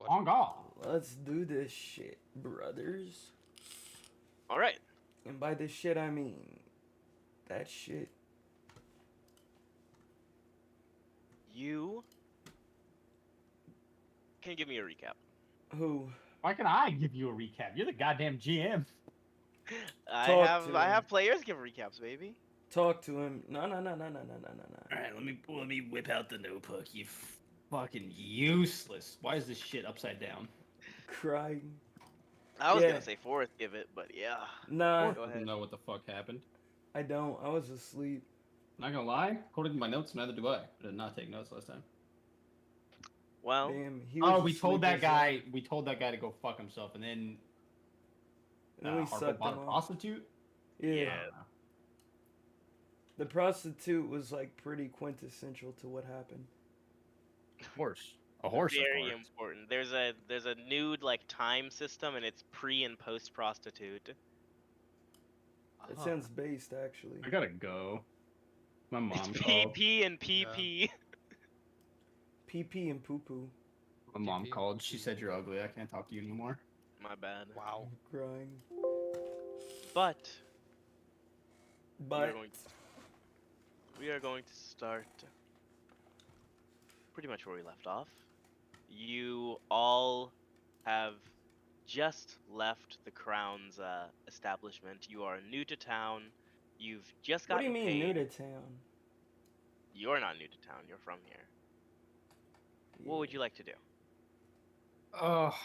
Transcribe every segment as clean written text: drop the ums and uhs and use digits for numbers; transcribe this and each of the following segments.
On God. Let's do this shit, brothers. All right. And by this shit, I mean that shit. You can give me a recap. Who? Why can I give you a recap? You're the goddamn GM. I Talk to him. have players give recaps, baby. Talk to him. No. All right, let me whip out the notebook. You fucking useless. Why is this shit upside down? Crying. I was Yeah. gonna say Forrest give it, but yeah. Nah, Go ahead. Doesn't know what the fuck happened. I don't. I was asleep. Not gonna lie, according to my notes, neither do I. I did not take notes last time. Well, Damn. He was We told asleep that as guy. well. We told that guy to go fuck himself, and then And then we Harpo sucked bought him a off. prostitute. Yeah. Yeah. The prostitute was like pretty quintessential to what happened. Of course, a horse. very of course. important. There's a nude like time system, and it's pre and post prostitute. It sounds based, actually. I gotta go. My mom It's called. PP and PP. PP and poo poo. My mom PP. called. She said you're ugly. I can't talk to you anymore. My bad. Wow. Crying. But But we are going to start pretty much where we left off. You all have just left the Crown's establishment. You are new to town. You've just what do gotten you mean paid. new to town? You're not new to town. You're from here. What would you like to do? Oh,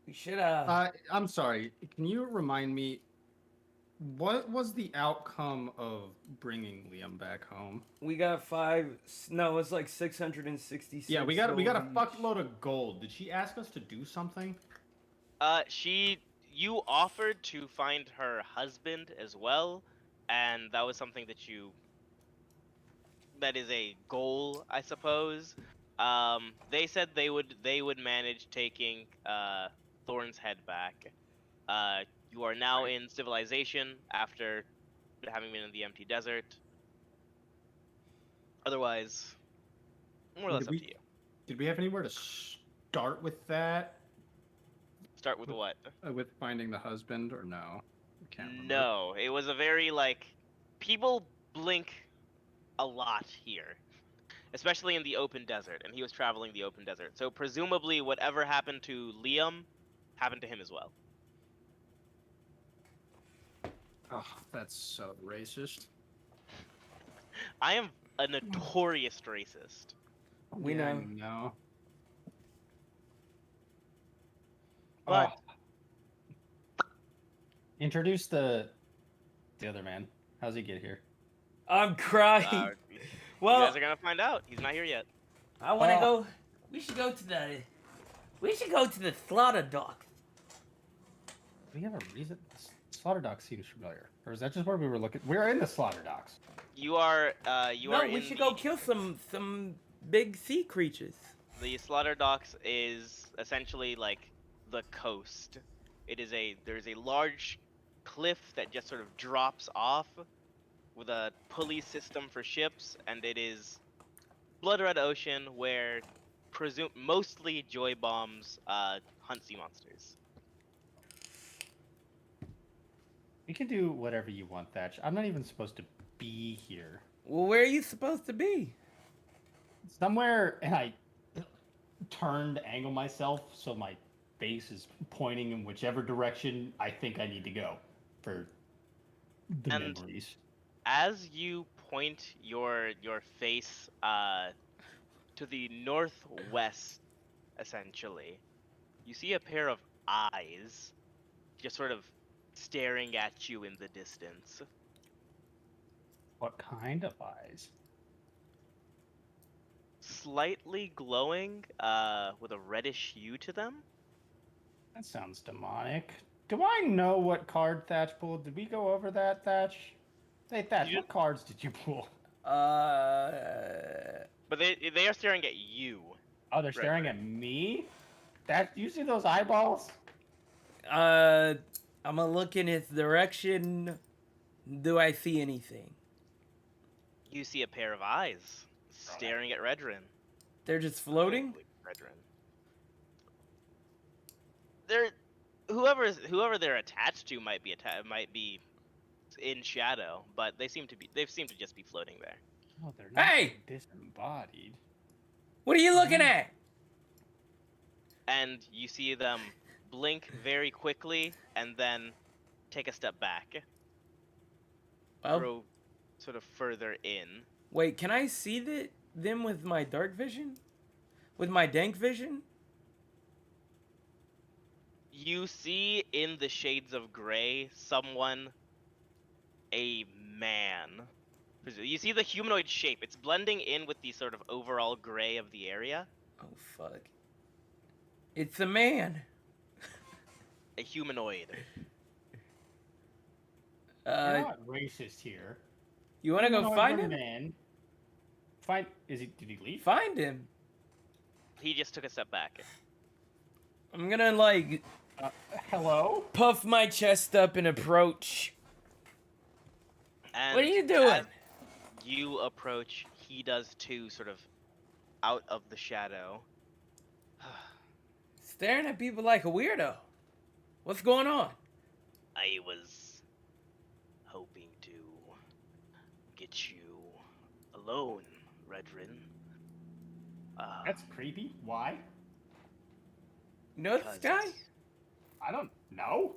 We should have. I'm sorry. Can you remind me? What was the outcome of bringing Liam back home? We got five. No, it's like 666. Yeah, we got a gold each. fuckload of gold. Did she ask us to do something? You offered to find her husband as well, and that was something that is a goal, I suppose. They said they would manage taking Thorn's head back. You are now in civilization after having been in the empty desert. Otherwise, more or less up to you. Did we have anywhere to start with that? Start with what? With finding the husband, or no? I can't remember. No, it was a very people blink a lot here, especially in the open desert, and he was traveling the open desert. So presumably, whatever happened to Liam happened to him as well. Oh, that's so racist. I am a notorious racist. We Yeah, know. I know. But Introduce the other man. How's he get here? I'm crying. you well, guys are gonna find out. He's not here yet. I want to go. We should go to the. We should go to the slaughter dock. Do we have a reason? Slaughter dock seems familiar. Or is that just where we were looking? We're in the slaughter docks. You are. No, we should go kill some big sea creatures. The slaughter docks is essentially like the coast. There's a large cliff that just sort of drops off with a pulley system for ships, and it is Blood Red Ocean where mostly joy bombs hunt sea monsters. You can do whatever you want, Thatch. I'm not even supposed to be here. Well, where are you supposed to be? Somewhere, and I turned to angle myself so my face is pointing in whichever direction I think I need to go for the And- memories. As you point your face to the northwest, essentially, you see a pair of eyes just sort of staring at you in the distance. What kind of eyes? Slightly glowing, with a reddish hue to them. That sounds demonic. Do I know what card Thatch pulled? Did we go over that, Thatch? Hey, Thatch, what cards did you pull? But they are staring at you. Oh, they're staring at me? That, do you see those eyeballs? I'm gonna look in its direction. Do I see anything? You see a pair of eyes staring at Redrin. They're just floating? Redrin. they're whoever they're attached to might be in shadow, but they seem to just be floating there. Oh, they're not Hey! disembodied. What are you looking Mhm. at? And you see them blink very quickly and then take a step back, Well, grow sort of further in. wait, can I see them with my dark vision? With my dank vision? You see in the shades of gray a man. You see the humanoid shape. It's blending in with the sort of overall gray of the area. Oh, fuck. It's a man. A humanoid. We're not racist here. You want to go find him? Man. Did he leave? Find him. He just took a step back. I'm gonna, like, Hello? puff my chest up and approach. And What are you doing? as you approach, he does too, sort of out of the shadow. Staring at people like a weirdo. What's going on? I was hoping to get you alone, Redrin. That's creepy. Why? You know this because guy? I don't know.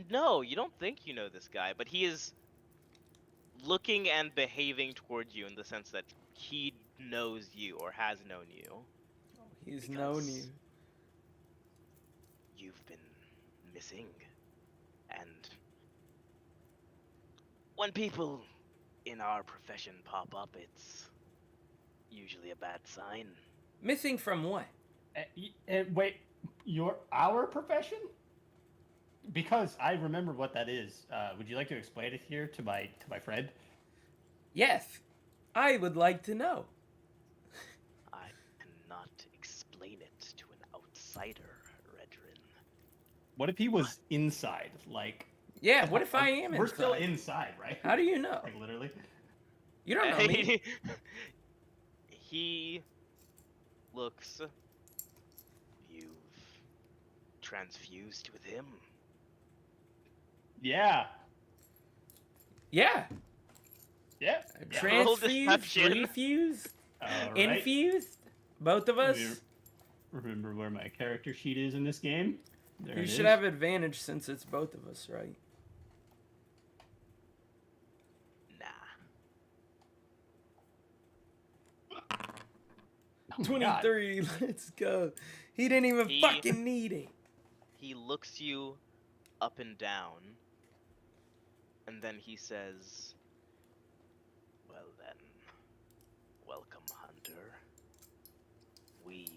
No, you don't think you know this guy, but he is looking and behaving towards you in the sense that he knows you or has known you. He's Because known you. You've been missing. And when people in our profession pop up, it's usually a bad sign. Missing from what? Wait, our profession? Because I remember what that is. Would you like to explain it here to my friend? Yes, I would like to know. I cannot explain it to an outsider, Redrin. What if he was inside? Like, Yeah, what if I am We're inside? still inside, right? How do you know? Like literally. You don't know me. He looks. You've transfused with him. Yeah. Yeah. Yeah. Roll Transfused, deception. refused, All right. infused. Both of us. Remember where my character sheet is in this game? There You it should is. have advantage since it's both of us, right? Nah. Oh my God. 23. Let's go. He didn't even He- fucking need it. He looks you up and down, and then he says, "Well then, welcome, Hunter. We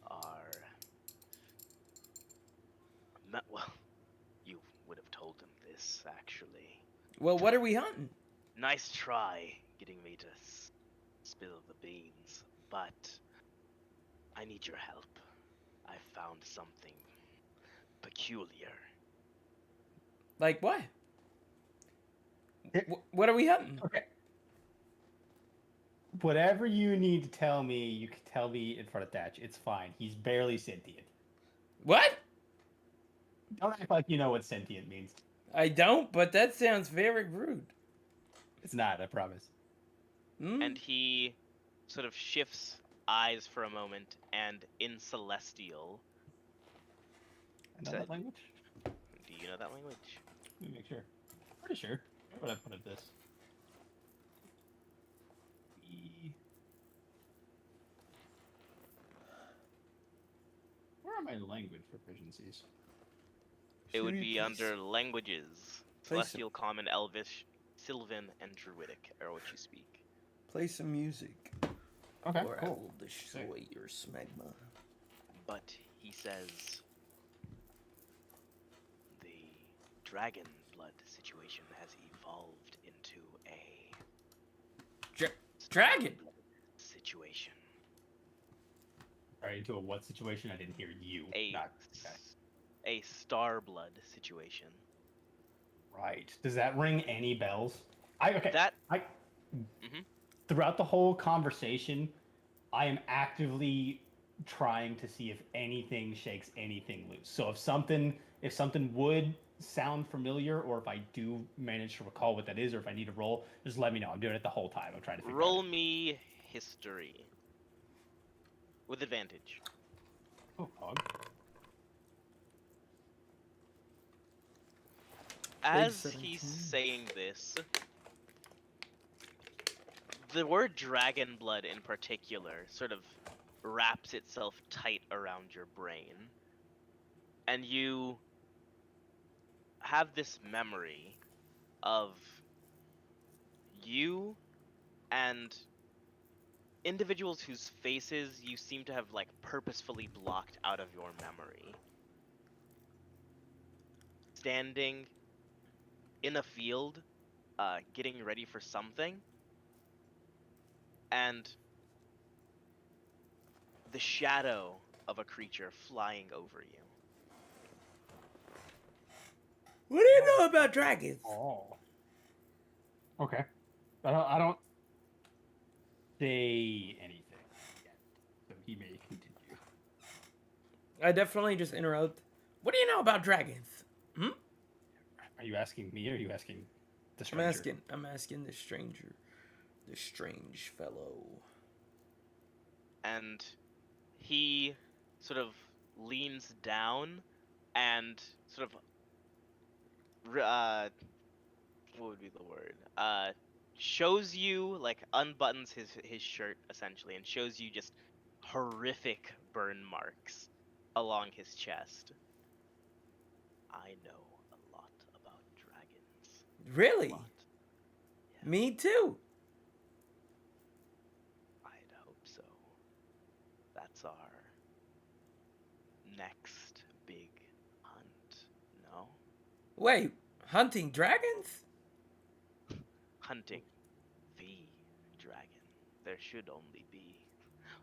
are... Well, you would have told him this, actually. Well, what are we hunting? Nice try getting me to spill the beans, but I need your help. I found something peculiar." Like what? It- What are we hunting? Okay. Whatever you need to tell me, you can tell me in front of Thatch. It's fine. He's barely sentient. What? Don't act like you know what sentient means. I don't, but that sounds very rude. It's not, I promise. Hmm? And he sort of shifts eyes for a moment, and in Celestial, I know So- that language? do you know that language? Let me make sure. Pretty sure. Where would I put it this? Where are my language proficiencies? It would Should we be please under languages. Play some- Celestial, Common, Elvish, Sylvan, and Druidic are what you speak. Play some music, Okay, or I cool. will destroy your smegma. But he says the dragon blood situation has evolved into a Dragon? blood situation. Alright, into a what situation? I didn't hear you. A Not, okay. a star blood situation. Right. Does that ring any bells? That Throughout the whole conversation, I am actively trying to see if anything shakes anything loose. So if something would sound familiar, or if I do manage to recall what that is, or if I need to roll, just let me know. I'm doing it the whole time. I'm trying to figure Roll out. me history with advantage. Oh, Pog. Big As 17. he's saying this, the word dragon blood in particular sort of wraps itself tight around your brain, and you have this memory of you and individuals whose faces you seem to have like purposefully blocked out of your memory, standing in a field, getting ready for something, and the shadow of a creature flying over you. What do you know about dragons? Oh. Okay. I don't say anything yet, so he may continue. I definitely just interrupt. What do you know about dragons? Hmm? Are you asking me, or are you asking the I'm stranger? asking the stranger. The strange fellow. And he sort of leans down and sort of what would be the word? Shows you, like, unbuttons his shirt essentially and shows you just horrific burn marks along his chest. I know a lot about dragons. A Really? lot. Yeah, Me too. I'd hope so. That's our next big hunt. No? Wait, hunting dragons? Hunting the dragon. There should only be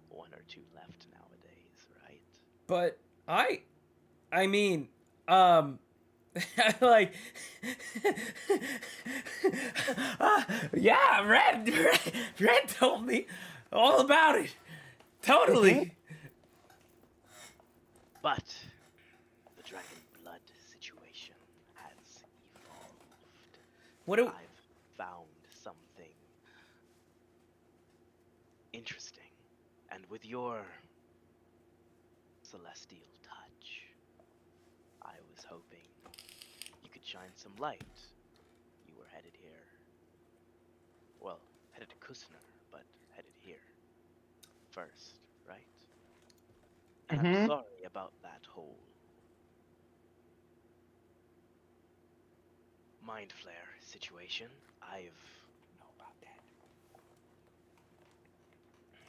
one or two left nowadays, right? But I mean, um, like, yeah, Red told me all about it. Totally. But the dragon blood situation has evolved. What do? I've found something interesting. And with your celestial touch, I was hoping you could shine some light. You were headed here. Well, headed to Kusner, but headed here first, right? And I'm sorry about that whole mind flare situation. Know about that.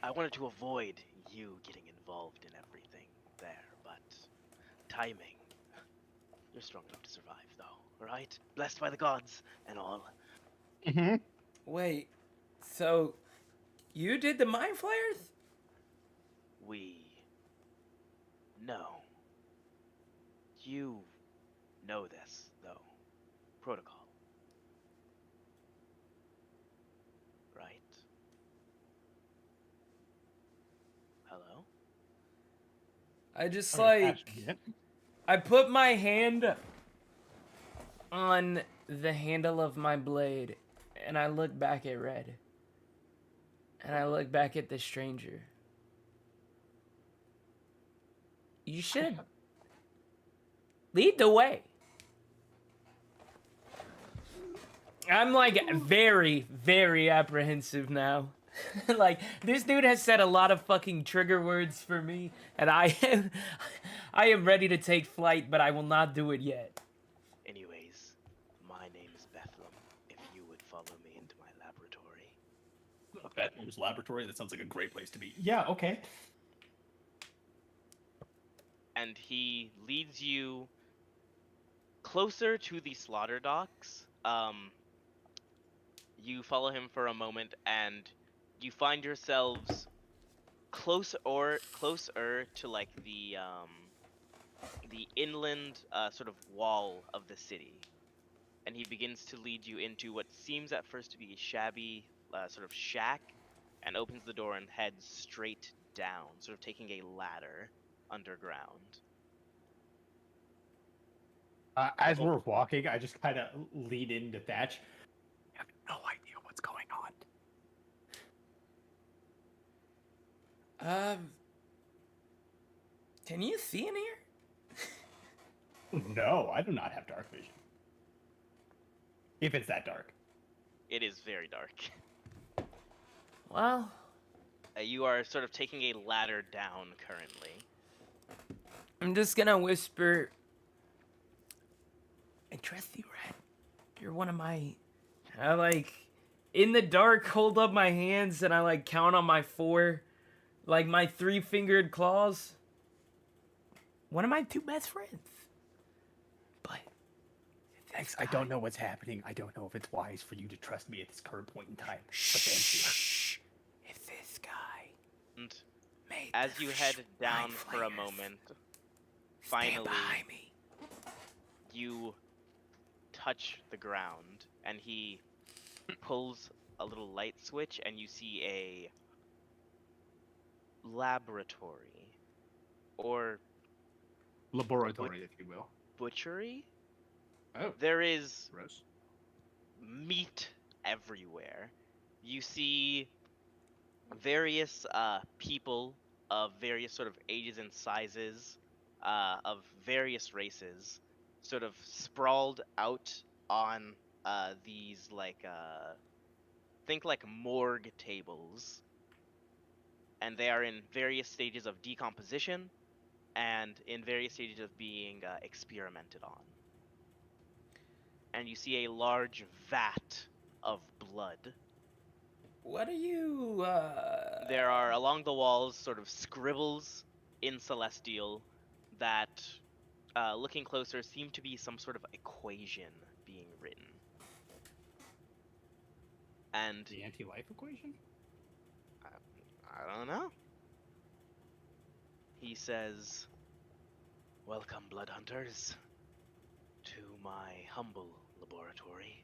I wanted to avoid you getting involved in everything there, but timing. You're strong enough to survive, though, right? Blessed by the gods and all. Mm-hmm. Wait, so you did the mind flayers? We know. You know this, though. Protocol. Right? Hello? I just Okay, like actually, yeah. I put my hand on the handle of my blade and I look back at Red. And I look back at the stranger. You should lead the way. I'm like very, very apprehensive now. Like, this dude has said a lot of fucking trigger words for me, and I am ready to take flight, but I will not do it yet. Anyways, my name is Bethlehem. If you would follow me into my laboratory. Batman's laboratory. That sounds like a great place to be. Yeah. Okay. And he leads you closer to the slaughter docks. You follow him for a moment, and you find yourselves closer to like the inland sort of wall of the city. And he begins to lead you into what seems at first to be a shabby sort of shack, and opens the door and heads straight down, sort of taking a ladder underground. As we're walking, I just kind of lean into Thatch. I have no idea what's going on. Can you see in here? No, I do not have dark vision. If it's that dark. It is very dark. Well, You are sort of taking a ladder down currently. I'm just gonna whisper. I trust you, Red. You're one of my. I like, in the dark, hold up my hands and I like count on my 4, like my 3-fingered claws. One of my 2 best friends. But I don't know what's happening. I don't know if it's wise for you to trust me at this current point in time. But thank Shh. If this guy. And Made as the you head down mind for a flayers, moment, stand finally behind me. you touch the ground and he pulls a little light switch and you see a laboratory or Laboratory, if you will. butchery. Oh, There is gross. meat everywhere. You see various people of various sort of ages and sizes, of various races, sort of sprawled out on these think like morgue tables, and they are in various stages of decomposition and in various stages of being experimented on. And you see a large vat of blood. What are you, There are along the walls sort of scribbles in Celestial that, looking closer, seem to be some sort of equation being written. And The anti-life equation? I don't know. He says, "Welcome, blood hunters, to my humble laboratory.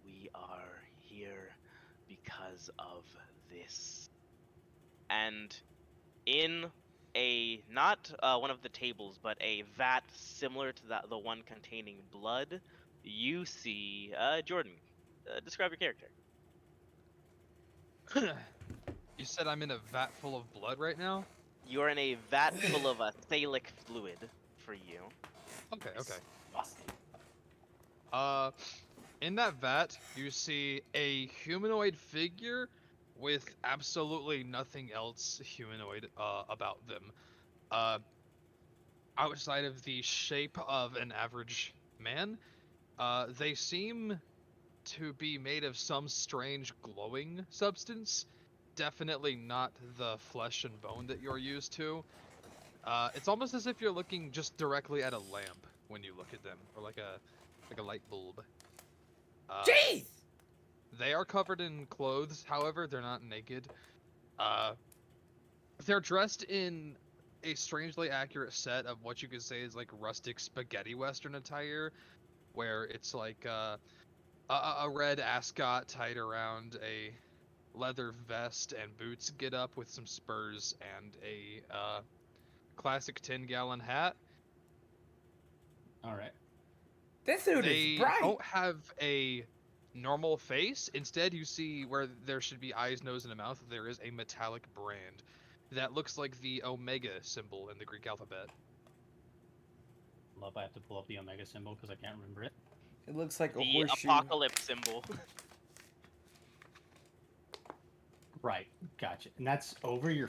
We are here because of this." And in a, not one of the tables, but a vat similar to the one containing blood, you see Jordan. Describe your character. You said I'm in a vat full of blood right now? You are in a vat full of athalic fluid for you. Okay, okay. Busted. In that vat, you see a humanoid figure with absolutely nothing else humanoid about them. Outside of the shape of an average man, they seem to be made of some strange glowing substance. Definitely not the flesh and bone that you're used to. It's almost as if you're looking just directly at a lamp when you look at them, or like a light bulb. Jeez! They are covered in clothes, however, they're not naked. They're dressed in a strangely accurate set of what you could say is like rustic spaghetti western attire, where it's like a red ascot tied around a leather vest and boots get up with some spurs and a classic 10-gallon hat. All right. This dude They is bright. don't have a normal face. Instead, you see where there should be eyes, nose, and a mouth, there is a metallic brand that looks like the Omega symbol in the Greek alphabet. Love, I have to pull up the Omega symbol because I can't remember it. It looks like a The horseshoe. apocalypse symbol. Right, gotcha. And that's over your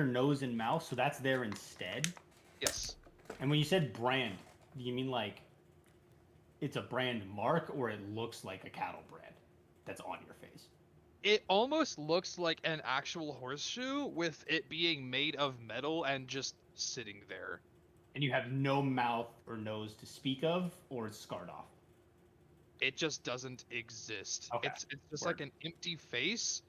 nose and mouth, so that's there instead. Yes. And when you said brand, do you mean like it's a brand mark, or it looks like a cattle brand that's on your face? It almost looks like an actual horseshoe with it being made of metal and just sitting there. And you have no mouth or nose to speak of, or it's scarred off. It just doesn't exist. Okay. It's just Word. like an empty face,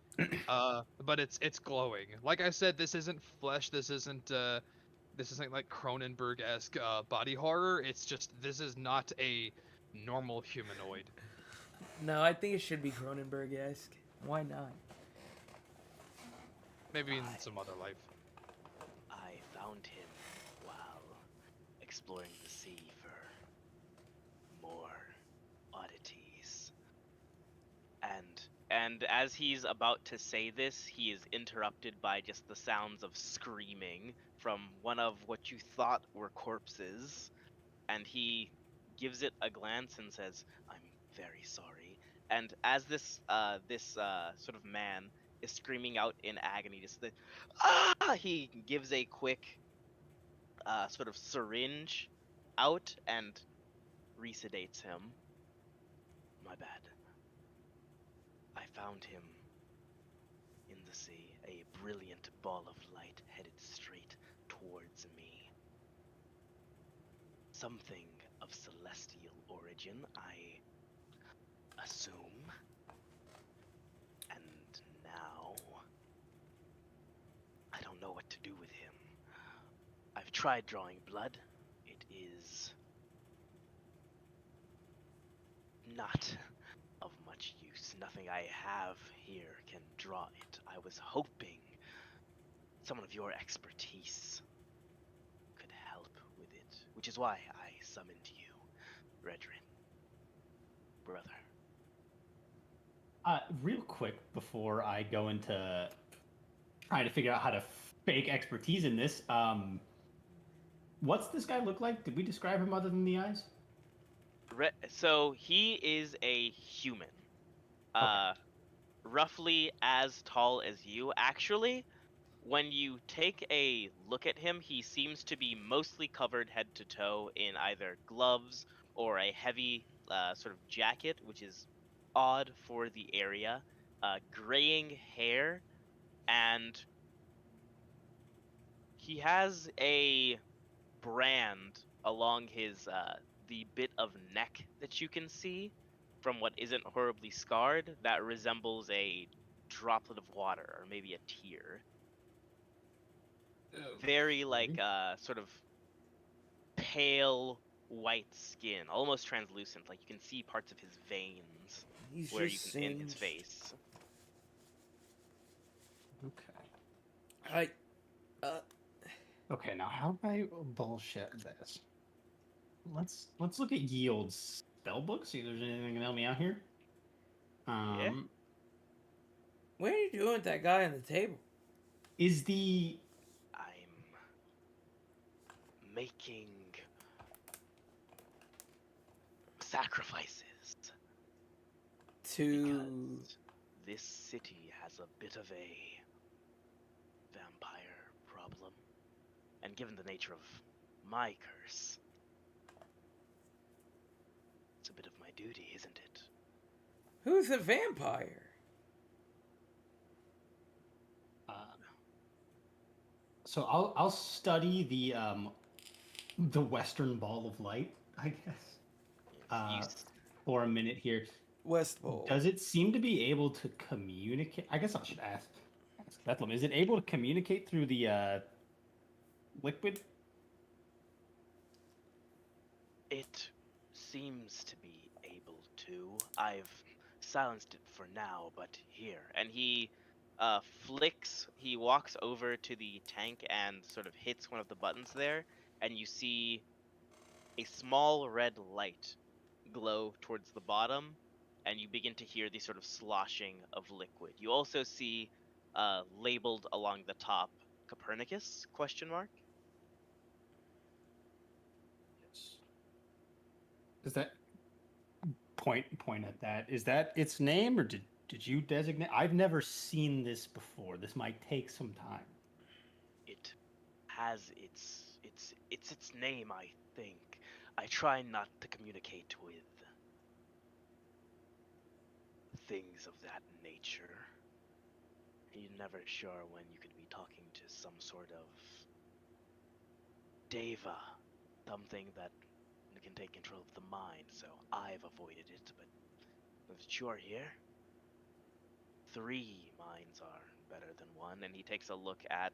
but it's glowing. Like I said, this isn't flesh. This isn't like Cronenberg-esque body horror. It's just, this is not a normal humanoid. No, I think it should be Cronenberg-esque. Why not? Maybe in some other life. I found him while exploring the sea for more oddities. And as he's about to say this, he is interrupted by just the sounds of screaming from one of what you thought were corpses, and he gives it a glance and says, "I'm very sorry." And as this sort of man is screaming out in agony, just the he gives a quick sort of syringe out and resedates him. My bad. I found him in the sea, a brilliant ball of light headed straight towards me. Something of celestial origin, I assume. And now, I don't know what to do with him. I've tried drawing blood. It is not of much use. Nothing I have here can draw it. I was hoping someone of your expertise could help with it, which is why I summoned you, Redrin. Brother. Real quick before I go into trying to figure out how to fake expertise in this, what's this guy look like? Did we describe him other than the eyes? So he is a human. Roughly as tall as you. Actually, when you take a look at him, he seems to be mostly covered head to toe in either gloves or a heavy sort of jacket, which is odd for the area. Graying hair, and he has a brand along his the bit of neck that you can see from what isn't horribly scarred that resembles a droplet of water or maybe a tear. Very like sort of pale white skin, almost translucent, like you can see parts of his veins He's where you just can in his singed. face. Okay. Okay, now how do I bullshit this? Let's look at Yield's spell book, see if there's anything that can help me out here. Yeah. What are you doing with that guy on the table? Is the I'm making sacrifices To because this city has a bit of a vampire problem. And given the nature of my curse, it's a bit of my duty, isn't it? who's the vampire? so I'll study the Western Ball of Light, I guess. For a minute here. West Bowl. Does it seem to be able to communicate? I guess I should ask Bethlehem. Is it able to communicate through the liquid? It seems to be able to. I've silenced it for now, but here. And he he walks over to the tank and sort of hits one of the buttons there, and you see a small red light glow towards the bottom, and you begin to hear the sort of sloshing of liquid. You also see labeled along the top Copernicus question mark. Yes. Is that point at that? Is that its name, or did you designate? I've never seen this before. This might take some time. It has its name, I think. I try not to communicate with things of that nature. You're never sure when you could be talking to some sort of deva, something that can take control of the mind, so I've avoided it, but if you are here, 3 minds are better than 1, and he takes a look at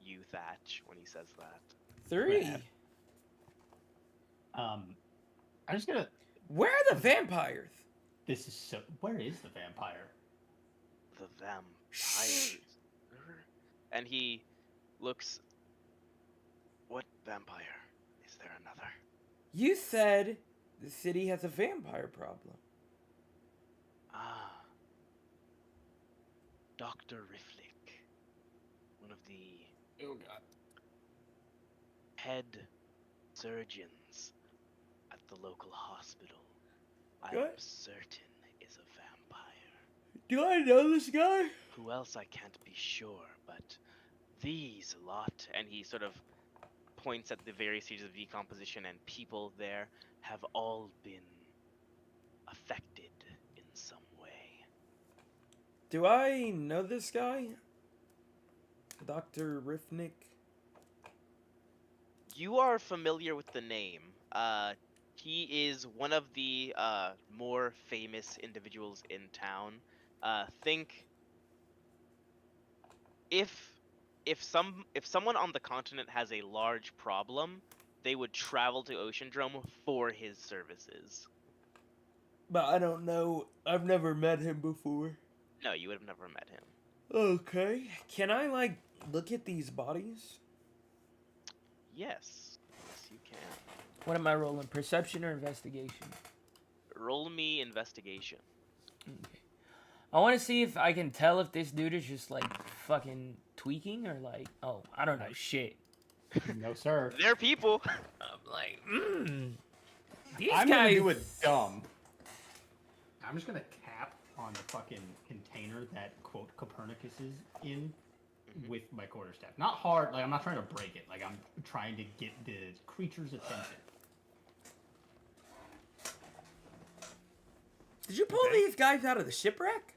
you, Thatch, when he says that. 3. I'm just gonna. Where are the vampires? This is so. Where is the vampire? The vampires. and he looks. What vampire? Is there another? You said the city has a vampire problem. Ah, Dr. Riflick, one of the Oh god. head surgeons at the local hospital. I Good. am certain is a vampire. Do I know this guy? Who else I can't be sure, but these lot, and he sort of points at the various stages of decomposition, and people there have all been affected in some way. Do I know this guy? Dr. Rifnick? You are familiar with the name. He is one of the more famous individuals in town. Think if someone on the continent has a large problem, they would travel to Oceandrome for his services. But I don't know. I've never met him before. No, you would have never met him. Okay. Can I, like, look at these bodies? Yes, you can. What am I rolling? Perception or investigation? Roll me investigation. Okay. I want to see if I can tell if this dude is just, like, fucking tweaking or, like, oh, I don't know shit. No, sir. They're people. I'm like, these I'm guys... gonna do it dumb. I'm just gonna tap on the fucking container that quote Copernicus is in with my quarterstaff. Not hard, like I'm not trying to break it. Like I'm trying to get the creature's attention. Did you pull these guys out of the shipwreck?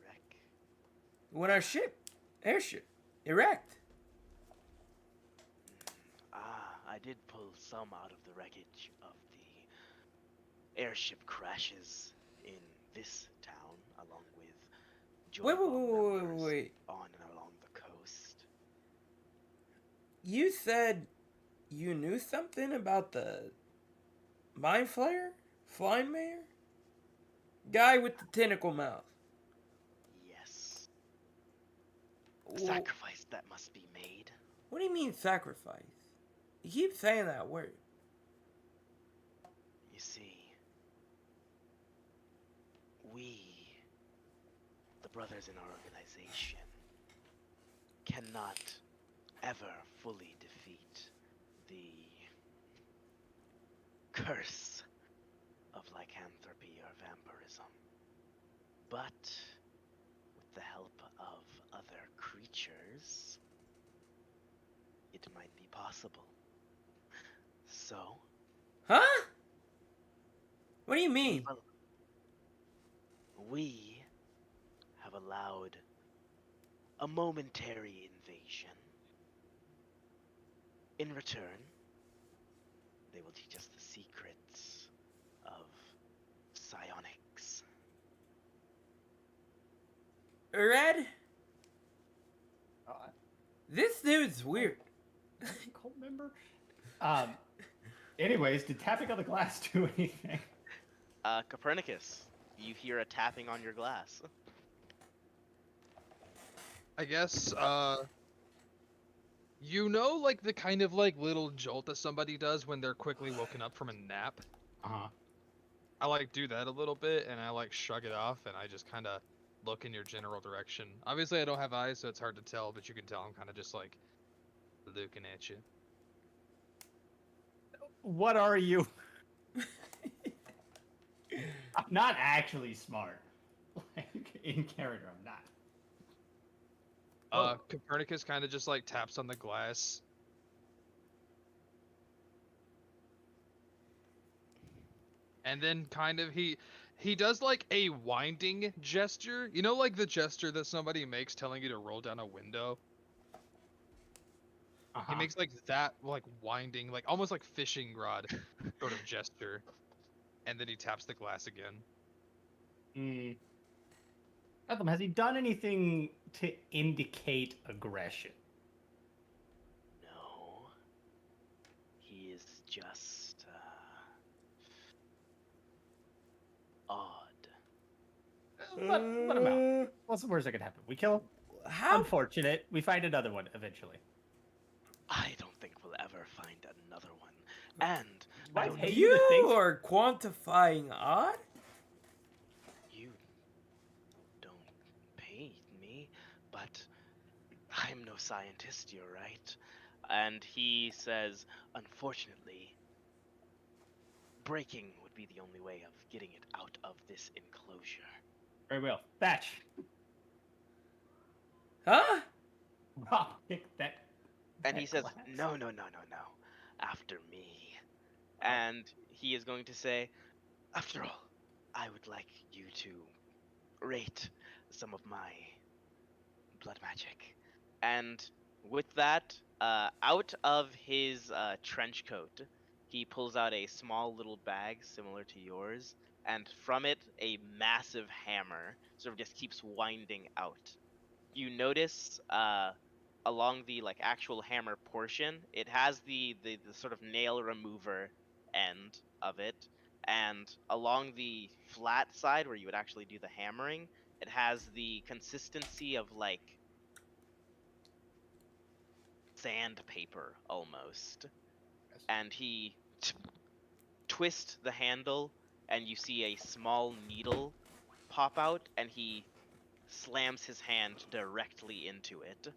Wreck. When our airship, erect. I did pull some out of the wreckage of the airship crashes in this town, along with joy bomb members Wait. on and along the coast. You said you knew something about the mind flayer? Flying mayor? Guy with the tentacle mouth. Yes. Wh- Sacrifice that must be made. What do you mean sacrifice? You keep saying that word. You see, we, the brothers in our organization, cannot ever fully defeat the curse of lycanthropy or vampirism. But with the help of other creatures, it might be possible. So, Huh? What do you mean? we have allowed a momentary invasion. In return, they will teach us the secrets of psionics. Red? This dude's weird. Cult member. Anyways, did tapping on the glass do anything? Copernicus, you hear a tapping on your glass. I guess, you know, like the kind of like little jolt that somebody does when they're quickly woken up from a nap? Uh-huh. I like do that a little bit and I like shrug it off and I just kind of look in your general direction. Obviously I don't have eyes so it's hard to tell, but you can tell I'm kind of just like looking at you. What are you? I'm not actually smart. Like, in character, I'm not. Copernicus kind of just like taps on the glass. And then kind of he does like a winding gesture. You know, like the gesture that somebody makes telling you to roll down a window? He makes like that, like winding, like almost like fishing rod sort of gesture. And then he taps the glass again. Gotham, has he done anything to indicate aggression? No. He is just, odd. let him out. What's the worst that could happen? We kill him. How? Unfortunate. We find another one eventually. I don't think we'll ever find another one. And Why I don't pay know you to think- are quantifying odd? you don't pay me, but I'm no scientist, you're right. And he says, unfortunately, breaking would be the only way of getting it out of this enclosure. Very well. Thatch. Huh? Rock, kick that. And he that says, glass. no, after me. And he is going to say, after all, I would like you to rate some of my blood magic. And with that, out of his trench coat, he pulls out a small little bag similar to yours, and from it, a massive hammer sort of just keeps winding out. You notice along the like actual hammer portion, it has the sort of nail remover end of it, and along the flat side where you would actually do the hammering, it has the consistency of like sandpaper almost. And he twists the handle, and you see a small needle pop out, and he slams his hand directly into it,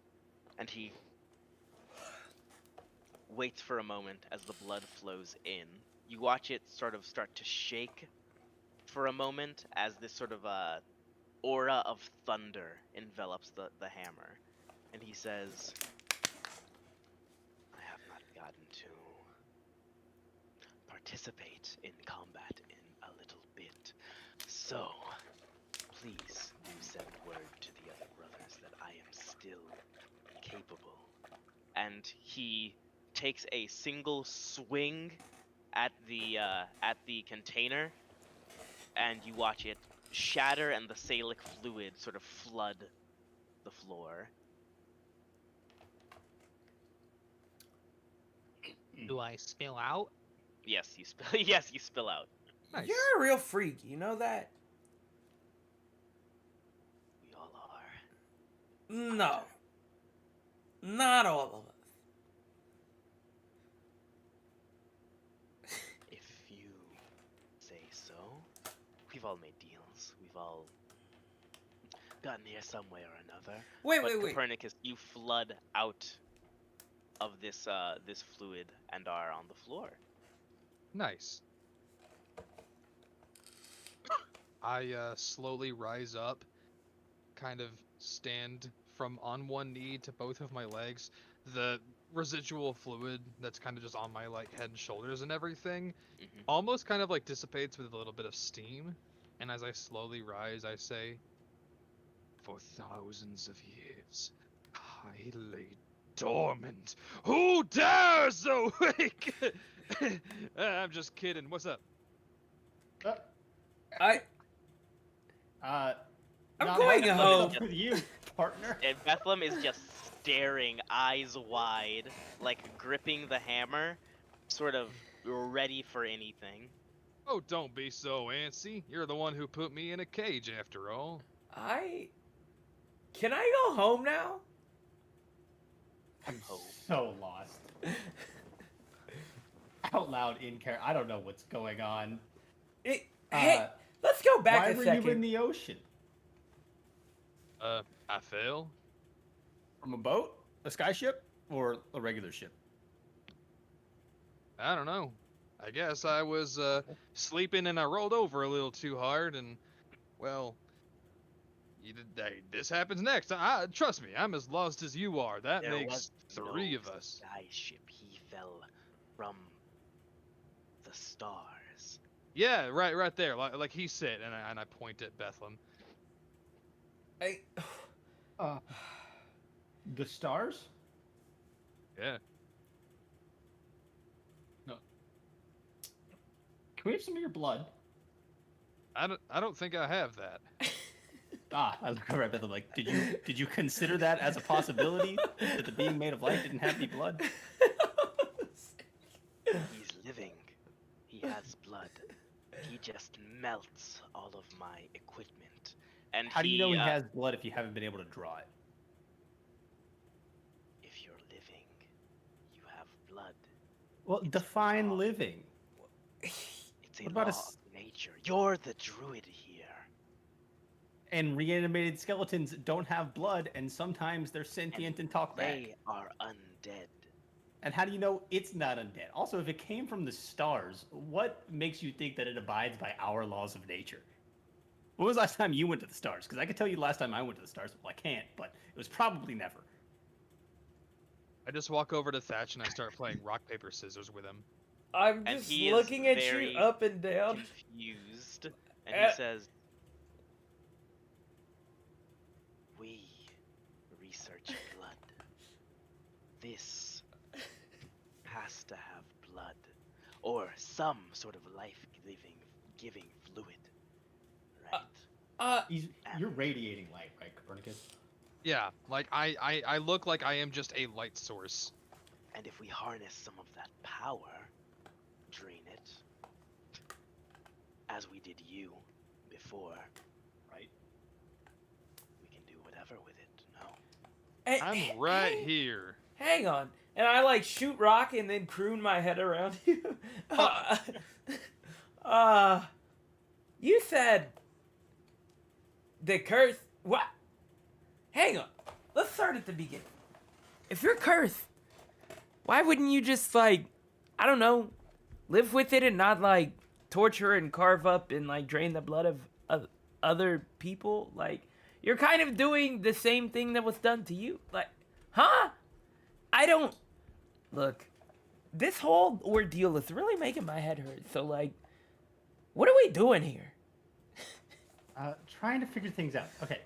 and he waits for a moment as the blood flows in. You watch it sort of start to shake for a moment as this sort of aura of thunder envelops the hammer, and he says, I have not gotten to participate in combat in a little bit, so please do send word to the other brothers that I am still capable. And he takes a single swing at the container, and you watch it shatter and the salic fluid sort of flood the floor. Do I spill out? Yes, you spill. Yes, you spill out. Nice. You're a real freak, you know that? We all are. No. Not all of us. If you say so. We've all made deals. We've all gotten here some way or another. Wait, But wait, wait. Copernicus, you flood out of this this fluid and are on the floor. Nice. I slowly rise up, kind of stand from on one knee to both of my legs. The residual fluid that's kind of just on my like head and shoulders and everything Mhm. almost kind of like dissipates with a little bit of steam. And as I slowly rise, I say, for thousands of years, I lay dormant. Who dares awake? I'm just kidding. What's up? I'm Not going much home. with you, partner. And Bethlehem is just staring, eyes wide, like gripping the hammer, sort of ready for anything. Oh, don't be so antsy. You're the one who put me in a cage after all. Can I go home now? I'm Oh. so lost. Out loud in character. I don't know what's going on. Hey, Uh, let's go back Why a were second. you in the ocean? I fell. From a boat, a skyship, or a regular ship? I don't know. I guess I was sleeping and I rolled over a little too hard and, well, this happens next. Trust me, I'm as lost as you are. That There makes was three no of us. sky ship. He fell from the stars. Yeah, right there, like he said, and I point at Bethlehem. The stars? Yeah. No. Can we have some of your blood? I don't think I have that. I look over at Bethel like, did you consider that as a possibility? That the being made of light didn't have any blood? He's living. He has blood. He just melts all of my equipment And How do you know he has blood if you haven't been able to draw it? If you're living, you have blood. Well, It's define law. living. It's a What law about of nature. You're the druid here. And reanimated skeletons don't have blood, and sometimes they're sentient and talk back. They are undead. And how do you know it's not undead? Also, if it came from the stars, what makes you think that it abides by our laws of nature? When was the last time you went to the stars? Because I can tell you the last time I went to the stars. Well, I can't, but it was probably never. I just walk over to Thatch and I start playing rock paper scissors with him. I'm And just he is looking at you very up and down. Confused. And he says, we research blood. This has to have blood. Or some sort of life-giving fluid. Right? You're radiating light, right, Copernicus? Yeah, like I look like I am just a light source. And if we harness some of that power, drain it, as we did you before, right? We can do whatever with it, no? I'm right here. Hang on. And I like shoot rock and then croon my head around you. You said the curse. What? Hang on. Let's start at the beginning. If you're cursed, why wouldn't you just like, I don't know, live with it and not like torture and carve up and like drain the blood of other people? Like, you're kind of doing the same thing that was done to you. Like, huh? I don't. Look, this whole ordeal is really making my head hurt. So, like, what are we doing here? Trying to figure things out. Okay.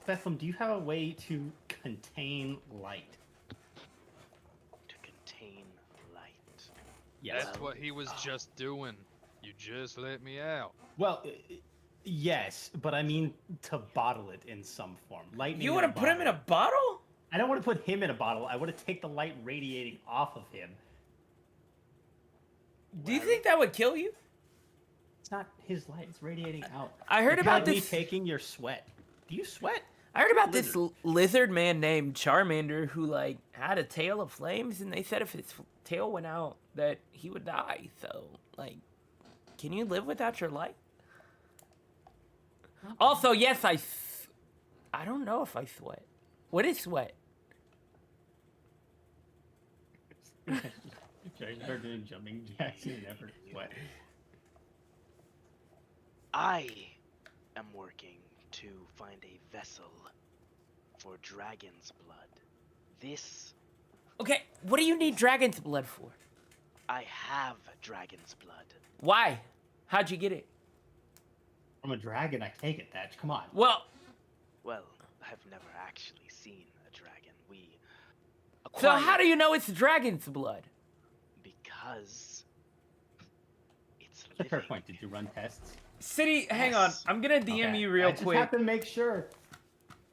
Bethlehem, do you have a way to contain light? To contain light. Yes. That's what he was just doing. You just let me out. Well, yes, but I mean to bottle it in some form. Lightning. You want to put him in a bottle? I don't want to put him in a bottle. I want to take the light radiating off of him. Do you think that would kill you? It's not his light. It's radiating out. I heard It's about like this. me taking your sweat. Do you sweat? I heard about this lizard man named Charmander who like had a tail of flames, and they said if his tail went out that he would die. So like, can you live without your light? Also, yes, I don't know if I sweat. What is sweat? Start doing jumping jacks. You never sweat. I am working to find a vessel for dragon's blood. This, Okay, what do you need dragon's blood for? I have dragon's blood. Why? How'd you get it? From a dragon, I take it, Thatch. Come on. Well, I've never actually seen a dragon. We so acquired how do you know it's dragon's blood? because it's That's a fair living. point. Did you run tests? City, hang on. Yes. I'm gonna DM Okay. you real I just quick. have to make sure.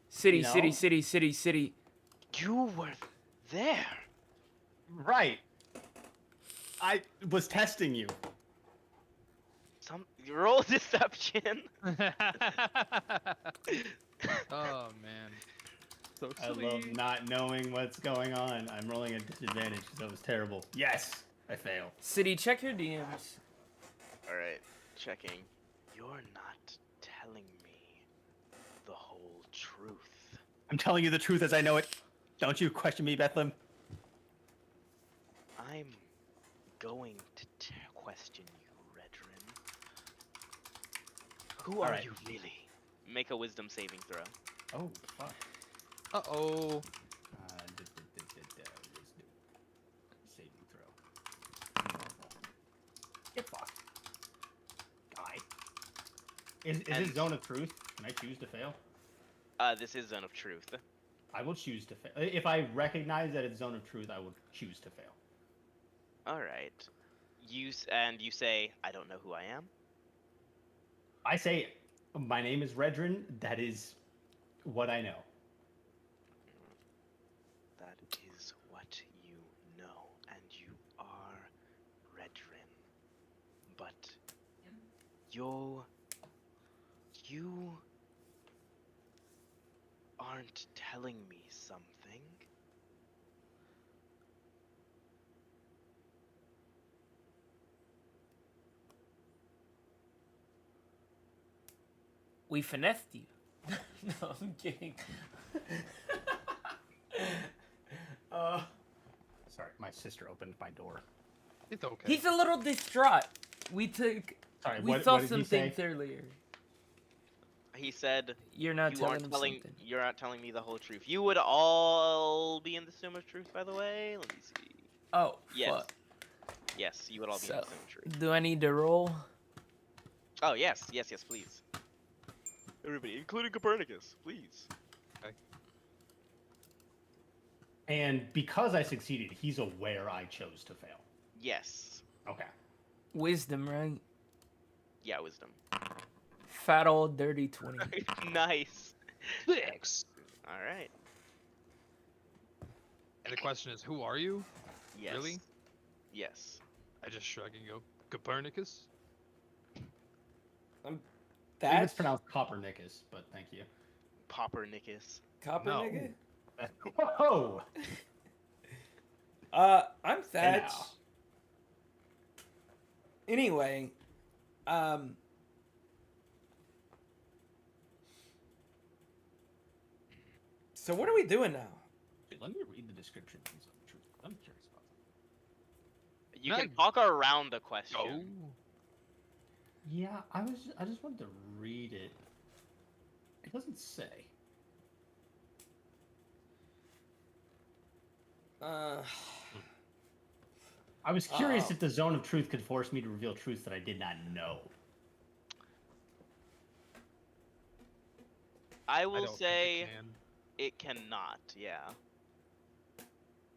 City, you know? city. You were there. Right. I was testing you. Roll deception. Oh man. So I love not knowing what's going on. I'm rolling a disadvantage, so it was terrible. Yes, I fail. City, check your DMs. All right, checking. You're not telling me the whole truth. I'm telling you the truth as I know it. Don't you question me, Bethlehem. I'm going to question you, Redrin. Who are right. you really? Make a wisdom saving throw. Oh, fuck. Uh-oh. Saving throw. Get fucked. Die. Is it zone of truth? Can I choose to fail? This is Zone of Truth. I will choose to fail. If I recognize that it's zone of truth, I will choose to fail. All right. You say, I don't know who I am. I say, my name is Redrin. That is what I know. That is what you know, and you are Redrin. But You aren't telling me something. We finessed you. No, I'm kidding. Sorry, my sister opened my door. It's okay. He's a little distraught. We Sorry, we what saw did some he say? things earlier. He said, You're not "You telling aren't him telling. something. You're not telling me the whole truth. You would all be in the Sum of Truth, by the way. Let me see. Oh, Yes. fuck. Yes, you would all be in So, the Sum of Truth. do I need to roll? Oh yes, please. Everybody, including Copernicus, please. And because I succeeded, he's aware I chose to fail. Yes. Okay. Wisdom, right? Yeah, wisdom. Fat old dirty 20. Nice. 6. All right. And the question is, who are you? Yes. Really? Yes. I just shrug and go, Copernicus? I think it's That's pronounced Copernicus, but thank you. Poppernicus. copper No. nigga? Whoa! I'm Thatch. now. Anyway, so what are we doing now? Let me read the description of Sum of Truth. I'm curious about that. You No. can talk around the question. Oh. Yeah, I just wanted to read it. It doesn't say. I was curious if the Zone of Truth could force me to reveal truths that I did not know. I I will don't say think it cannot. Yeah.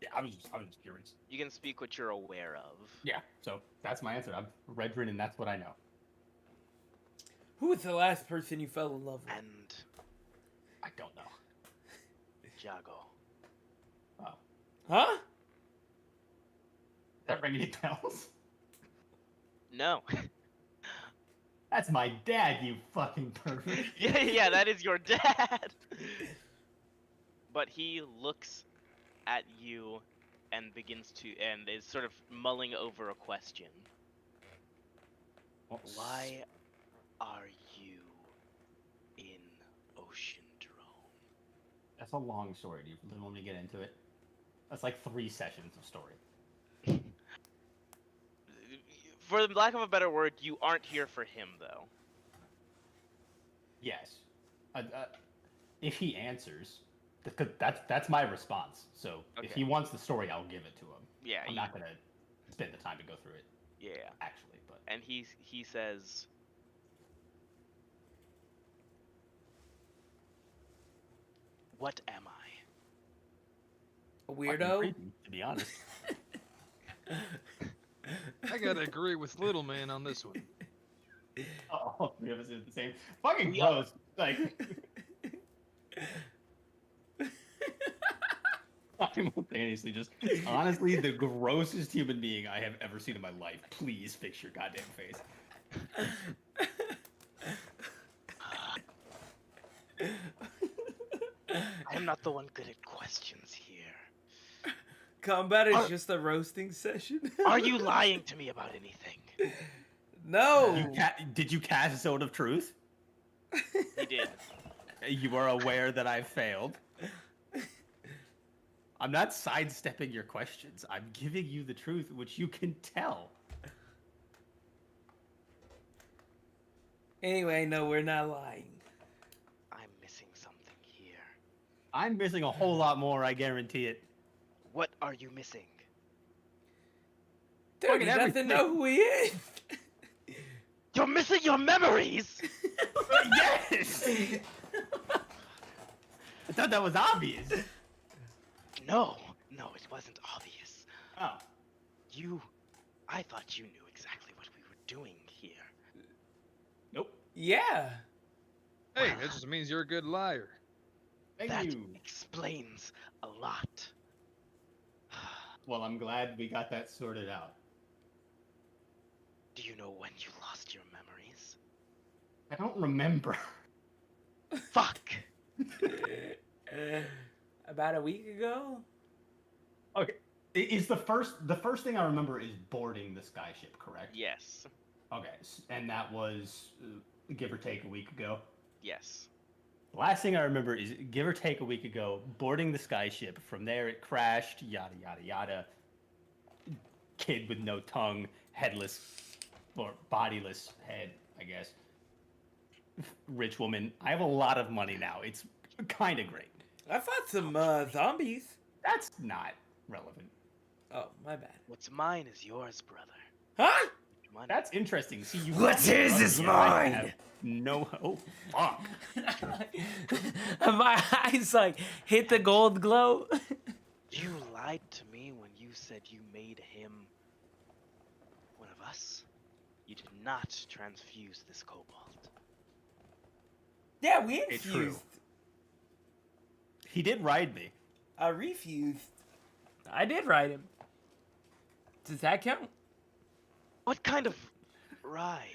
Yeah, I was just curious. You can speak what you're aware of. Yeah, so that's my answer. I'm Redrin, and that's what I know. Who was the last person you fell in love with? And I don't know. Jago. Oh, Huh? that ring any bells? No. That's my dad, you fucking pervert. yeah, that is your dad. But he looks at you and and is sort of mulling over a question. Why are you in Ocean Drone? That's a long story. Do you really want me to get into it? That's like 3 sessions of story. For the lack of a better word, you aren't here for him, though. Yes. If he answers, that's my response. So if Okay. he wants the story, I'll give it to him. Yeah, I'm not gonna spend the time to go through it, yeah. actually. But And he says, "What am I?" A fucking weirdo? creepy, to be honest. I gotta agree with Little Man on this one. Oh, we have us the same. Fucking We are- gross. Like. Simultaneously, just honestly, the grossest human being I have ever seen in my life. Please fix your goddamn face. I am not the one good at questions here. Combat is Are- just a roasting session. Are you lying to me about anything? No. Did you cast Zone of Truth? He did. You are aware that I failed. I'm not sidestepping your questions. I'm giving you the truth, which you can tell. Anyway, no, we're not lying. I'm missing something here. I'm missing a whole lot more, I guarantee it. What are you missing? Dude, Fucking he doesn't everything. know who he is. You're missing your memories! Yes! I thought that was obvious. No, it wasn't obvious. Oh. I thought you knew exactly what we were doing here. Nope. Yeah. Hey, that just means you're a good liar. Thank That you. explains a lot. Well, I'm glad we got that sorted out. Do you know when you lost your memories? I don't remember. Fuck. About a week ago. Okay. Is the first thing I remember is boarding the skyship, correct? Yes. Okay, and that was give or take a week ago. Yes. The last thing I remember is give or take a week ago boarding the skyship. From there, it crashed. Yada yada yada. Kid with no tongue, headless, or bodiless head, I guess. Rich woman. I have a lot of money now. It's kind of great. I fought some zombies. That's not relevant. Oh, my bad. What's mine is yours, brother. Huh? Money. That's interesting. See, you. What's his is mine. No. Oh, fuck. My eyes like hit the gold glow. You lied to me when you said you made him one of us. You did not transfuse this cobalt. Yeah, we It's true. infused. He did ride me. I refused. I did ride him. Does that count? What kind of ride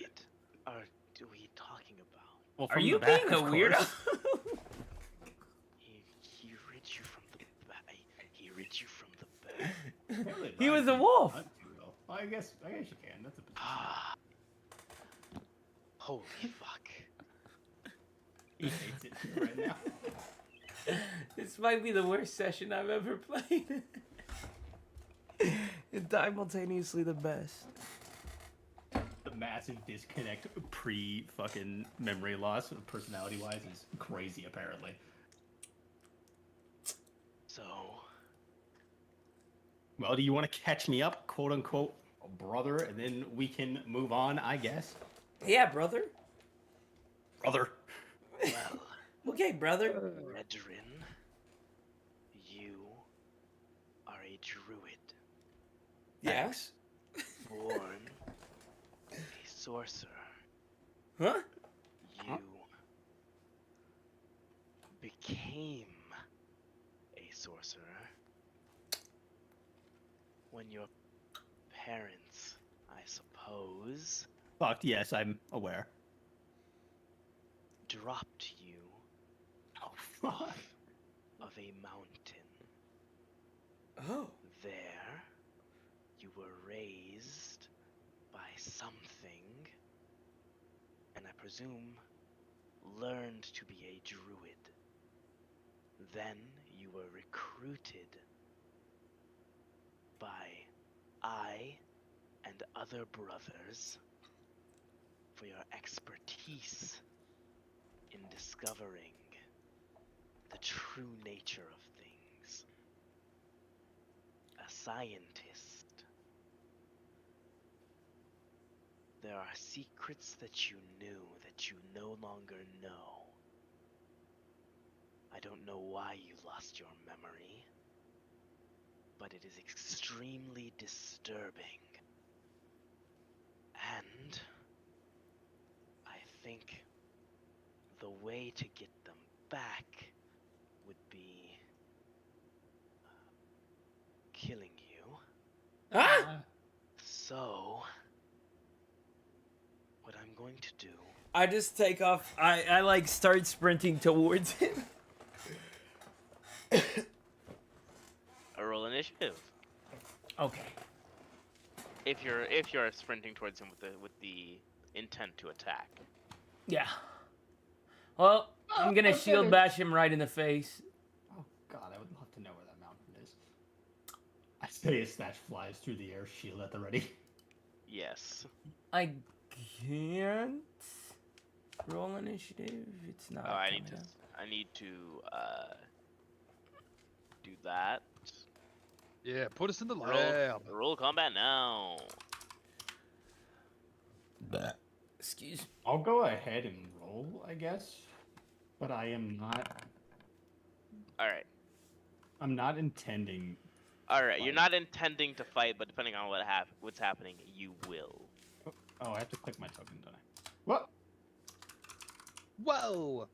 are we talking about? Well, Are from you the back, being a of weirdo? course. He rid you from the back. He rid you from the back. Can't really He ride was a me. wolf. Not too well. Well, I guess you can. That's a position. Ah. Holy fuck. He hates it right now. This might be the worst session I've ever played. It's simultaneously the best. The massive disconnect pre-fucking memory loss, personality-wise, is crazy. Apparently. So, Well, do you want to catch me up, quote unquote, brother, and then we can move on? I guess. Yeah, brother. Brother. well, Okay, brother. Redrin, you are a druid, Yeah. Thanks. born a sorcerer. Huh? You became a sorcerer when your parents, I suppose, Fucked. Yes, I'm aware. dropped you Oh fuck. off of a mountain. Oh. There, you were raised by something, and I presume learned to be a druid. Then you were recruited by I and other brothers for your expertise in discovering the true nature of things. A scientist. There are secrets that you knew that you no longer know. I don't know why you lost your memory, but it is extremely disturbing. And I think the way to get them back would be killing you. Ah! So, what I'm going to do, I just take off. I like start sprinting towards him. a roll initiative. Okay. If you're sprinting towards him with the intent to attack. Yeah. Well, I'm gonna shield bash him right in the face. Oh god, I would love to know where that mountain is. I say a snatch flies through the air, shield at the ready. Yes. I can't roll initiative. It's not. Oh, I coming need to up. do that. Yeah, put us in the lab. Roll combat now. Excuse. I'll go ahead and roll, I guess. But I am not. All right. I'm not intending. All right. You're Fight. not intending to fight, but depending on what's happening, you will. Oh, I have to click my token, don't I? What? Whoa!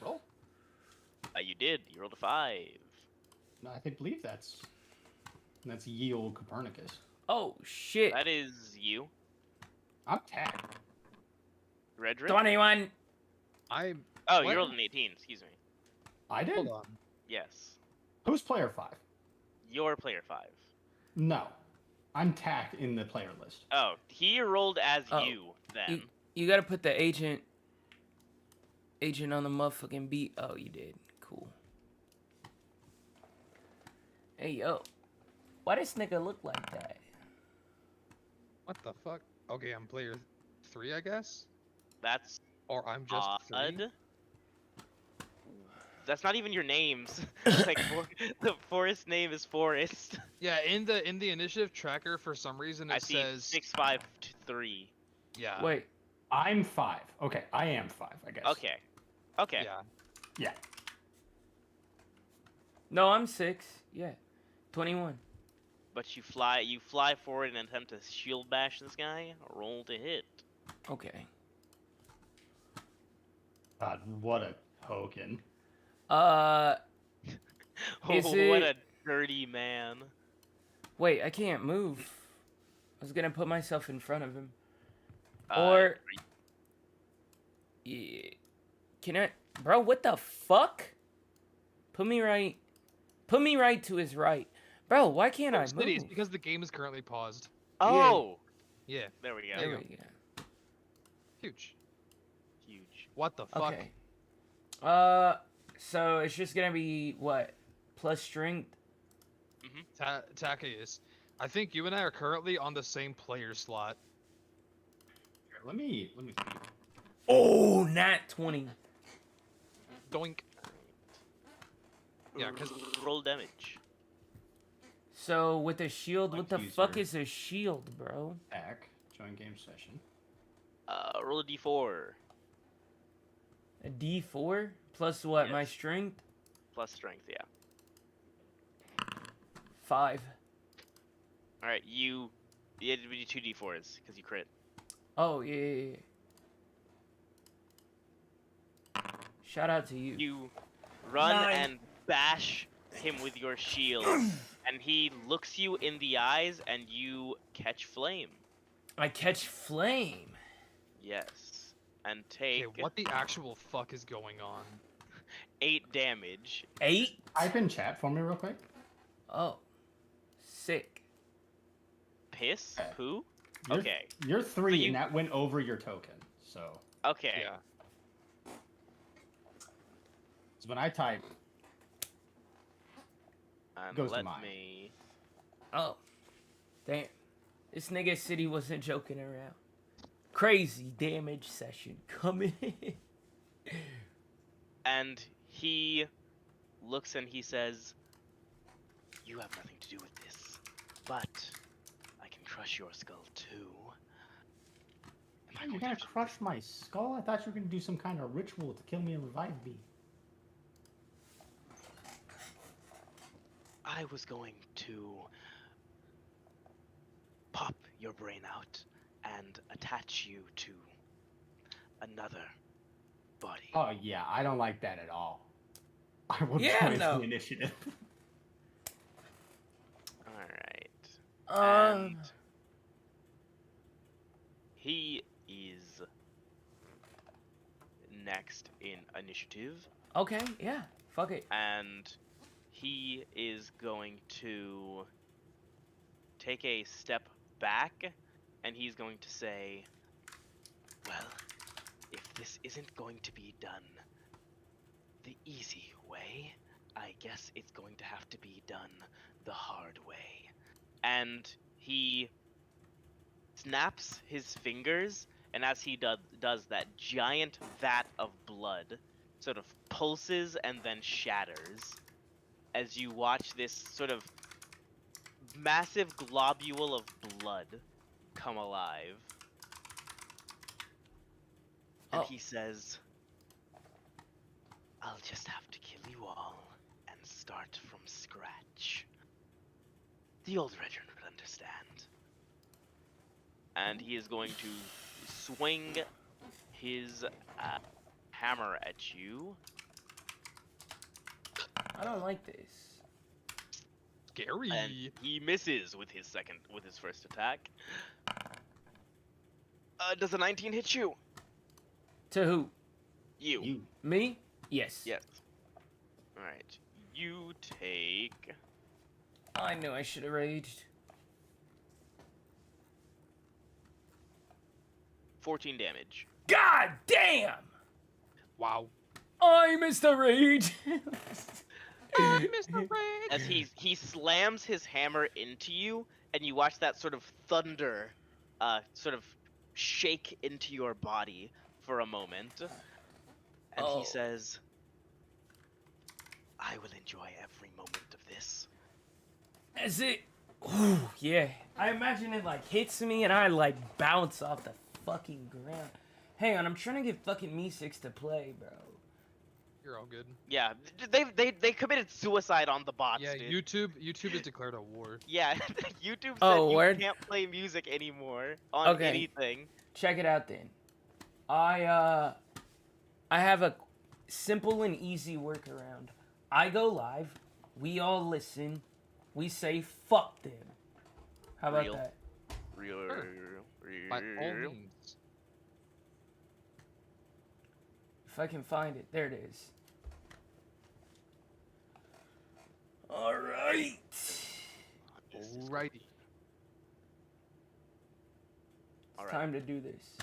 Roll. You did. You rolled a 5. No, I believe that's ye old Copernicus. Oh shit. That is you, I'm tagged. Redrick. 21. I'm. Oh, What? you rolled an 18. Excuse me. I did. Hold on. Yes, Who's player 5? you're player 5. No, I'm tagged in the player list. Oh, he rolled as Oh, you then. You gotta put the agent on the motherfucking beat. Oh, you did. Cool. Hey yo, why does nigga look like that? What the fuck? Okay, I'm player 3, I guess. That's Or I'm just 3. odd. That's not even your names. It's like the forest name is Forest. Yeah, in the initiative tracker, for some reason I it see says 653. Yeah. Wait, I'm 5. Okay, I am 5, I guess. Okay. Okay. Yeah. Yeah. no, I'm 6. Yeah, 21. But you fly forward and attempt to shield bash this guy. Roll to hit. Okay. God, what a token. Is What it- a dirty man. Wait, I can't move. I was gonna put myself in front of him. Uh, Or yeah, can I, bro? What the fuck? Put me right to his right, bro. Why can't I City, it's move? because the game is currently paused. oh, Yeah. there we go. There you we go. Huge. Huge. What the fuck? Okay. So it's just gonna be what? Plus strength. Takeus, I think you and I are currently on the same player slot. Here, let me see. Oh, nat 20. Doink. Yeah, 'cause- roll damage. So with a shield, what the Like fuck user. is a shield, bro? Back. Join game session. Roll a d4 A D4 plus what? My Yes. strength? plus strength. Yeah. 5. All right, you had to do 2 d4s because you crit. Oh yeah. Shout out to you. You run 9. and bash him with your shield, and he looks you in the eyes, and you catch flame. I catch flame. Yes, and take Okay, what the actual fuck is going on? 8 damage. 8? Type in chat for me real quick. Oh, sick. Piss? Okay. Poo? You're, Okay. You're 3, you- and that went over your token. So, Okay. Yeah. when I type, And Goes to let mine. me. Oh, damn. This nigga said he wasn't joking around. Crazy damage session coming. And he looks and he says, "You have nothing to do with this, but I can crush your skull too." Am I you're going gonna to- crush my skull? I thought you were gonna do some kind of ritual to kill me and revive me. I was going to pop your brain out and attach you to another body. Oh yeah, I don't like that at all. I will Yeah, join no. the initiative. All right. Um, And he is next in initiative, okay, yeah, fuck it. and he is going to take a step back, and he's going to say, "Well, if this isn't going to be done the easy way, I guess it's going to have to be done the hard way." And he snaps his fingers, and as he does that, giant vat of blood sort of pulses and then shatters as you watch this sort of massive globule of blood come alive. And Oh. he says, "I'll just have to kill you all and start from scratch. The old regiment would understand." And he is going to swing his hammer at you. I don't like this. Scary. And he misses with his first attack. Does a 19 hit you? To who? You. Me? Yes. Yes. All right. You take. I knew I should have raged. 14 damage. God damn! Wow. I missed the rage. Mr. Rage. As he slams his hammer into you, and you watch that sort of thunder, sort of shake into your body for a moment, and Oh. he says, "I will enjoy every moment of this." As it, ooh, yeah. I imagine it like hits me and I like bounce off the fucking ground. Hang on, I'm trying to get fucking Me6 to play, bro. You're all good. Yeah, they committed suicide on the bots, Yeah, dude. YouTube has declared a war. Yeah, YouTube said Oh, you word? can't play music anymore on Okay. anything. Check it out then. I have a simple and easy workaround. I go live, we all listen, we say fuck them. How about Real. that? By all means. If I can find it, there it is. Alright. Alrighty. It's Alright. time to do this.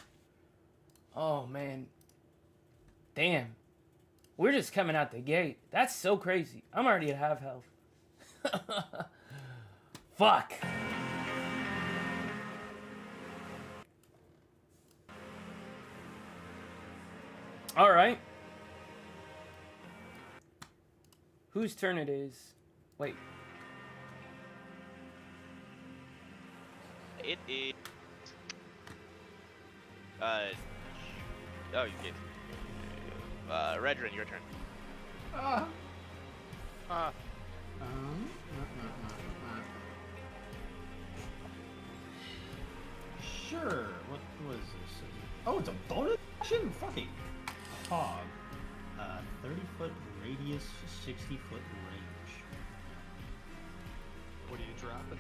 Oh man. Damn. We're just coming out the gate. That's so crazy. I'm already at half health. Fuck. Alright. Whose turn it is? Wait. It is. Oh, you get. Redrin, your turn. Sure. What was this? Oh, it's a bonus action? Fucking hog. 30-foot radius, 60-foot range. What are you dropping?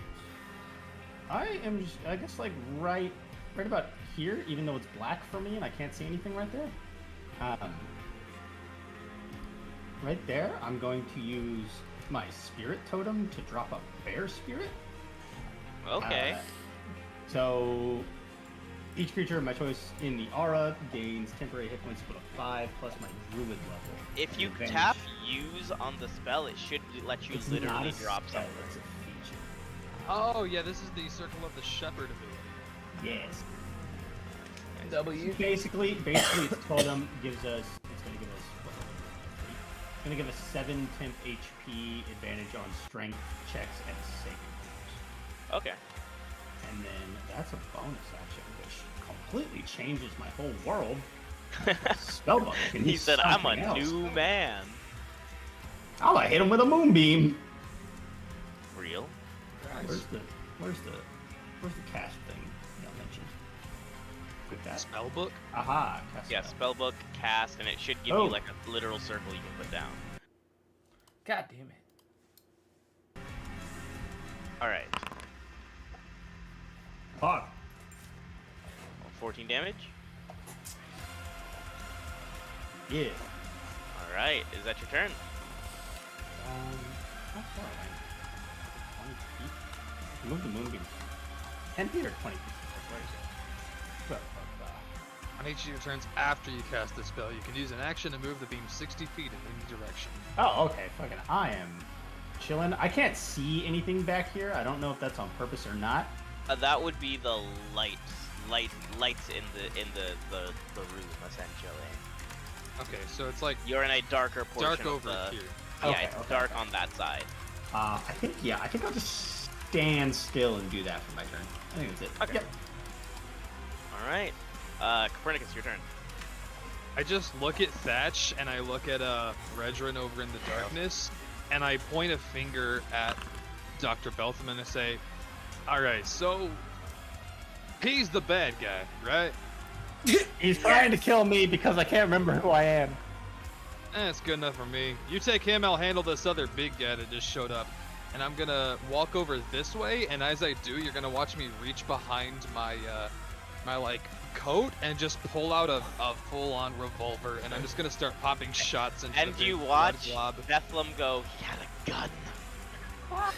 I am just, I guess, like right about here, even though it's black for me and I can't see anything right there. Right there, I'm going to use my spirit totem to drop a bear spirit. Okay. So each creature of my choice in the aura gains temporary hit points equal to 5 plus my druid level. If you Advantage. tap use on the spell, it should let you It's not literally a drop spell, something. it's a feature. Oh yeah, this is the Circle of the Shepherd ability. Yes. W. Basically, its totem gives us. It's going to give us. It's going to give us 7 temp HP advantage on strength checks and saving throws. Okay. And then that's a bonus action, which completely changes my whole world. Spellbook. Can He said, "I'm a something else. new man." I'm gonna hit him with a moonbeam. Real. Where's the cast thing y'all mentioned? With that. Spellbook. Aha, cast Yeah, spell. spellbook, cast, and it should give Oh. you like a literal circle you can put down. God damn it. All right. Fuck. 14 damage. Yeah. All right. Is that your turn? How far away? 20 feet? Move the moonbeam. 10 feet or 20 feet? Where is it? On each of your turns after you cast the spell, you can use an action to move the beam 60 feet in any direction. Oh, okay. Fucking, I am chilling. I can't see anything back here. I don't know if that's on purpose or not. That would be the lights in the room essentially. Okay, so it's like You're in a darker portion dark of over the. here. Yeah, Okay, it's okay, dark okay. on that side. I think I'll just stand still and do that for my turn. I think that's it. Okay. Yep. All right. Copernicus, your turn. I just look at Thatch and I look at Redrin over in the darkness, and I point a finger at Dr. Beltham and I say, "Alright, so he's the bad guy, right? He's trying to kill me because I can't remember who I am. That's good enough for me. You take him, I'll handle this other big guy that just showed up." and I'm gonna walk over this way, and as I do, you're gonna watch me reach behind my my like coat and just pull out a full-on revolver, and I'm just gonna start popping shots into And the you big watch blood glob. Bethlehem go, he had a gun. I'm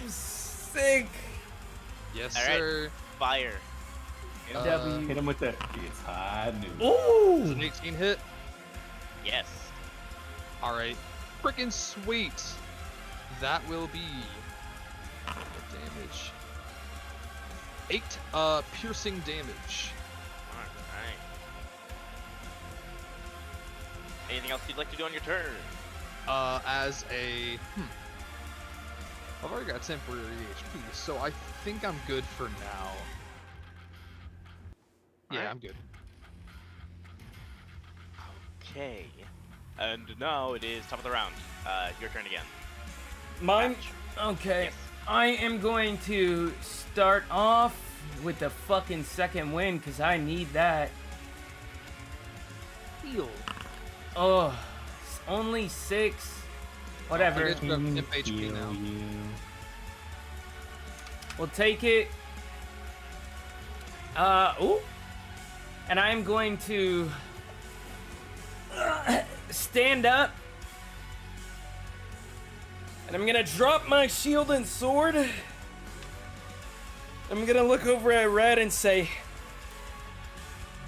sick. Yes, All right. sir. Fire. W. Hit him with the. It's high news. Is it Ooh. an 18 hit? Yes. All right. Freaking sweet. That will be what damage. 8 piercing damage. Alright. Anything else you'd like to do on your turn? As a I've already got temporary HP, so I think I'm good for now. Yeah, Alright. I'm good. Okay. And now it is top of the round. Your turn again. Mine. Match. Okay. Yes. I am going to start off with the fucking second win because I need that. Heal. Oh, it's only 6. Whatever. I guess you have imp HP Heal now. you. We'll take it. Ooh. And I'm going to stand up. And I'm gonna drop my shield and sword. I'm gonna look over at Red and say,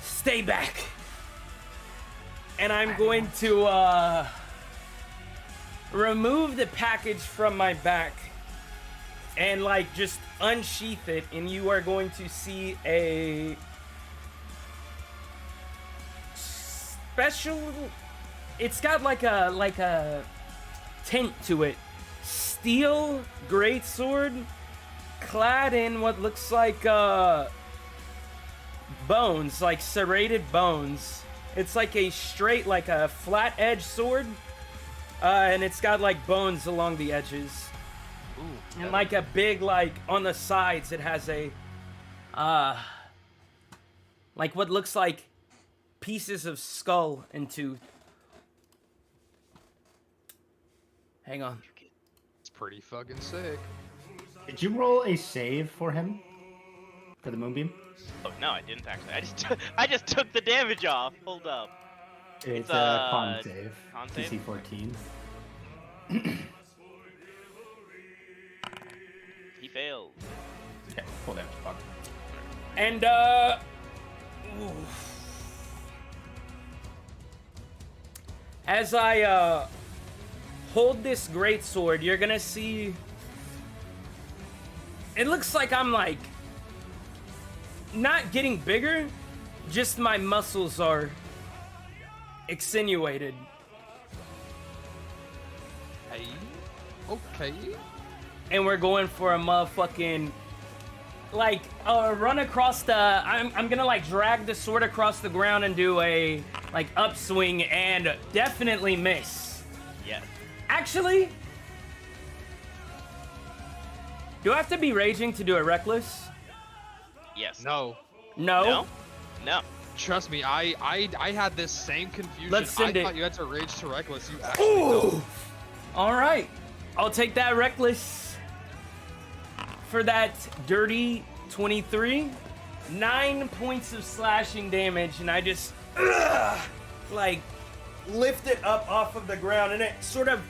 stay back. And I'm going to remove the package from my back and like just unsheath it, and you are going to see a special. It's got like a tint to it. Steel greatsword, clad in what looks like bones, like serrated bones. It's like a straight, like a flat edge sword, and it's got like bones along the edges. Ooh. And like a big, like, on the sides, it has a, like what looks like pieces of skull and tooth. Hang on. It's pretty fucking sick. Did you roll a save for him? For the moonbeam? Oh no, I didn't actually. I just took the damage off. Hold up. It's a con save. con save? DC 14. He failed. Okay, full damage. Fuck. And, oof. As I, hold this greatsword, you're gonna see. It looks like I'm like not getting bigger, just my muscles are extenuated. Hey. Okay. And we're going for a motherfucking like run across the. I'm gonna like drag the sword across the ground and do a like upswing and definitely miss. Yes. Actually, do I have to be raging to do a reckless? Yes. No. No. No. No. Trust me, I had this same confusion. Let's send I it. thought you had to rage to reckless. You actually Ooh. don't. All right, I'll take that reckless for that dirty 23. 9 points of slashing damage, and I just like lift it up off of the ground, and it sort of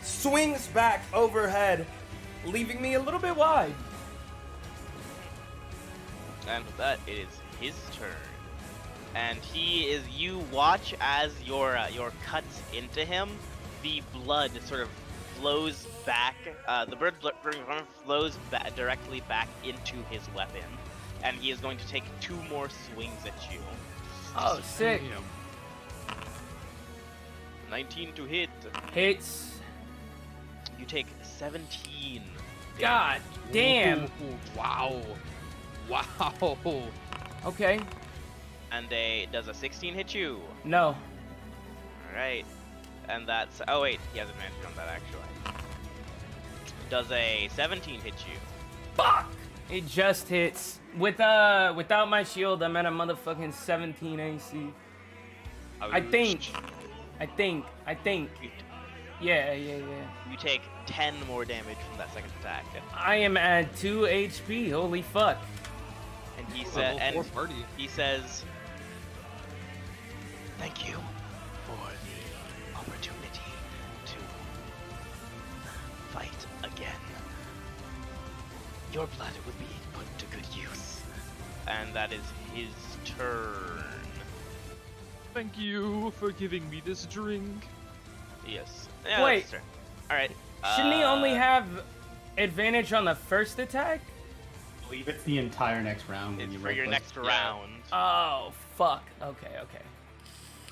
swings back overhead, leaving me a little bit wide. And with that, it is his turn. And you watch as your cuts into him, the blood sort of flows back, the blood flows directly back into his weapon. And he is going to take 2 more swings at you. Oh, sick. Damn. 19 to hit. Hits. You take 17. God damn. Ooh, wow. Wow. Okay. And does a 16 hit you? No. Alright. And that's, oh wait, he has advantage on that actually. Does a 17 hit you? Fuck! It just hits. Without my shield, I'm at a motherfucking 17 AC. I think. Yeah. You take 10 more damage from that second attack. I am at 2 HP. Holy fuck. And he Level said, 4 party. he says, "Thank you for the opportunity to fight again. Your blood will be put to good use." And that is his turn. Thank you for giving me this drink. Yes. Yeah, Wait. that's his turn. All right. Shouldn't he only have advantage on the first attack? I believe it's the entire next round when It's you for your reckless. next round. Oh, fuck. Okay.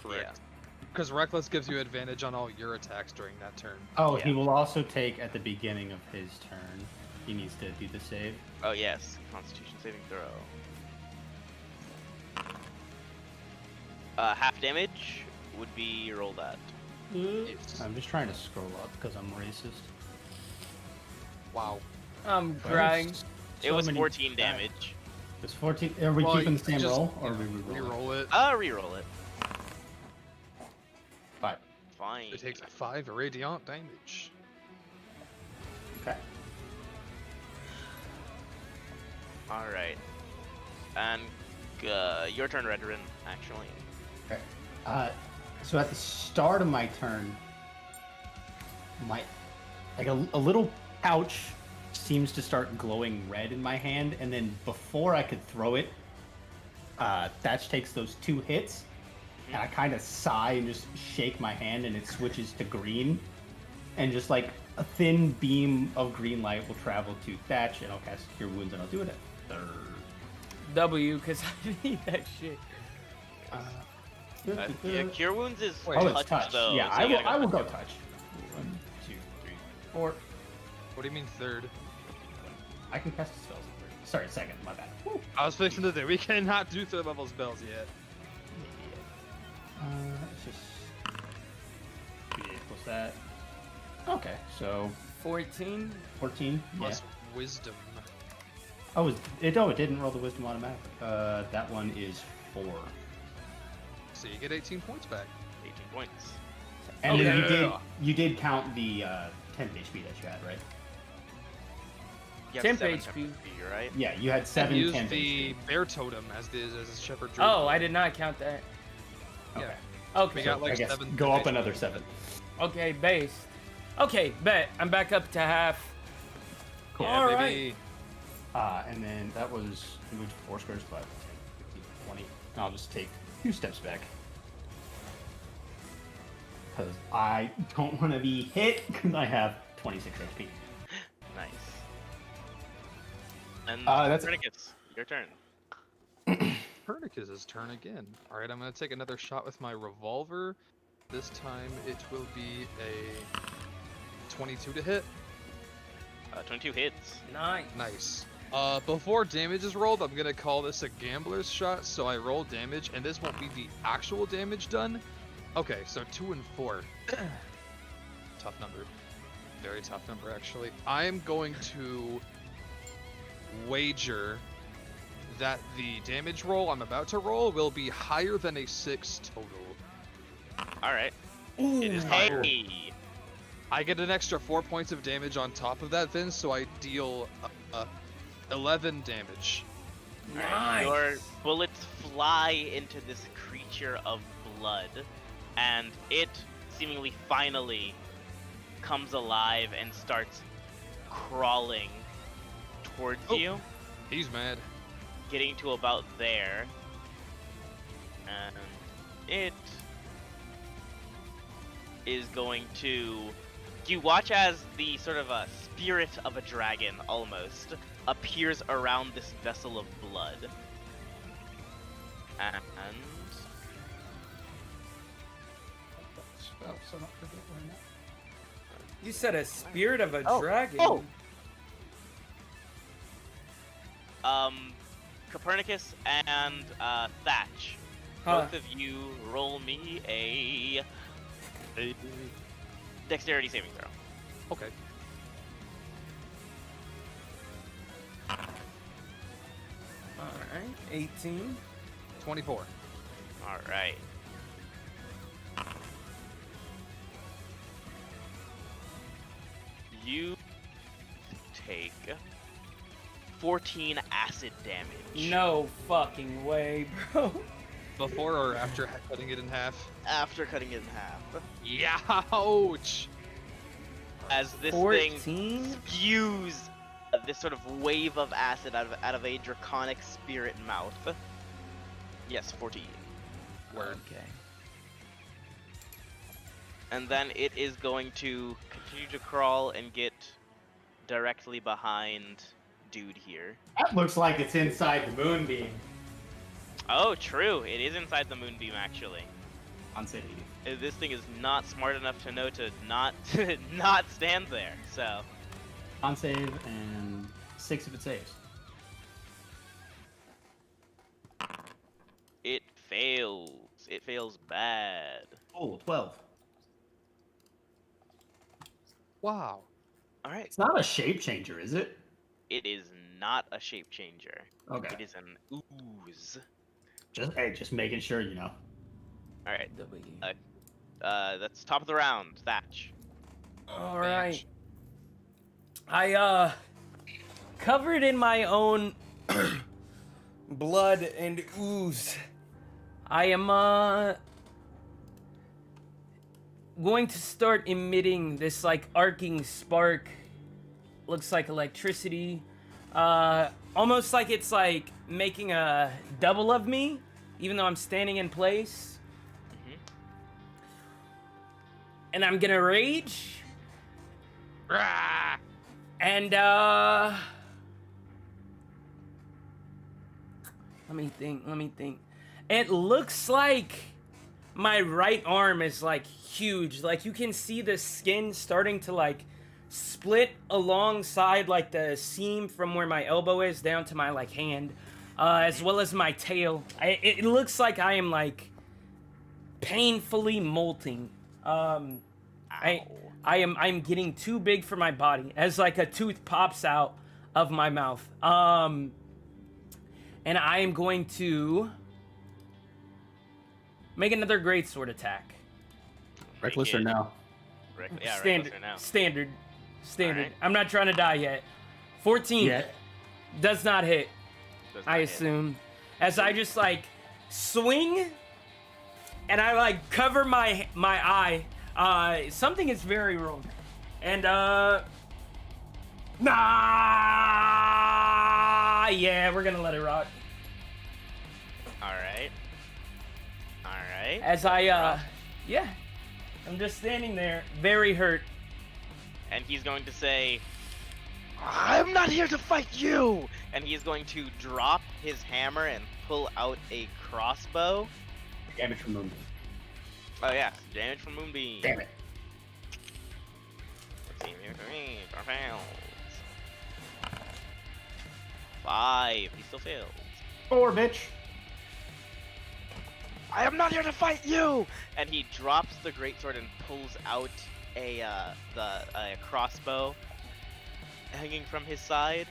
Correct. Because Reckless gives you advantage on all your attacks during that turn. Oh, Yeah. he will also take at the beginning of his turn. He needs to do the save. Oh yes. Constitution saving throw. Half damage would be rolled at. Yes. I'm just trying to scroll up because I'm racist. Wow. I'm Why crying. there's It so was many 14 stats? damage. It's 14. Are we Well, keeping the you same just, roll or you are we know, re-roll? reroll it. Reroll it. Five. Fine. It takes 5 radiant damage. Okay. All right. And your turn, Redrin. Actually. Okay. So at the start of my turn, a little pouch seems to start glowing red in my hand, and then before I could throw it, Thatch takes those 2 hits, and I kind of sigh and just shake my hand, and it switches to green, and just like a thin beam of green light will travel to Thatch, and I'll cast Cure Wounds, and I'll do it at third. W, because I need that shit. Yeah, Cure Wounds is Wait, Oh, touch, it's touch. though. Yeah, so you gotta I will touch. go touch. 1, 2, 3, 4. What do you mean third? I can cast spells. Sorry, second. My bad. Woo. I was fixing to do. We cannot do third level spells yet. It's just 3 plus that. Okay, so 14. 14. Plus wisdom. Oh, it didn't roll the wisdom automatically. That one is 4. So you get 18 points back. 18 points. And then yeah. you did count the 10 HP that you had, right? You have 10 7 HP. right? Yeah, you had 7 And use 10 the HP. bear totem as a shepherd druid. Oh, I did not count that. Okay. We Okay. got like I guess 7. go up HP. another 7. Okay, base. Okay, bet. I'm back up to half. Cool. Yeah, All baby. And then that was moved 4 squares, 5, 10, 15, 20. And I'll just take 2 steps back. Because I don't want to be hit because I have 26 HP. Nice. And That's- Copernicus, your turn. Copernicus' turn again. Alright, I'm gonna take another shot with my revolver. This time it will be a 22 to hit. 22 hits. Nice. Nice. Before damage is rolled, I'm gonna call this a gambler's shot, so I roll damage, and this won't be the actual damage done. Okay, so 2 and 4. Tough number. Very tough number, actually. I am going to wager that the damage roll I'm about to roll will be higher than a 6 total. All right. Ooh. It is higher. hey. I get an extra 4 points of damage on top of that, Vince, so I deal 11 damage. Alright, Nice. your bullets fly into this creature of blood, and it seemingly finally comes alive and starts crawling towards Oh. you, He's mad. getting to about there. And it is going to... You watch as the sort of a spirit of a dragon, almost, appears around this vessel of blood. And... Spell, so don't forget where I'm at. You said a spirit of a Oh, dragon. oh. Copernicus and Thatch, Huh. both of you roll me a dexterity saving throw. Okay. Alright. 18. 24. All right. You take 14 acid damage. No fucking way, bro. Before or after cutting it in half? After cutting it in half. Ouch! As this 14? thing spews this sort of wave of acid out of a draconic spirit mouth. Yes, 14. Word. Okay. And then it is going to continue to crawl and get directly behind dude here. That looks like it's inside the moonbeam. Oh, true. It is inside the moonbeam, actually. On city. This thing is not smart enough to know to not not stand there. So On save and 6 if it saves. it fails. It fails bad. Oh, 12. Wow. All right. It's not a shape changer, is it? It is not a shape changer. Okay. It is an ooze. Just making sure, you know. All right. W. That's top of the round. Thatch. All right. I covered in my own blood and ooze. I am going to start emitting this like arcing spark. Looks like electricity. Almost like it's like making a double of me, even though I'm standing in place. And I'm gonna rage. Rah! And let me think. It looks like my right arm is like huge. Like you can see the skin starting to like split alongside like the seam from where my elbow is down to my like hand, as well as my tail. It looks like I am like painfully molting. I'm getting too big for my body as like a tooth pops out of my mouth. And I am going to make another greatsword attack. Reckless or no? Yeah, Standard. reckless or no. Standard. Alright. I'm not trying to die yet. 14 Yeah. does not hit. Does I not hit. assume. As I just like swing and I like cover my eye. Something is very wrong. And yeah, we're gonna let it rock. Alright. Alright. As I yeah. I'm just standing there, very hurt. And he's going to say, I'm not here to fight you! And he's going to drop his hammer and pull out a crossbow. Damage from moonbeam. Oh yeah, damage from Moonbeam. Damn it. Let's see, here for me, for fails. 5, he still fails. 4, bitch. I am not here to fight you! And he drops the greatsword and pulls out a crossbow hanging from his side.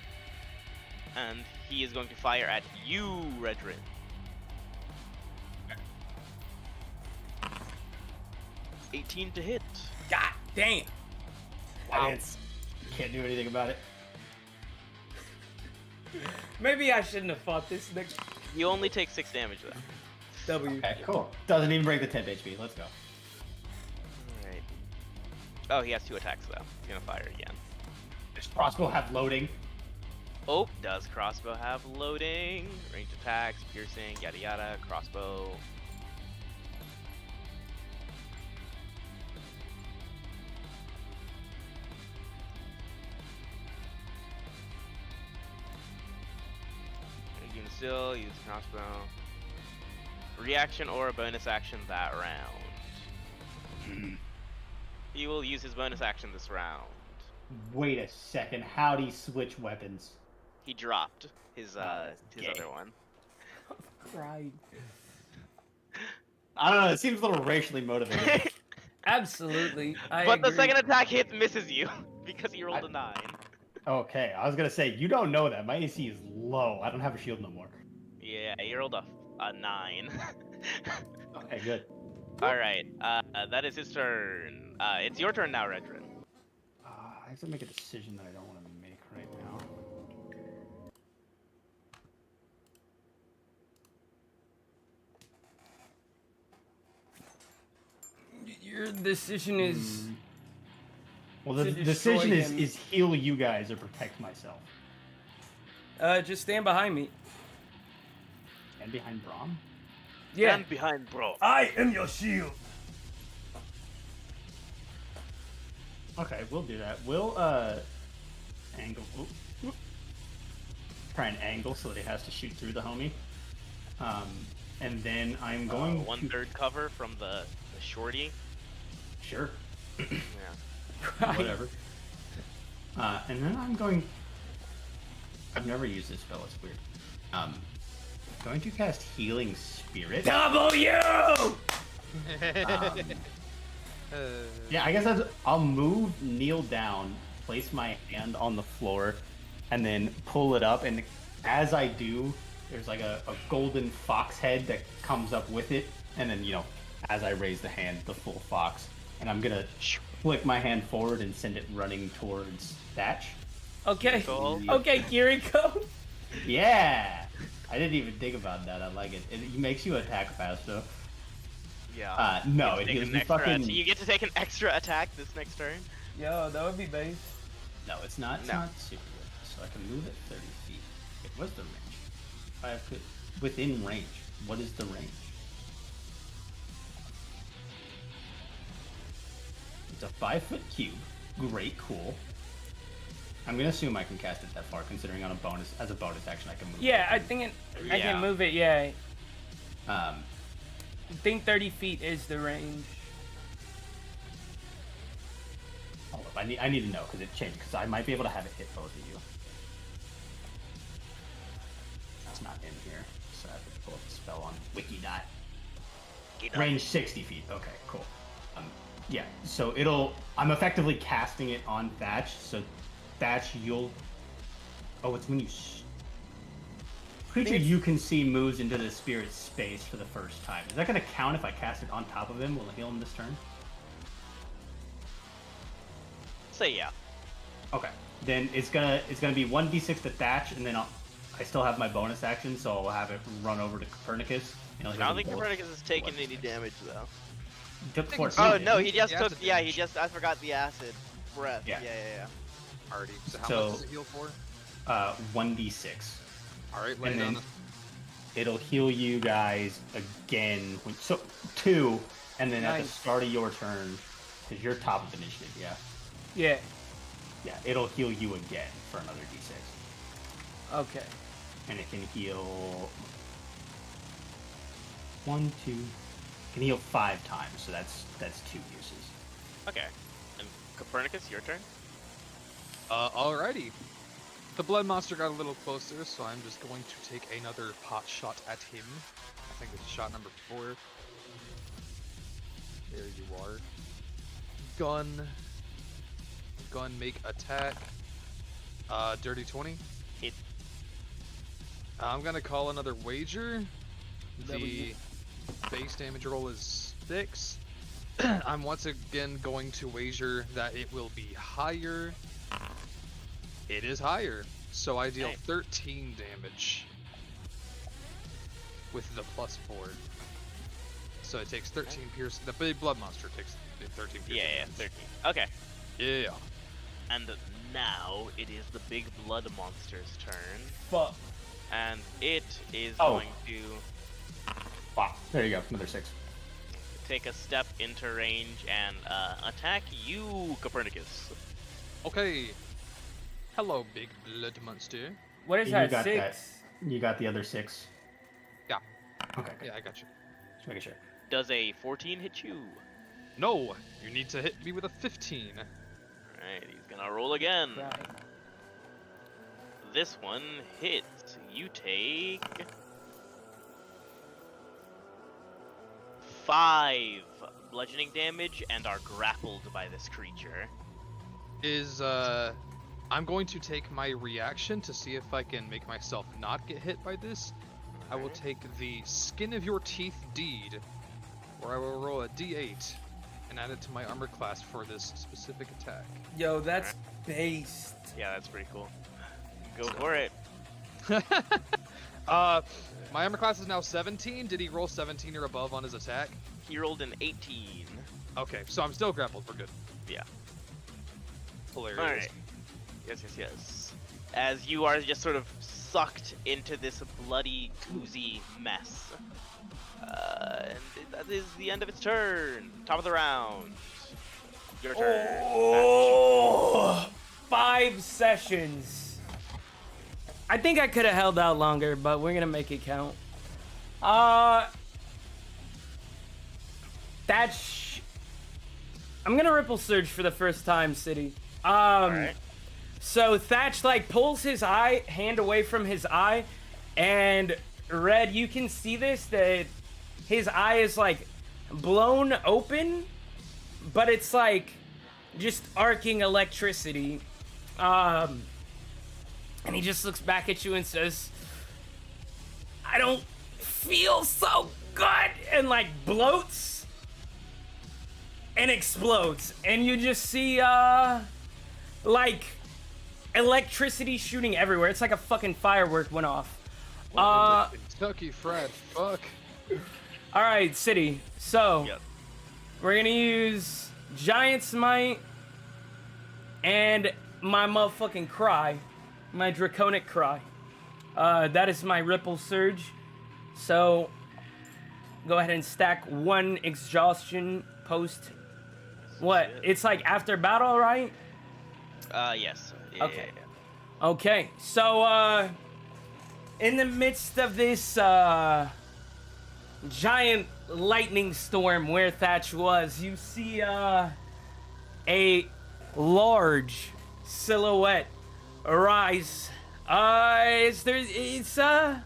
And he is going to fire at you, Redrin. $18 to hit. God damn. Wow. Can't do anything about it. Maybe I shouldn't have fought this next You only take 6 damage though. W. Okay, cool. Doesn't even break the 10 HP. Let's go. Alright. Oh, he has 2 attacks though. He's gonna fire again. Does crossbow have loading? Oh, does crossbow have loading? Ranged attacks, piercing, yada yada, crossbow. You can still use crossbow. Reaction or a bonus action that round. He will use his bonus action this round. Wait a second. How'd he switch weapons? He dropped his gay. other one. Right. I don't know. It seems a little racially motivated. Absolutely. But the second attack hit misses you because he rolled a 9. Okay, I was gonna say, you don't know that. My AC is low. I don't have a shield no more. Yeah, he rolled a 9. Okay, good. Alright, that is his turn. It's your turn now, Redrin. I have to make a decision that I don't want to make right now. Your decision is Well, the to decision destroy him. is heal you guys or protect myself. just stand behind me. And behind Braum? Yeah. And behind bro. I am your shield. Okay, we'll do that. We'll angle. Try and angle so that he has to shoot through the homie. And then I'm going 1/3 cover from the shorty. Sure. Yeah. Right. Whatever. And then I'm going. I've never used this spell. It's weird. Going to cast Healing Spirit. W! Yeah, I guess I'll move, kneel down, place my hand on the floor, and then pull it up. And as I do, there's like a golden fox head that comes up with it. And then, as I raise the hand, the full fox. And I'm gonna flick my hand forward and send it running towards Thatch. Okay. Cool. Okay, Kiriko. Yeah! I didn't even think about that. I like it. It makes you attack faster. Yeah. No, You it get to heals take me an extra fucking... you get to take an extra attack this next turn. Yo, that would be base. No, it's not. It's No. not super. So I can move it 30 feet. Okay, what's the range? I have to... Within range. What is the range? It's a 5-foot cube. Great, cool. I'm gonna assume I can cast it that far, considering as a bonus action I can move Yeah, it. I think I Yeah. can move it. Yeah, Um, I think 30 feet is the range. hold up, I need to know, because it changed, because I might be able to have it hit both of you. That's not in here, so I have to pull up the spell on Wikidot. Range 60 feet. Okay, cool. Yeah, so I'm effectively casting it on Thatch, so Thatch, oh, it's when you... Creature you can see moves into the spirit's space for the first time. Is that going to count if I cast it on top of him? Will it heal him this turn? Say yeah. Okay. Then it's gonna be 1d6 to Thatch, and then I still have my bonus action, so I'll have it run over to Copernicus. And I don't think Copernicus has taken any damage though. He took think 14. it's- Oh didn't no, he? he just The took. acid Yeah, damage. I forgot the acid breath. Yeah. Yeah. Alrighty. So how So- much does it heal for? 1d6. Alright, lay And it on then it'll heal you guys again. So 2, and then at the Nice. start of your turn, because you're top of initiative, yeah? Yeah. Yeah, it'll heal you again for another d6. Okay. And it can heal 1, 2. It can heal 5 times, so that's 2 uses. Okay. And Copernicus, your turn. Alrighty. The blood monster got a little closer, so I'm just going to take another pot shot at him. I think this is shot number 4. There you are. Gun, make attack. Dirty 20. Hit. I'm gonna call another wager. The W. base damage roll is 6. I'm once again going to wager that it will be higher. It is higher, so I deal Okay. 13 damage with the +4. So it takes 13 pierce. The big blood monster takes 13 pierce. Yeah, 13. Okay. Yeah. And now it is the big blood monster's turn, Fuck. and it is Oh. going to Wow, there you go, another 6. take a step into range and attack you, Copernicus. Okay. Hello, big blood monster. What is You that? got 6? You got the other 6? Yeah. Okay, good. Yeah, I got you. Just making sure. Does a 14 hit you? No, you need to hit me with a 15. Alright, he's gonna roll again. Right. This one hits. You take 5 bludgeoning damage and are grappled by this creature. I'm going to take my reaction to see if I can make myself not get hit by this. I will take the skin of your teeth deed, where I will roll a d8, and add it to my armor class for this specific attack. Yo, that's based. Yeah, that's pretty cool. Go for it. My armor class is now 17. Did he roll 17 or above on his attack? He rolled an 18. Okay, so I'm still grappled. We're good. Yeah. Hilarious. All right. Yes. As you are just sort of sucked into this bloody, oozy mess. And that is the end of its turn. Top of the round. Your turn. Oh, 5 sessions. I think I could have held out longer, but we're gonna make it count. I'm gonna Ripple Surge for the first time, City. Alright. So Thatch like pulls his hand away from his eye, and Red, you can see this, that his eye is like blown open, but it's like just arcing electricity. And he just looks back at you and says, I don't feel so good, and like bloats and explodes. And you just see like electricity shooting everywhere. It's like a fucking firework went off. Kentucky Fried Fuck. All right, City. So Yep. we're gonna use Giant Smite and my motherfucking Cry, my Draconic Cry. That is my Ripple Surge. So go ahead and stack 1 exhaustion post. What? Shit. It's like after battle, right? Yes. Yeah, Okay. yeah. Okay, so in the midst of this giant lightning storm where Thatch was, you see a large silhouette arise. It's a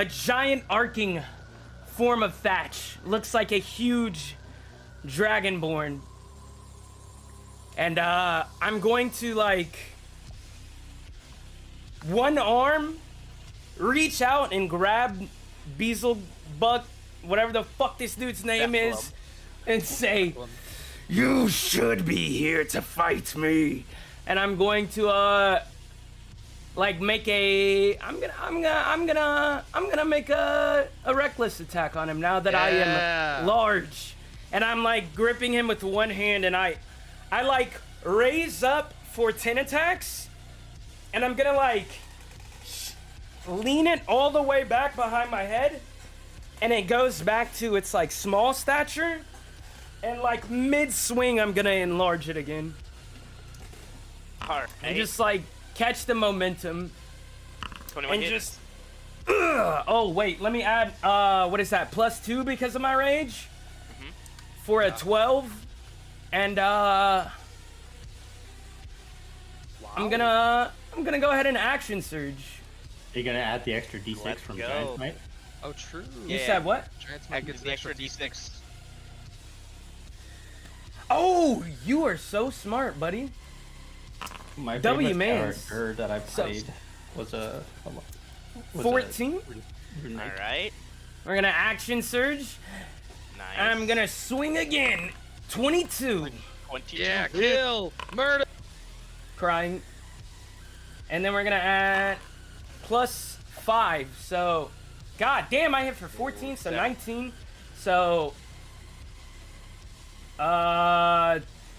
giant arcing form of Thatch. Looks like a huge dragonborn. And I'm going to like one arm reach out and grab Beelzebub, whatever the fuck this dude's name is, and say, "You should be here to fight me." And I'm going to like make I'm gonna make a reckless attack on him now that I am large. And I'm like gripping him with one hand, and I like raise up for 10 attacks, and I'm gonna like lean it all the way back behind my head, and it goes back to its like small stature, and like mid swing I'm gonna enlarge it again. Alright. And just like catch the momentum 21 and hits. just oh wait, let me add what is that, +2 because of my rage for a 12. And I'm gonna go ahead and action surge. You're gonna add the extra D6 Let's from go. Giant Smite? Oh, true. You Yeah. said what? Giant That Smite gives gets the extra D6. D6. Oh, you are so smart, buddy. My W favorite mans. character that I So- played was a 14. Alright. We're gonna action surge. Nice. I'm gonna swing again. 22. 22 Yeah, hits. kill, murder. Crying. And then we're gonna add +5. So, god damn, I hit for 14, so 19. So,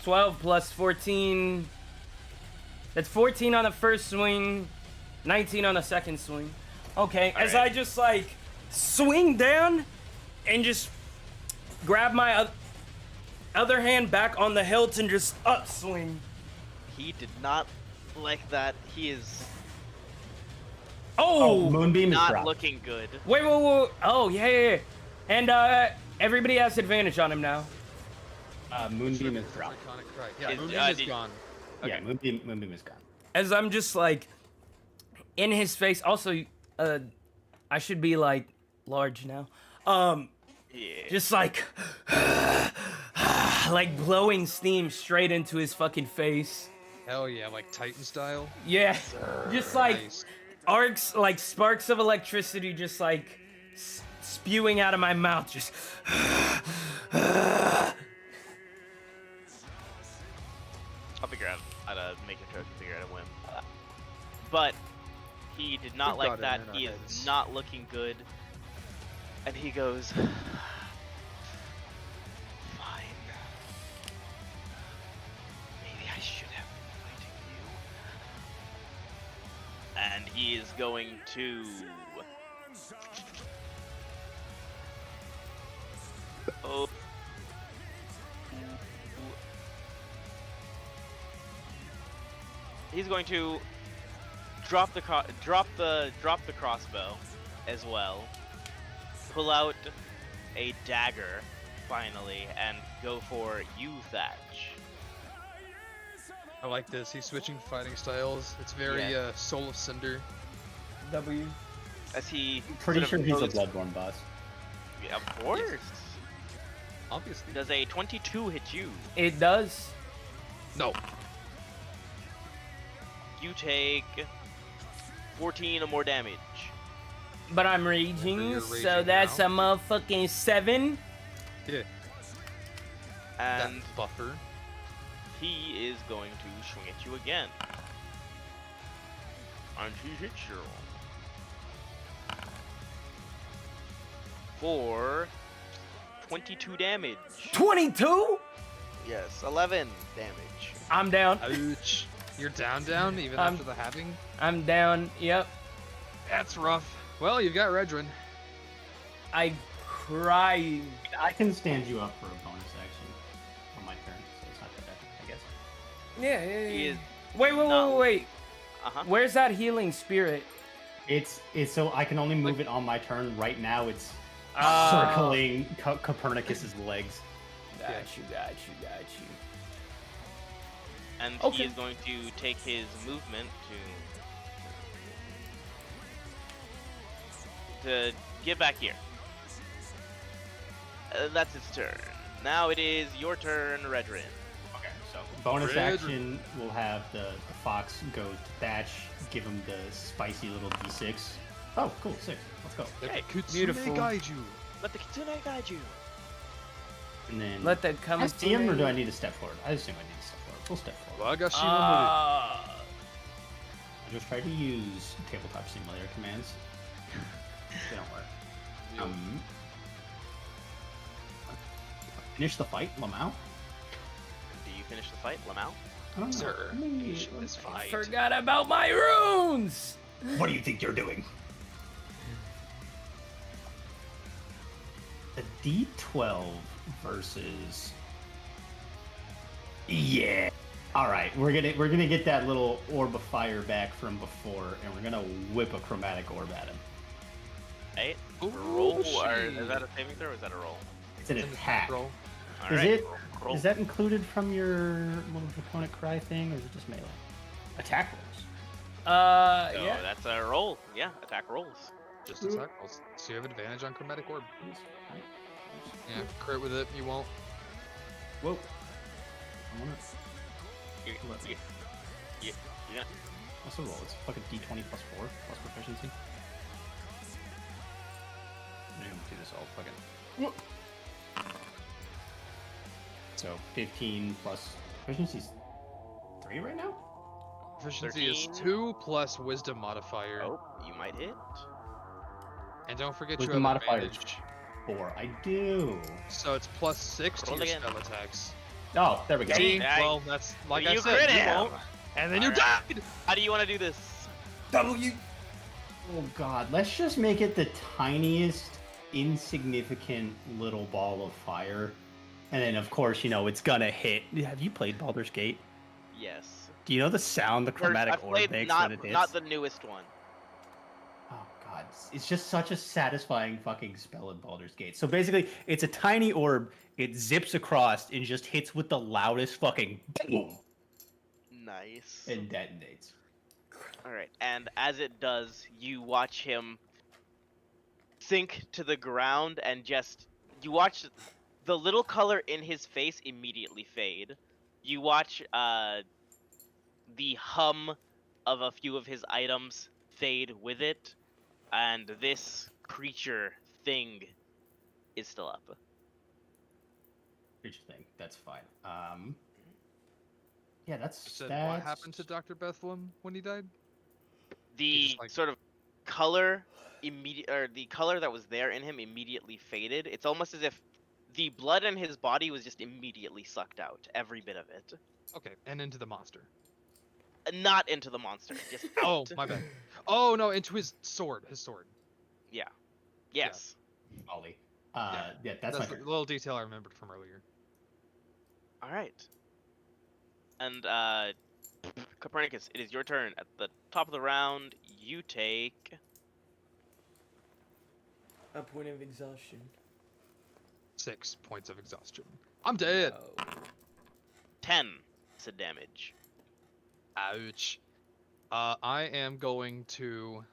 12 plus 14. That's 14 on the first swing, 19 on the second swing. Okay, as Alright. I just like swing down and just grab my other hand back on the hilt and just upswing. He did not like that. He is Oh, Moonbeam is not dropped. looking good. wait. Oh, yeah. And everybody has advantage on him now. Moonbeam is dropped. Draconic Cry. Yeah, Is- Moonbeam is did- gone. Yeah, Okay. Moonbeam is gone. As I'm just like in his face. Also, I should be like large now. Yeah. Just like like blowing steam straight into his fucking face. Hell yeah, like Titan style. Yeah, just like Nice. arcs, like sparks of electricity, just like spewing out of my mouth. Just I'll figure out how to make a joke and figure out a whim. But he did not We've like got it that. in our He heads. is not looking good. And he goes, fine. Maybe I should have been fighting you. And he is going to... Oh. He's going to drop the crossbow as well. Pull out a dagger finally and go for you, Thatch. I like this. He's switching fighting styles. It's very Yeah. Soul of Cinder. W. As he Pretty sort sure of he's a goes- Bloodborne boss. Yeah, of course. Obviously. Does a 22 hit you? It does. No. You take 14 or more damage. But I'm raging, You're so raging that's now. a motherfucking 7. Yeah. And That buffer. he is going to swing at you again. And he hits you. For 22 damage. 22? Yes, 11 damage. I'm down. Ouch. You're down even I'm- after the halving? I'm down. Yep. That's rough. Well, you've got Redrin. I cried. I can stand you up for a bonus action on my turn, so it's not that bad, I guess. Yeah. He is Wait. Uh-huh. Where's that healing spirit? It's so I can only move it on my turn. Right now, it's Ah. circling Copernicus's legs. Got you. And Okay. he is going to take his movement to get back here. That's his turn. Now it is your turn, Redrin. Okay, so bonus Red- action, we'll have the fox go to Thatch, give him the spicy little d6. Oh, cool, 6. Let's go. Let Okay, the Kitsune beautiful. guide you. Let the Kitsune guide you. And then Let that can come I see him, or do I to need to step forward? I assume I need to step forward. We'll step forward. Wagashi no Ah. I just tried to use tabletop simulator commands. They don't work. Mori. Finish the fight, Lamau? Do you finish the fight, Lamau? I don't know. Sir, Let me- finish this fight. Forgot about my runes. What do you think you're doing? A D12 versus. Yeah. All right, we're gonna get that little orb of fire back from before, and we're gonna whip a chromatic orb at him. Right? Ooh, Roll, or shit. is that a saving throw or is that a roll? It's an It's an attack. roll. All Is right, it? roll. Is that included from your little draconic cry thing, or is it just melee? Attack rolls. So Yeah. that's a roll. Yeah, attack rolls. Just attack rolls. So you have advantage on Chromatic Orb. Yeah, crit with it, you won't. Whoa. I wanna. Yeah. What's the roll? It's fucking D20 plus 4 plus proficiency. I'm gonna do this all fucking. So 15 plus proficiency's 3 right now. Proficiency is 13. 2 plus Wisdom modifier. Oh, you might hit. And don't forget Wisdom your modifier is advantage. 4. I do. So it's plus 6 to Roll your again. spell attacks. Oh, there we go. See? Yeah, Well, that's like I you said, crit you him. won't. And then you Alright. died! How do you want to do this? W. Oh god, let's just make it the tiniest, insignificant little ball of fire. And then, of course, you know, it's gonna hit. Have you played Baldur's Gate? Yes. Do you know the sound the chromatic I've orb played makes not, when it hits? not the newest one. Oh god, it's just such a satisfying fucking spell in Baldur's Gate. So basically, it's a tiny orb, it zips across and just hits with the loudest fucking boom Nice. and detonates. All right, and as it does, you watch him sink to the ground and just you watch the little color in his face immediately fade. You watch the hum of a few of his items fade with it, and this creature thing is still up. Creature thing, that's fine. Yeah, that's Said stats. what happened to Dr. Bethlehem when he died? The just, like- sort of color the color that was there in him immediately faded. It's almost as if the blood in his body was just immediately sucked out, every bit of it. Okay, and into the monster. Not into the monster, just Oh, out. my bad. Oh no, into his sword. His sword. Yeah. Yes. Ollie. Yeah. Yeah, that's my the turn. little detail I remembered from earlier. All right. And Copernicus, it is your turn. At the top of the round, you take A point of exhaustion. 6 points of exhaustion. I'm dead. Oh. 10 acid damage. Ouch. I am going to.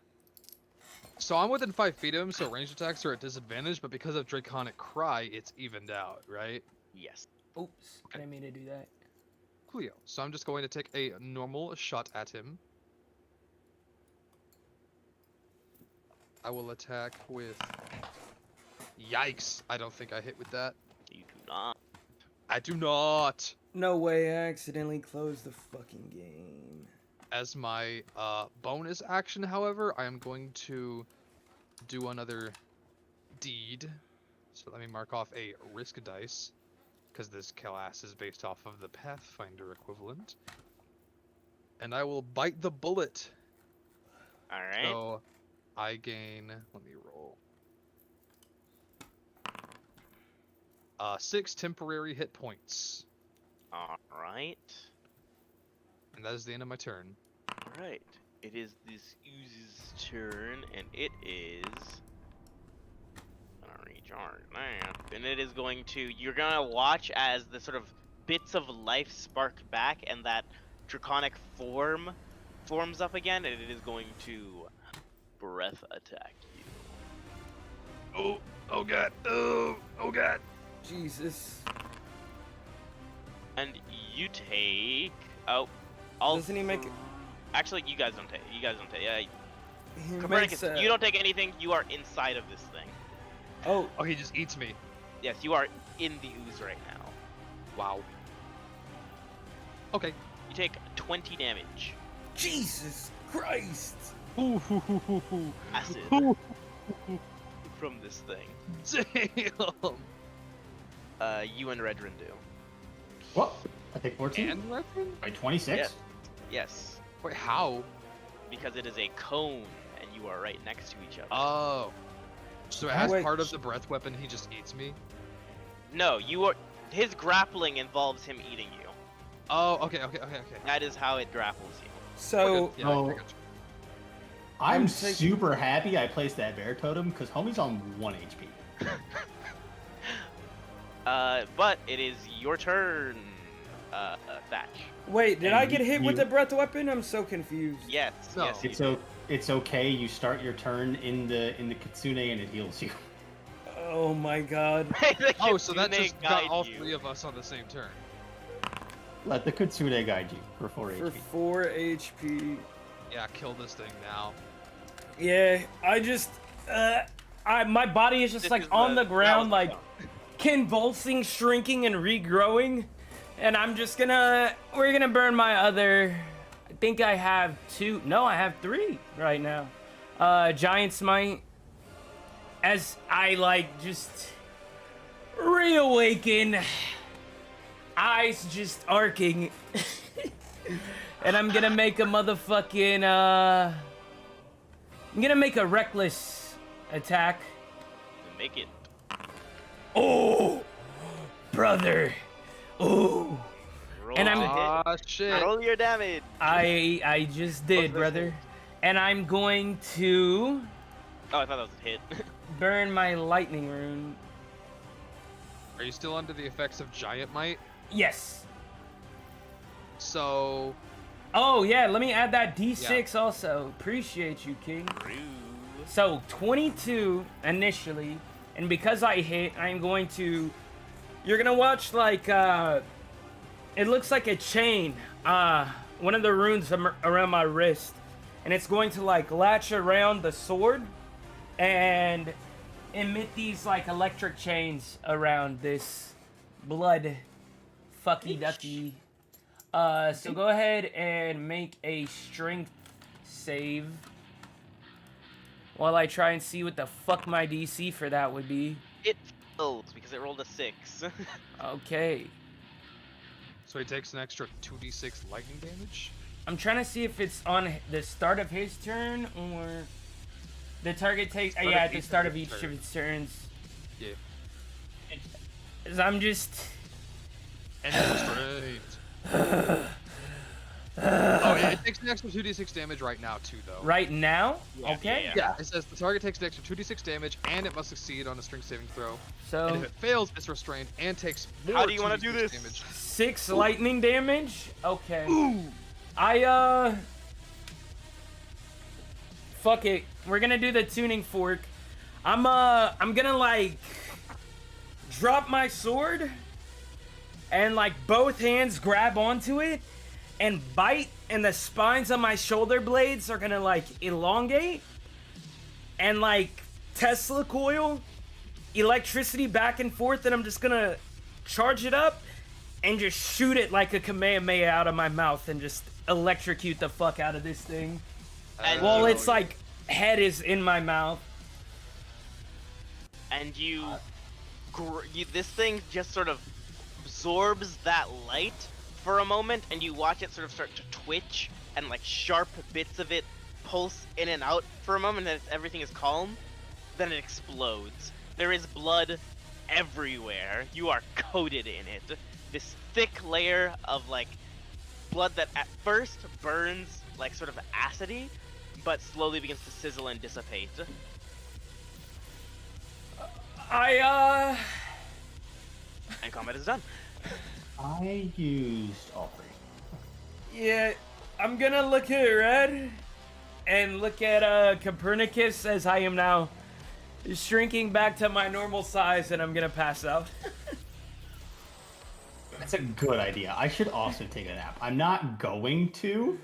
So I'm within 5 feet of him, so ranged attacks are at disadvantage. But because of Draconic Cry, it's evened out, right? Yes. Oops. I didn't mean to do that. Coolio. So I'm just going to take a normal shot at him. I will attack with. Yikes! I don't think I hit with that. You do not. I do not. No way, I accidentally closed the fucking game. As my bonus action, however, I am going to do another deed. So let me mark off a risk dice, because this class is based off of the Pathfinder equivalent. And I will bite the bullet. All right. So I gain. Let me roll. 6 temporary hit points, All right. and that is the end of my turn. All right. It is this ooze's turn, and it is gonna recharge that, and it is going to. You're gonna watch as the sort of bits of life spark back, and that draconic form forms up again, and it is going to breath attack you. Oh god! Oh god! Jesus. And you take. Oh, all. Doesn't he make it? Actually, you guys don't take. You guys don't take. Yeah. He Copernicus, makes, you don't take anything. You are inside of this thing. Oh, Oh, he just eats me. Yes, you are in the ooze right now. Wow. Okay. You take 20 damage. Jesus Christ. Acid from this thing. Damn. You and Redrin do. What? I take 14. And weapon? By 26? Yeah. Yes, Wait, how? because it is a cone, and you are right next to each other. Oh. So as Wait. part of the breath weapon, he just eats me? No, you are. His grappling involves him eating you. Oh, okay. That is how it grapples you. So, Yeah, Oh. I got you. I'm I'm taking- super happy I placed that bear totem because homie's on 1 HP. But it is your turn, Thatch. wait, did And I get hit with you- the breath weapon? I'm so confused. Yes, No. yes. you It's okay. You start your turn in the kitsune and it heals you. Oh my god. The Oh, so that Kitsune just got guide all you. 3 of us on the same turn. Let the kitsune guide you for 4 For HP. 4 HP. Yeah, kill this thing now. Yeah, I just, my body is just This like is on the that ground, was the like convulsing, shrinking, and regrowing. And I'm just we're gonna burn my other, I think I have 2, no, I have 3 right now. Giant Smite. As I like just reawaken, eyes just arcing. And I'm gonna make a motherfucking, I'm gonna make a reckless attack. Make it. Oh, brother. Oh, Roll And I'm- to hit. Ah, shit. Roll your damage. I just did, What's brother. this? And I'm going to Oh, I thought that was a hit. burn my lightning rune. Are you still under the effects of Giant Might? Yes. So, Oh yeah, let me add that D6 also. Appreciate you, King. Rude. So 22 initially, and because I hit, I'm going to. You're gonna watch like it looks like a chain. One of the runes around my wrist, and it's going to like latch around the sword, and emit these like electric chains around this blood fucky ducky. So go ahead and make a strength save. While I try and see what the fuck my DC for that would be. It fails because it rolled a 6. Okay. So he takes an extra 2d6 lightning damage. I'm trying to see if it's on the start of his turn or the target takes. Start Yeah, of at the each start of of its each turn. of its turns. Yeah. 'Cause I'm just. And straight. Oh yeah, it takes an extra 2d6 damage right now too, though. Right now? Yeah, Okay. yeah. Yeah, it says the target takes an extra 2d6 damage, and it must succeed on a strength saving throw. And So if it fails, it's restrained and takes more How do you wanna 2d6 do this? damage. 6 lightning damage. Okay. Ooh. Fuck it. We're gonna do the tuning fork. I'm gonna like drop my sword and like both hands grab onto it and bite, and the spines on my shoulder blades are gonna like elongate and like Tesla coil electricity back and forth, and I'm just gonna charge it up and just shoot it like a Kamehameha out of my mouth and just electrocute the fuck out of this thing. And Well, you- it's like head is in my mouth. And this thing just sort of absorbs that light for a moment, and you watch it sort of start to twitch, and like sharp bits of it pulse in and out for a moment, and everything is calm. Then it explodes. There is blood everywhere. You are coated in it. This thick layer of like blood that at first burns like sort of acidy, but slowly begins to sizzle and dissipate. And combat is done. I used all three. Yeah, I'm gonna look at Red and look at Copernicus as I am now shrinking back to my normal size, and I'm gonna pass out. That's a good idea. I should also take a nap. I'm not going to.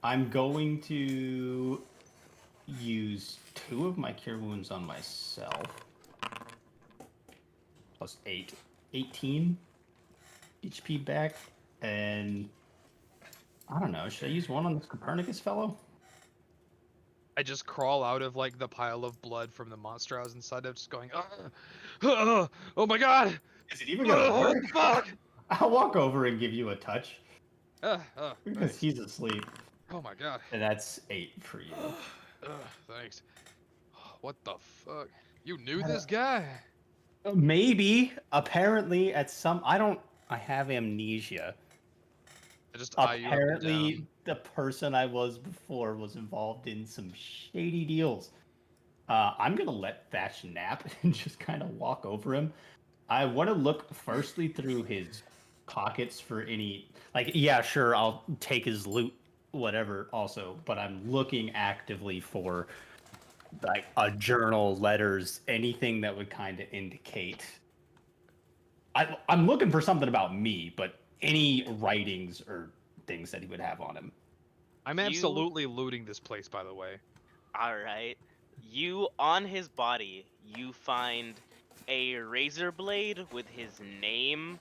I'm going to use 2 of my cure wounds on myself. Plus 8. 18 HP back. And I don't know. Should I use 1 on this Copernicus fellow? I just crawl out of like the pile of blood from the monster I was inside of, just going, oh my god! Is it even gonna Oh, work? fuck! I'll walk over and give you a touch. Because Thanks. he's asleep. Oh my god. And that's 8 for you. Thanks. What the fuck? You knew this guy? Maybe. Apparently at some... I have amnesia. I just eye you up and Apparently, down. the person I was before was involved in some shady deals. I'm gonna let Thatch nap and just kind of walk over him. I want to look firstly through his pockets for any, like, yeah, sure, I'll take his loot, whatever, also, but I'm looking actively for, like, a journal, letters, anything that would kind of indicate. I'm looking for something about me, but any writings or things that he would have on him. I'm absolutely looting this place, by the way. Alright. On his body, you find a razor blade with his name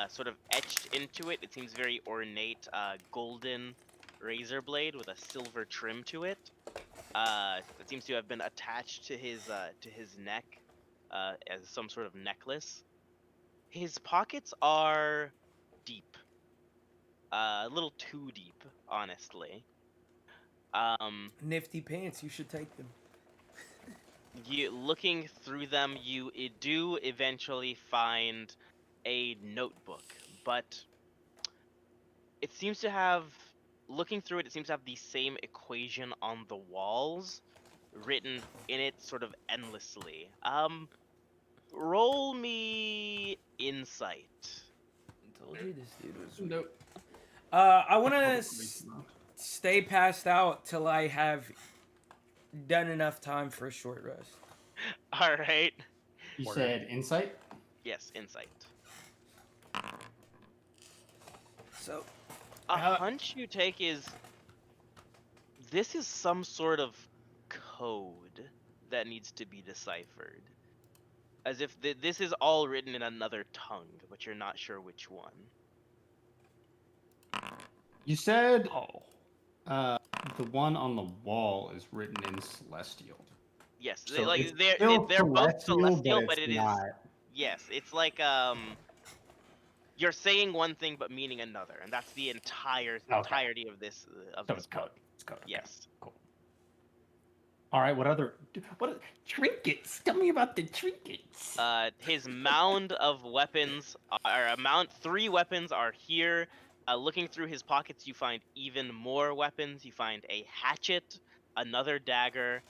sort of etched into it. It seems very ornate, golden razor blade with a silver trim to it. It seems to have been attached to his neck as some sort of necklace. His pockets are deep. A little too deep, honestly. Nifty pants, you should take them. Looking through them, you do eventually find a notebook, but it seems to have, looking through it, it seems to have the same equation on the walls, written in it sort of endlessly. Roll me insight. I told you this dude was. Nope. I want to stay passed out till I have done enough time for a short rest. All right. You said insight? Yes, insight. So, A hunch you take is this is some sort of code that needs to be deciphered. As if this is all written in another tongue, but you're not sure which one. You said Oh. the one on the wall is written in Celestial. Yes, So it's they're still they're both Celestial, celestial, but but it's it is not. yes, it's like you're saying one thing but meaning another, and that's the entirety of this So it's code. book. It's code. Okay. Yes. Cool. All right. What trinkets? Tell me about the trinkets. His mound of weapons three weapons are here. Looking through his pockets, you find even more weapons. You find a hatchet, another dagger.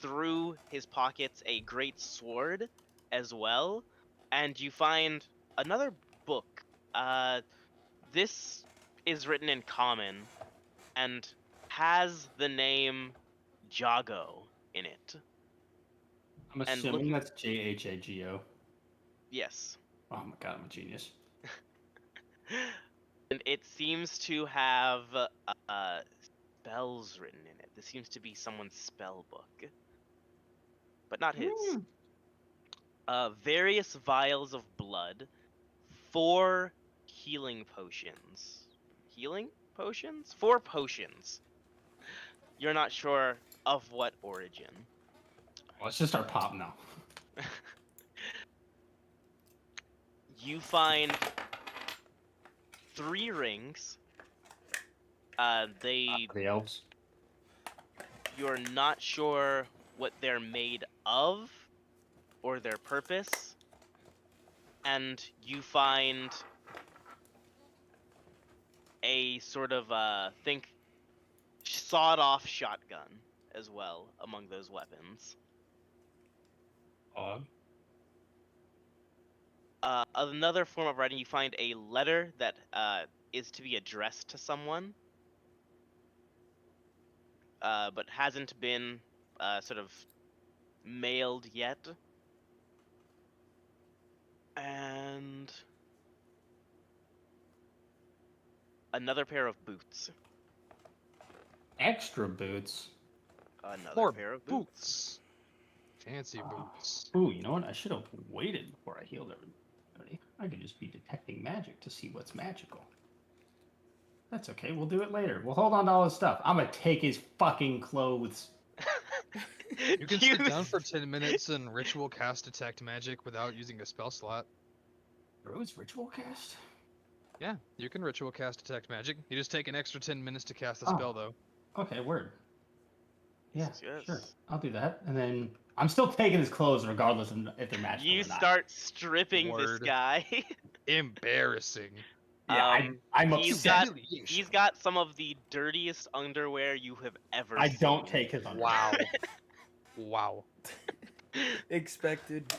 Through his pockets, a great sword as well, and you find another book. This is written in common and has the name Jago in it. I'm And assuming that's JHAGO. yes. Oh my god, I'm a genius. And it seems to have spells written in it. This seems to be someone's spell book, but not his. Various vials of blood, 4 healing potions. Healing potions? 4 potions. You're not sure of what origin. Well, let's just start pop now. You find 3 rings. The elves. You're not sure what they're made of or their purpose. And you find a sort of think sawed-off shotgun as well among those weapons. Another form of writing, you find a letter that is to be addressed to someone, but hasn't been sort of mailed yet. And another pair of boots. Extra boots. Another More pair of boots. Fancy boots. Ooh, you know what? I should have waited before I healed everybody. I could just be detecting magic to see what's magical. That's okay. We'll do it later. We'll hold on to all his stuff. I'm gonna take his fucking clothes. You can sit down for 10 minutes and ritual cast detect magic without using a spell slot. Rose ritual cast? Yeah, you can ritual cast detect magic. You just take an extra 10 minutes to cast the Oh. spell, though. Okay, word. Yeah, Yes. sure. I'll do that. And then I'm still taking his clothes regardless of if they're magical You or not. start stripping this Word. guy. Embarrassing. Yeah, I'm he's upset. got he's got some of the dirtiest underwear you have ever I seen. don't take his underwear. Wow. Wow. Expected.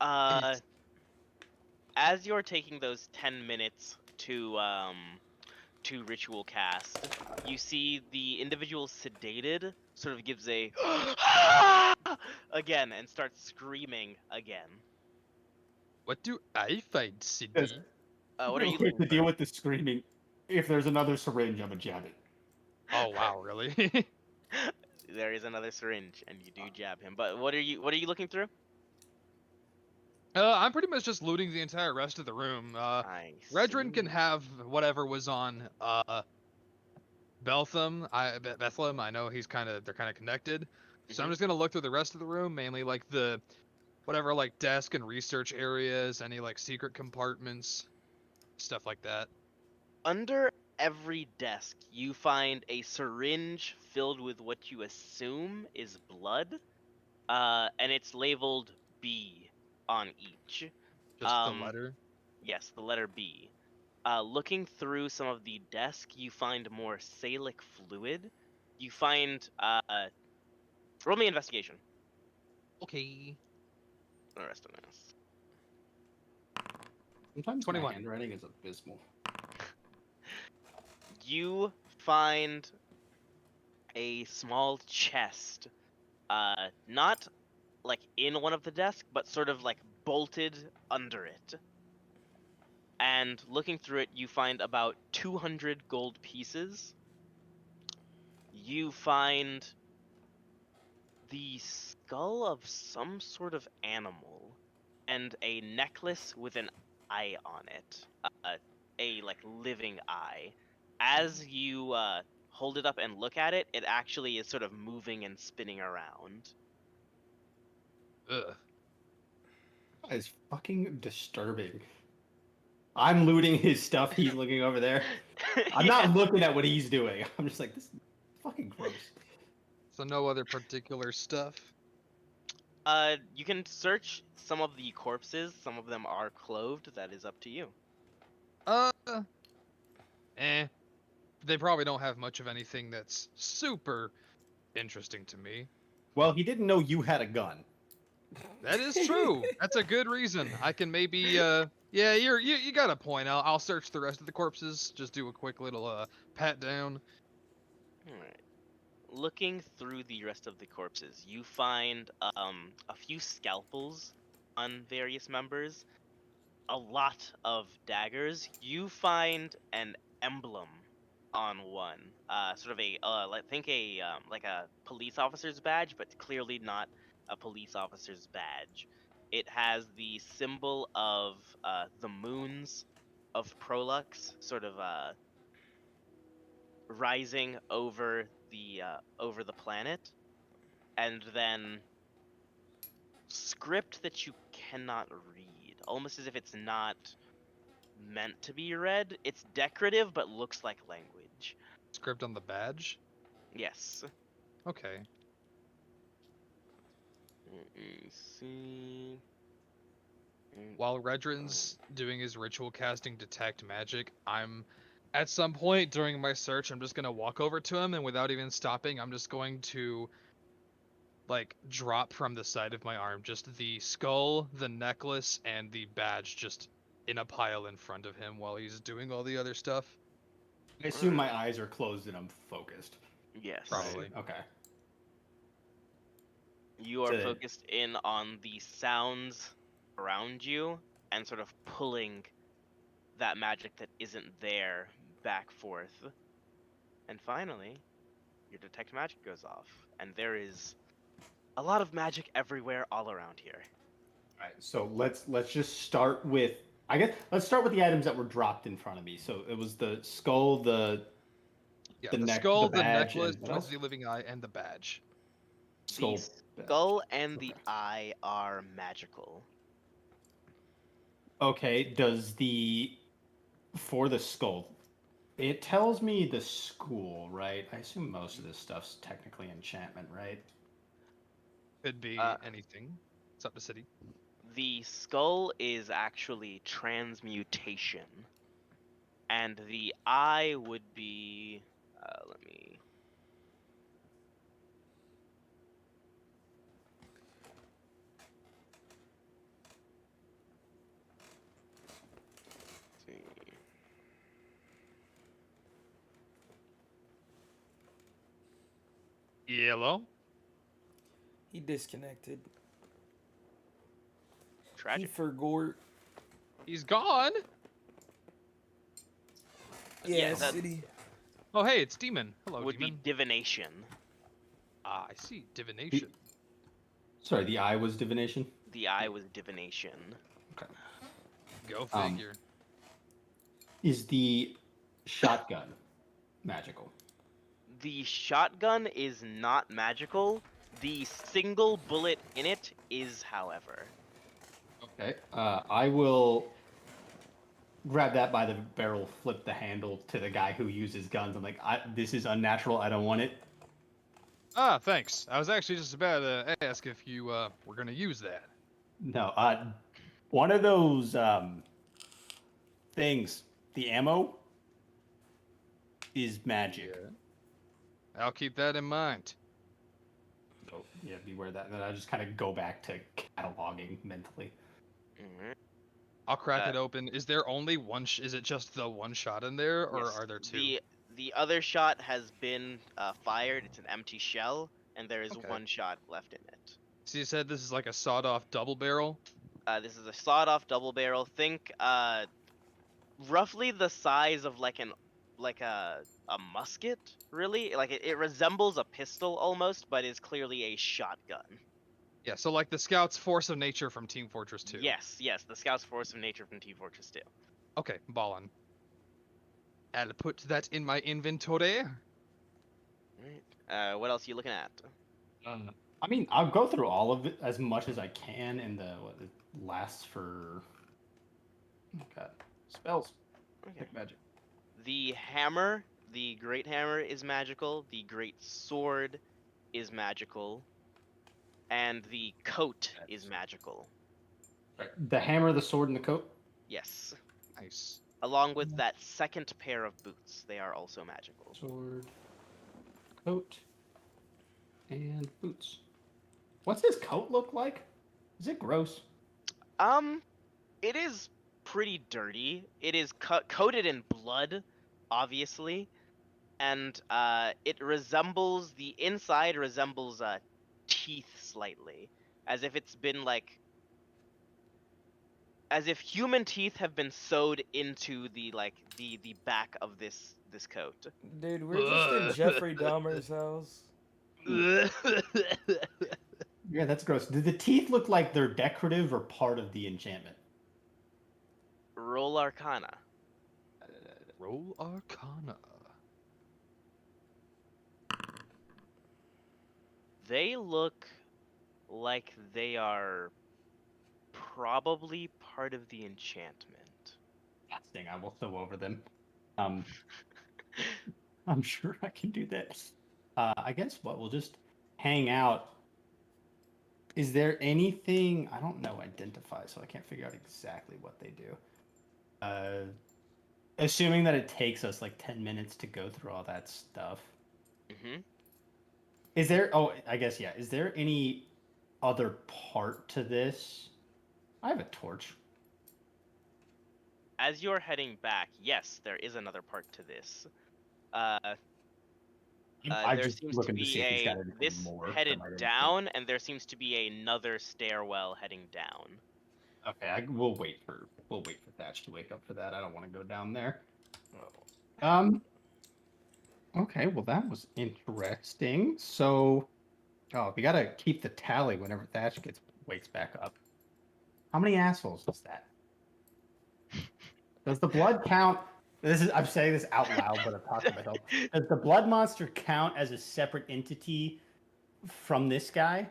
As you're taking those 10 minutes to ritual cast, you see the individual sedated sort of gives a again and starts screaming again. What do I find, Sydney? What are you Quick looking to for? deal with the screaming? If there's another syringe, I'm a jab it. Oh wow, really? There is another syringe, and you do jab him. But what are you looking through? I'm pretty much just looting the entire rest of the room. I Redrin can see. have whatever was on Bethlehem. I know they're kind of connected. So I'm Mhm. just gonna look through the rest of the room, mainly like the whatever like desk and research areas, any like secret compartments, stuff like that. Under every desk, you find a syringe filled with what you assume is blood, and it's labeled B on each. Just the letter. Yes, the letter B. Looking through some of the desk, you find more salic fluid. You find roll me investigation. Okay. The rest of this. Sometimes 21. my handwriting is abysmal. You find a small chest, not like in one of the desks, but sort of like bolted under it. And looking through it, you find about 200 gold pieces. You find the skull of some sort of animal and a necklace with an eye on it. a like living eye. As you hold it up and look at it, it actually is sort of moving and spinning around. Ugh. That is fucking disturbing. I'm looting his stuff. He's looking over there. I'm Yeah. not looking at what he's doing. I'm just like, this is fucking gross. So no other particular stuff. You can search some of the corpses. Some of them are clothed. That is up to you. Uh, They probably don't have much of anything that's super interesting to me. Well, he didn't know you had a gun. That is true. That's a good reason. I can maybe yeah, you got a point. I'll search the rest of the corpses. Just do a quick little pat down. Alright. Looking through the rest of the corpses, you find a few scalpels on various members, a lot of daggers. You find an emblem on one, sort of a think a like a police officer's badge, but clearly not a police officer's badge. It has the symbol of the moons of Prolux, sort of rising over the planet, and then script that you cannot read, almost as if it's not meant to be read. It's decorative, but looks like language. Script on the badge. Yes. Okay. Let me see. While Redrin's doing his ritual casting detect magic, I'm at some point during my search, I'm just gonna walk over to him, and without even stopping, I'm just going to like drop from the side of my arm just the skull, the necklace, and the badge just in a pile in front of him while he's doing all the other stuff. I assume my eyes are closed and I'm focused. Yes. Probably. Okay. You are So- focused in on the sounds around you and sort of pulling that magic that isn't there back forth. And finally, your detect magic goes off, and there is a lot of magic everywhere all around here. All right. So let's just start with. I guess let's start with the items that were dropped in front of me. So it was the skull, Yeah, The the neck- skull, the the badge, necklace, and what else? the living eye, and the badge. skull. The skull and the Okay. eye are magical. Okay. Does for the skull? It tells me the school, right? I assume most of this stuff's technically enchantment, right? Could be Uh, anything. It's up to city. The skull is actually transmutation, and the eye would be. Let me. See. Yellow. He disconnected. He Tragic. forgot. He's gone. Yeah, that- city. Oh, hey, it's Demon. Hello, Would be Demon. divination. Ah, I see. Divination. Sorry, the eye was divination. The eye was divination. Go Um, figure. Is the shotgun magical? The shotgun is not magical. The single bullet in it is, however. Okay. I will grab that by the barrel, flip the handle to the guy who uses guns. I'm like, this is unnatural. I don't want it. Ah, thanks. I was actually just about to ask if you were gonna use that. No. One of those things, the ammo, is magic. I'll keep that in mind. So yeah, beware that. And then I just kind of go back to cataloging mentally. Mhm. I'll crack Uh, it open. Is there only one? Is it just the one shot in there, or Yes, are there two? The other shot has been fired. It's an empty shell, and there is Okay. one shot left in it. So you said this is like a sawed-off double barrel. This is a sawed-off double barrel. Think roughly the size of like a musket, really. Like it resembles a pistol almost, but is clearly a shotgun. Yeah, so like the Scouts Force of Nature from Team Fortress 2. Yes, the Scouts Force of Nature from Team Fortress 2. Okay, ballin'. I'll put that in my inventory. Alright. What else are you looking at? I mean, I'll go through all of it as much as I can, and it lasts for. Oh God, spells. Okay. Pick magic. The hammer, the great hammer, is magical. The great sword is magical, and the coat is magical. Right. The hammer, the sword, and the coat. Yes. Nice. Along with that second pair of boots, they are also magical. Sword, coat, and boots. What's his coat look like? Is it gross? It is pretty dirty. It is coated in blood, obviously, and the inside resembles teeth slightly, as if it's been as if human teeth have been sewed into the back of this coat. Dude, we're just in Jeffrey Dahmer's house. Yeah, that's gross. Do the teeth look like they're decorative or part of the enchantment? Roll Arcana. Roll Arcana. They look like they are probably part of the enchantment. That's thing. I will sew over them. I'm sure I can do that. I guess we'll just hang out. Is there anything I don't know identify, so I can't figure out exactly what they do. Assuming that it takes us like 10 minutes to go through all that stuff. Mm-hmm. Is there? Oh, I guess yeah. Is there any other part to this? I have a torch. As you're heading back, yes, there is another part to this. I'm There just seems looking to to see be if he's got anything this more. headed that might down, and there seems to be another stairwell heading down. Okay, we'll wait for Thatch to wake up for that. I don't want to go down there. Oh. Okay, well that was interesting. So, we gotta keep the tally whenever Thatch wakes back up. How many assholes is that? Does the blood count? I'm saying this out loud, but I'm talking to myself. Does the blood monster count as a separate entity from this guy?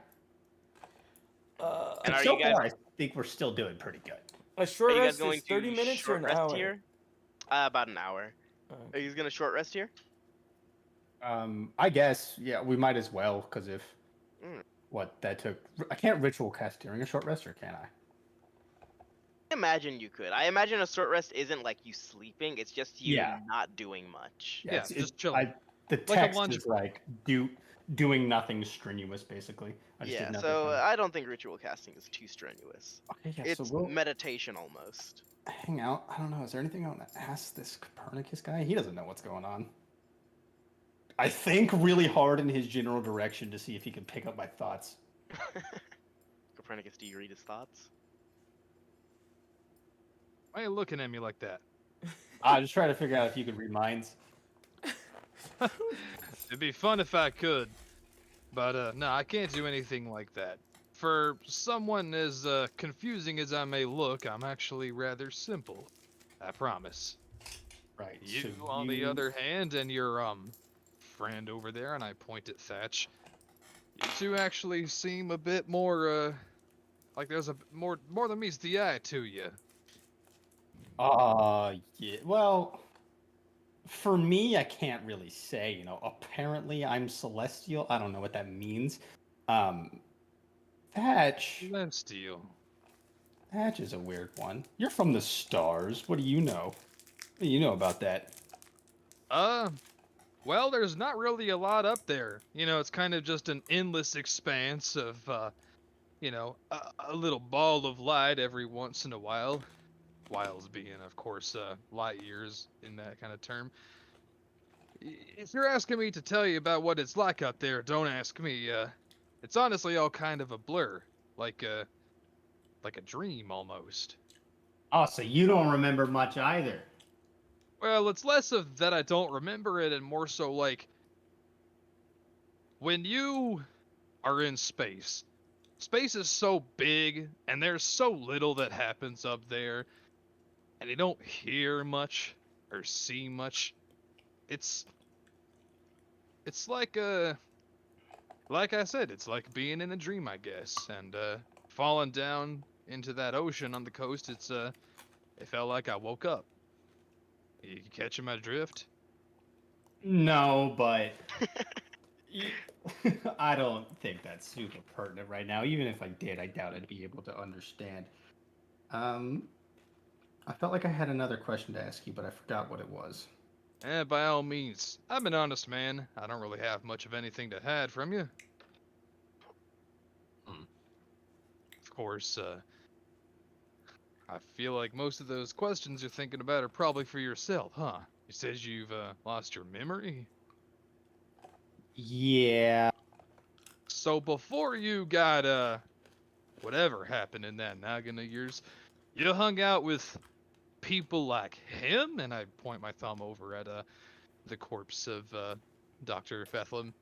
And are so you guys? far, I think we're still doing pretty good. A Are short you guys rest going is 30 to minutes or short an rest hour? here? About an hour. Okay. Are you gonna short rest here? I guess, yeah, we might as well, because if Mm. what that took, I can't ritual cast during a short rest, or can I? I imagine you could. I imagine a short rest isn't like you sleeping; it's just you Yeah. not doing much. Yeah, just chilling. The Like a text lunch is like doing nothing strenuous, basically. I just Yeah, did nothing so fun. I don't think ritual casting is too strenuous. Okay, yeah, It's so we'll meditation almost. hang out. I don't know. Is there anything I want to ask this Copernicus guy? He doesn't know what's going on. I think really hard in his general direction to see if he can pick up my thoughts. Copernicus, do you read his thoughts? Why are you looking at me like that? I just trying to figure out if you could read minds. It'd be fun if I could, but no, I can't do anything like that. For someone as confusing as I may look, I'm actually rather simple. I promise. Right. You, so on the other hand, and your friend over there, and I point at Thatch. You two actually seem a bit more like there's a more than meets the eye to you. Yeah. Well, for me, I can't really say. Apparently I'm celestial. I don't know what that means. Thatch Celestial. is a weird one. You're from the stars. What do you know? What do you know about that? Well, there's not really a lot up there. It's kind of just an endless expanse of, a little ball of light every once in a while. Whiles being, of course, light years in that kind of term. If you're asking me to tell you about what it's like up there, don't ask me. It's honestly all kind of a blur, like a dream almost. Oh, so you don't remember much either. Well, it's less of that I don't remember it and more so like when you are in space. Space is so big and there's so little that happens up there and you don't hear much. or see much. It's like like I said, it's like being in a dream, I guess, and falling down into that ocean on the coast. It felt like I woke up. You catching my drift? No, but I don't think that's super pertinent right now. Even if I did, I doubt I'd be able to understand. Um, I felt like I had another question to ask you, but I forgot what it was. By all means. I'm an honest man. I don't really have much of anything to hide from you. Of course, I feel like most of those questions you're thinking about are probably for yourself, huh? You said you've lost your memory? Yeah. So before you got whatever happened in that noggin of yours, you hung out with people like him, and I point my thumb over at the corpse of Dr. Fethlem.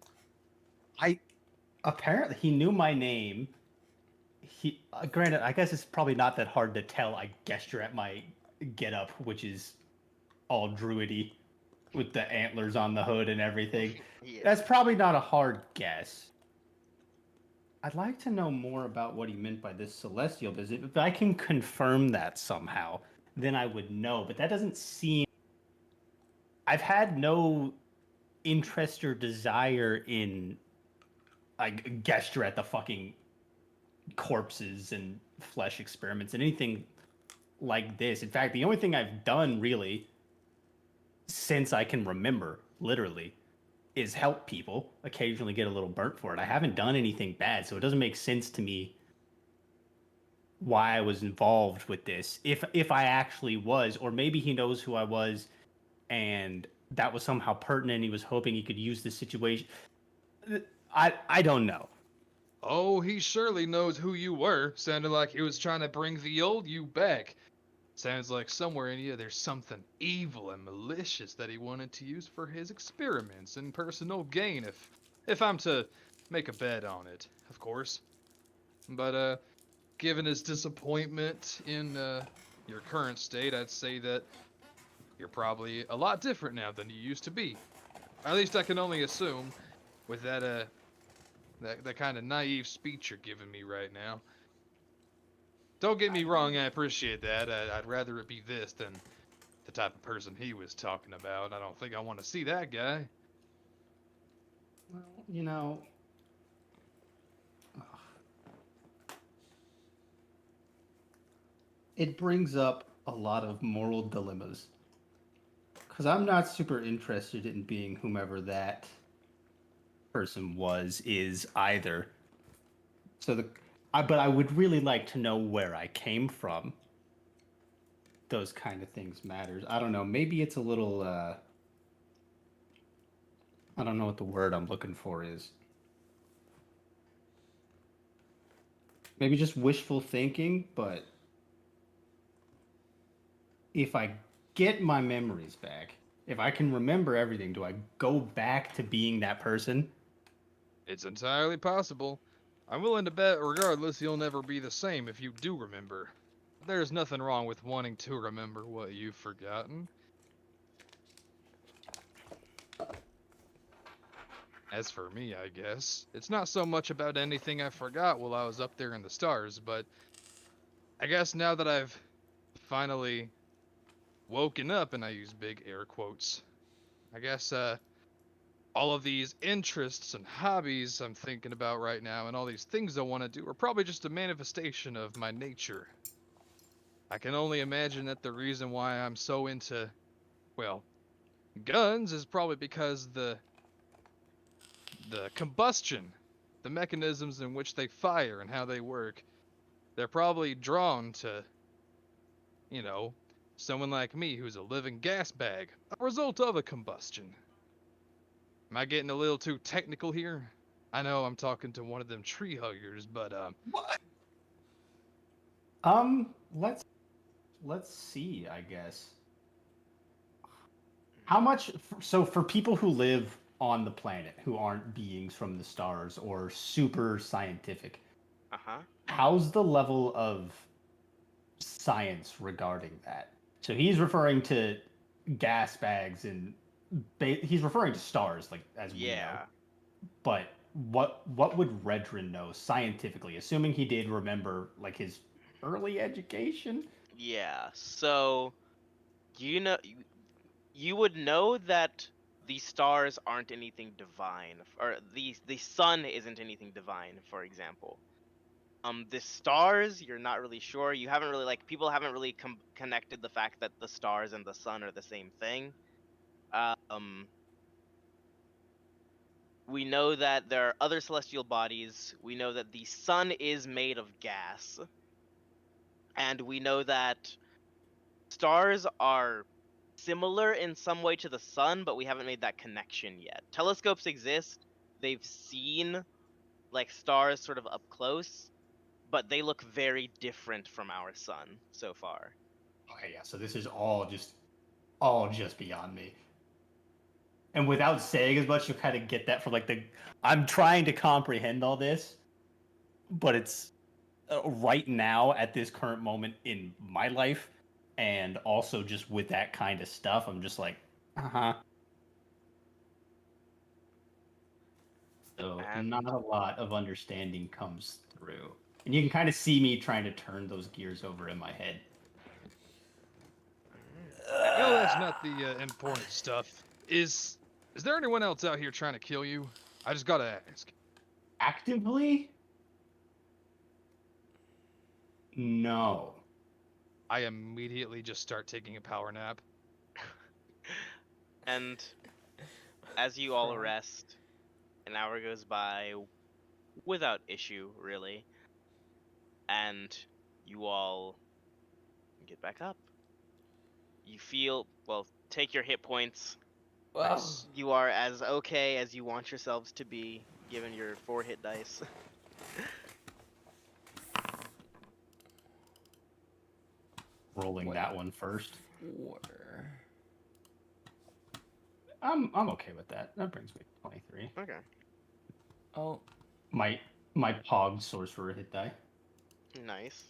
I apparently he knew my name. He granted, I guess it's probably not that hard to tell. I gesture at my getup, which is all druidy, with the antlers on the hood and everything. Yeah. That's probably not a hard guess. I'd like to know more about what he meant by this celestial visit. If I can confirm that somehow, then I would know. But that doesn't seem. I've had no interest or desire in like gesture at the fucking corpses and flesh experiments and anything like this. In fact, the only thing I've done really since I can remember, literally, is help people. Occasionally get a little burnt for it. I haven't done anything bad, so it doesn't make sense to me why I was involved with this. If I actually was, or maybe he knows who I was and that was somehow pertinent. He was hoping he could use this situation. I don't know. Oh, he surely knows who you were. Sounded like he was trying to bring the old you back. Sounds like somewhere in you there's something evil and malicious that he wanted to use for his experiments and personal gain, if I'm to make a bet on it, of course. But given his disappointment in your current state, I'd say that you're probably a lot different now than you used to be. At least I can only assume, with that kind of naive speech you're giving me right now. Don't get me wrong, I appreciate that. I'd rather it be this than the type of person he was talking about. I don't think I want to see that guy. Well, you know, it brings up a lot of moral dilemmas. Because I'm not super interested in being whomever that person is either. So but I would really like to know where I came from. Those kind of things matters. I don't know. Maybe it's a little. I don't know what the word I'm looking for is. Maybe just wishful thinking, but if I get my memories back, if I can remember everything, do I go back to being that person? It's entirely possible. I'm willing to bet, regardless, you'll never be the same if you do remember. There's nothing wrong with wanting to remember what you've forgotten. As for me, I guess, it's not so much about anything I forgot while I was up there in the stars, but I guess now that I've finally woken up, and I use big air quotes, I guess, all of these interests and hobbies I'm thinking about right now and all these things I want to do are probably just a manifestation of my nature. I can only imagine that the reason why I'm so into, well, guns is probably because the combustion, the mechanisms in which they fire and how they work, they're probably drawn to, you know, someone like me who's a living gas bag, a result of a combustion. Am I getting a little too technical here? I know I'm talking to one of them tree huggers, but What? Let's see, I guess. How much so for people who live on the planet who aren't beings from the stars or super scientific, Uh-huh. how's the level of science regarding that? So he's referring to gas bags and he's referring to stars, like as we know. Yeah. But what would Redrin know scientifically, assuming he did remember like his early education? Yeah. So you would know that the stars aren't anything divine, or the sun isn't anything divine, for example. The stars, you're not really sure. You haven't really like people haven't really connected the fact that the stars and the sun are the same thing. Um, we know that there are other celestial bodies. We know that the sun is made of gas, and we know that stars are similar in some way to the sun, but we haven't made that connection yet. Telescopes exist. They've seen like stars sort of up close, but they look very different from our sun so far. Okay, yeah. So this is all just beyond me. And without saying as much, you'll kind of get that from like the. I'm trying to comprehend all this, but it's right now at this current moment in my life, and also just with that kind of stuff, I'm just like, uh-huh. So And not a lot of understanding comes through. And you can kind of see me trying to turn those gears over in my head. No, that's not the important stuff. Is there anyone else out here trying to kill you? I just gotta ask. Actively? No. I immediately just start taking a power nap. and as you all rest, an hour goes by without issue, really, and you all get back up. You feel well. Take your hit points. Wow. You are as okay as you want yourselves to be, given your 4 hit dice. Rolling that one first. 4. I'm okay with that. That brings me to 23. Okay. Oh, My Pog Sorcerer hit die. Nice.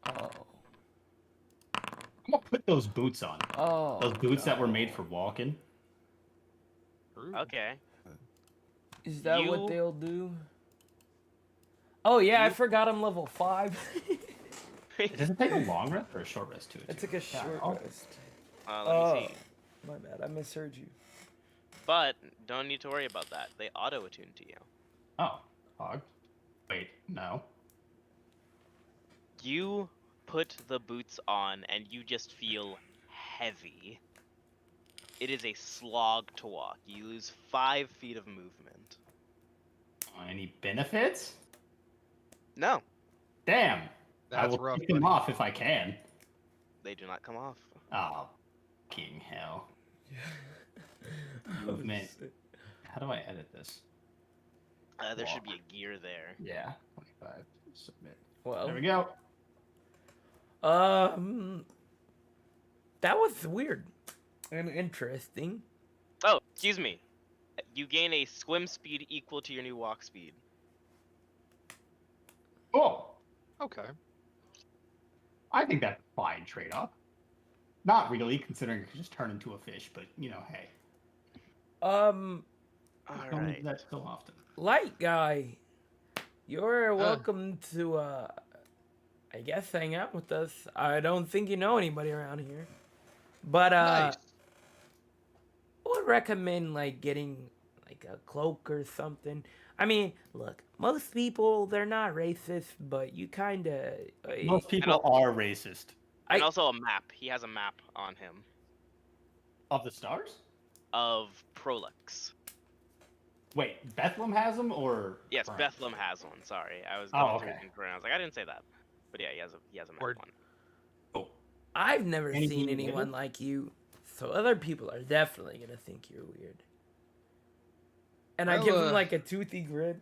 oh, I'm gonna put those boots on. oh. Those boots that were no. made for walking. Okay. Is that You- what they'll do? Oh yeah, I You- forgot I'm level 5. Does it take a long rest or a short rest to it? I took a short I'll- rest. Let me see. My bad, I misheard you. But don't need to worry about that. They auto attune to you. Oh, Pog. Wait, no. You put the boots on and you just feel heavy. It is a slog to walk. You lose 5 feet of movement. Any benefits? No, Damn. I That's will rough, take them buddy. off if I can. they do not come off. Oh, king hell. Movement. How do I edit this? There should be a gear there. Yeah, 25. Submit. Well, There we go. that was weird and interesting. Oh, excuse me. You gain a swim speed equal to your new walk speed. Oh, Okay. I think that's a fine trade-off. Not really, considering you could just turn into a fish, but, you know, hey. All Don't do right. that so often. Light guy, you're welcome to, I guess hang out with us. I don't think you know anybody around here. But, Nice. I would recommend, like, getting, like, a cloak or something. I mean, look, most people, they're not racist, but you kind of... Most people are racist. And also a map. He has a map on him Of the stars? of Prolix. Wait, Bethlehem has them, or? Yes, Current? Bethlehem has one. Sorry, I was Oh, going through okay. it incorrect. I was like, I didn't say that. But yeah, he has a map Word. one. Oh, I've never Anything seen weird? anyone like you, so other people are definitely gonna think you're weird. And I Well, give him like a toothy grin.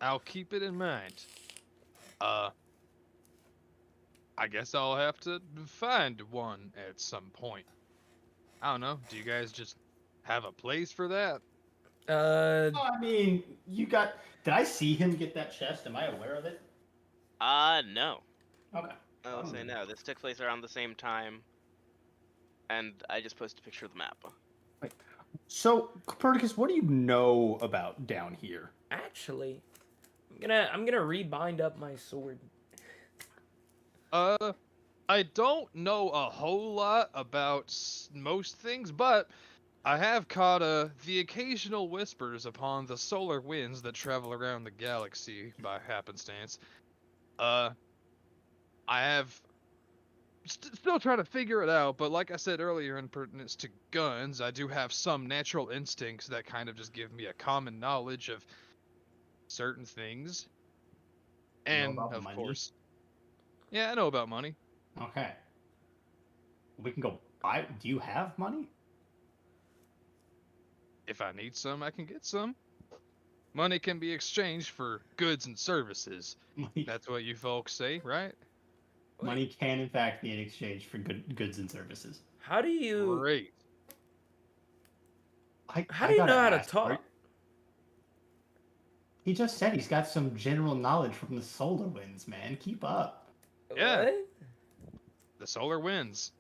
I'll keep it in mind. I guess I'll have to find one at some point. I don't know. Do you guys just have a place for that? I mean, you got. Did I see him get that chest? Am I aware of it? No. Okay. I will say no. This took place around the same time, and I just posted a picture of the map. So, Copernicus, what do you know about down here? Actually, I'm gonna rebind up my sword. I don't know a whole lot about most things, but I have caught the occasional whispers upon the solar winds that travel around the galaxy by happenstance. I have still trying to figure it out, but like I said earlier, in pertinence to guns, I do have some natural instincts that kind of just give me a common knowledge of certain things. You know And about of money? course, yeah, I know about money. Okay. We can go buy. Do you have money? If I need some, I can get some. Money can be exchanged for goods and services. Money, That's what you folks say, right? money can, in fact, be in exchange for goods and services. How do you Great. how do you gotta know how to ask, talk? he just said he's got some general knowledge from the solar winds, man. Keep up. Yeah. What? The solar winds.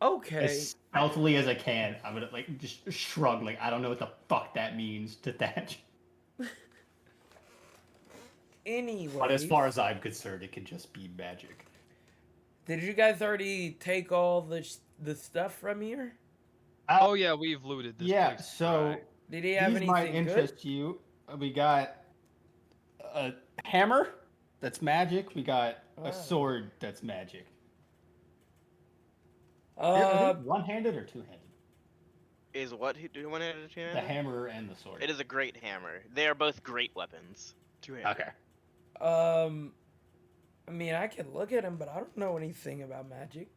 Okay. As stealthily as I can, I'm gonna like just shrug, like I don't know what the fuck that means to Thatch. Anyway. But as far as I'm concerned, it can just be magic. Did you guys already take all the stuff from here? Oh yeah, we've looted this Yeah, place. so Right. Did he have these might anything interest good? you. We got a hammer that's magic. We got Oh. a sword that's magic. Are they one-handed or two-handed? Is what do one handed or two handed? The hammer and the sword. It is a great hammer. They are both great weapons. Two-handed. Okay. I mean, I can look at him, but I don't know anything about magic.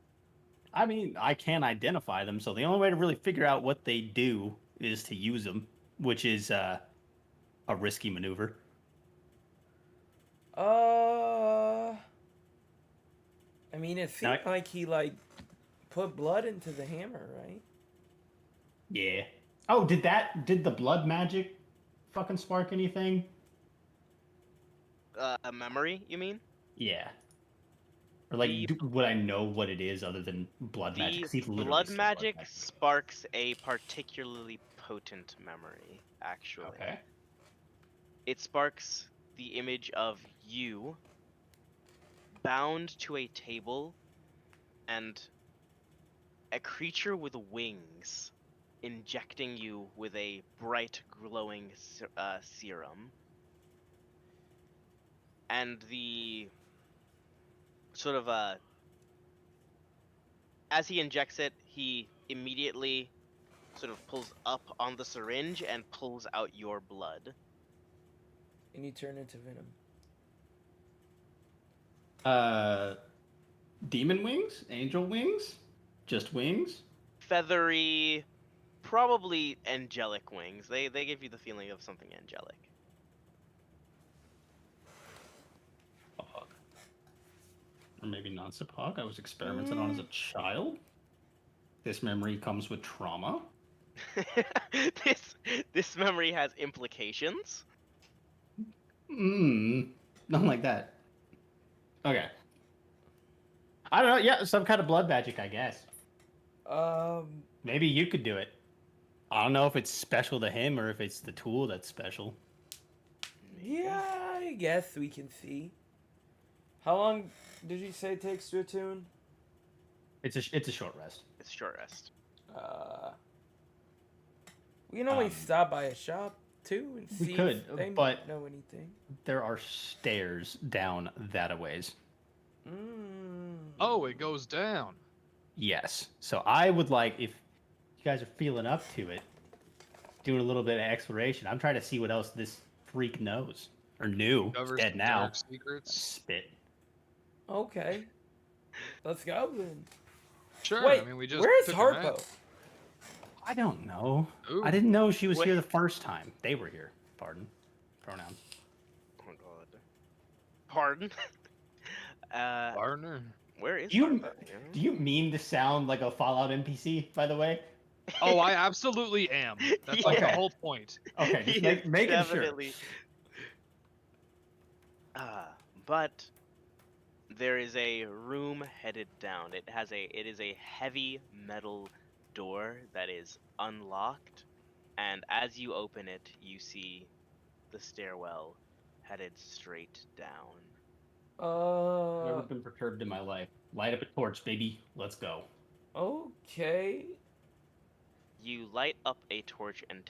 I mean, I can identify them, so the only way to really figure out what they do is to use them, which is a risky maneuver. I mean, it seemed Now- like he put blood into the hammer, right? Yeah. Oh, did the blood magic fucking spark anything? A memory, you mean? Yeah. Or like, The- would I know what it is other than blood magic? 'Cause he The literally blood said magic sparks a particularly potent memory, actually. Okay. It sparks the image of you bound to a table and a creature with wings injecting you with a bright glowing serum. And the sort of as he injects it, he immediately sort of pulls up on the syringe and pulls out your blood. And you turn into Venom. Demon wings? Angel wings? Just wings? Feathery, probably angelic wings. They give you the feeling of something angelic. Or maybe not Sapog. I was experimented on as a child. This memory comes with trauma. This memory has implications. Nothing like that. Okay. I don't know. Yeah, some kind of blood magic, I guess. Maybe you could do it. I don't know if it's special to him or if it's the tool that's special. Yeah, I guess we can see. How long did you say it takes to attune? It's a short rest. It's short rest. We can always stop by a shop too and We see could, if they but- know anything. There are stairs down that a ways. Oh, it goes down. Yes. So I would like, if you guys are feeling up to it, doing a little bit of exploration. I'm trying to see what else this freak knows. Or knew. He's Covers dead some now. dark secrets. Spit. Okay, let's go then. Sure. Wait, I mean, we just where's took a map. Harpo? I don't know. Ooh. I didn't know she was here Wait. the first time. They were here. Pardon. Pronoun. Oh god. Pardon? Partner. Where is Do you Martha? do you mean to sound like a Fallout NPC? By the way. Oh, I absolutely am. That's like the Okay. whole point. Okay, He just is making definitely. But there is a room headed down. It is a heavy metal door that is unlocked, and as you open it, you see the stairwell headed straight down. I've never been perturbed in my life. Light up a torch, baby. Let's go. Okay. You light up a torch and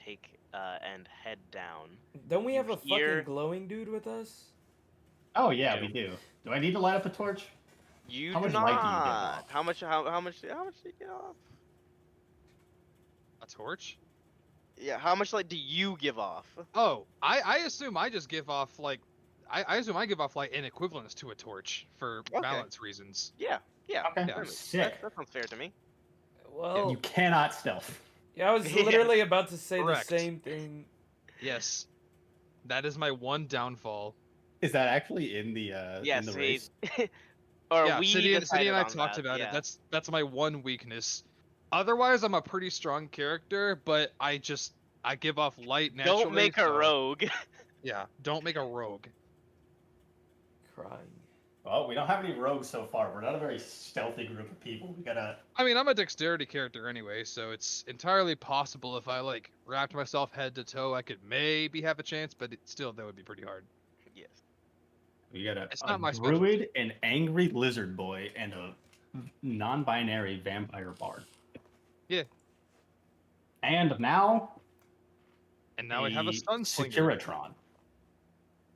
and head down. Don't we You have a hear- fucking glowing dude with us? Oh yeah, do. we do. Do I need to light up a torch? You How do much not. light do you give off? How much do you get off? A torch? Yeah, how much light do you give off? Oh, I assume I just give off like I assume I give off light in equivalence to a torch for Okay. balance reasons. Yeah. Okay, Yeah. sick. That sounds fair to me. Well, You cannot stealth. yeah, I was Yes. literally about to say Correct. the same thing. Yes. That is my one downfall. Is that actually in the Yes, in the race? or Yeah, we City and decided I on talked that, about yeah. it. That's my one weakness. Otherwise, I'm a pretty strong character, but I give off light naturally. Don't make a so- rogue. Yeah, don't make a rogue. Crying. Well, we don't have any rogues so far. We're not a very stealthy group of people. We gotta. I mean, I'm a dexterity character anyway, so it's entirely possible if I like wrapped myself head to toe, I could maybe have a chance, but still, that would be pretty hard. Yes. We got It's a not my druid, an angry lizard boy, and a non-binary vampire bard. Yeah. And now. And now we have a stun slinger. Securitron.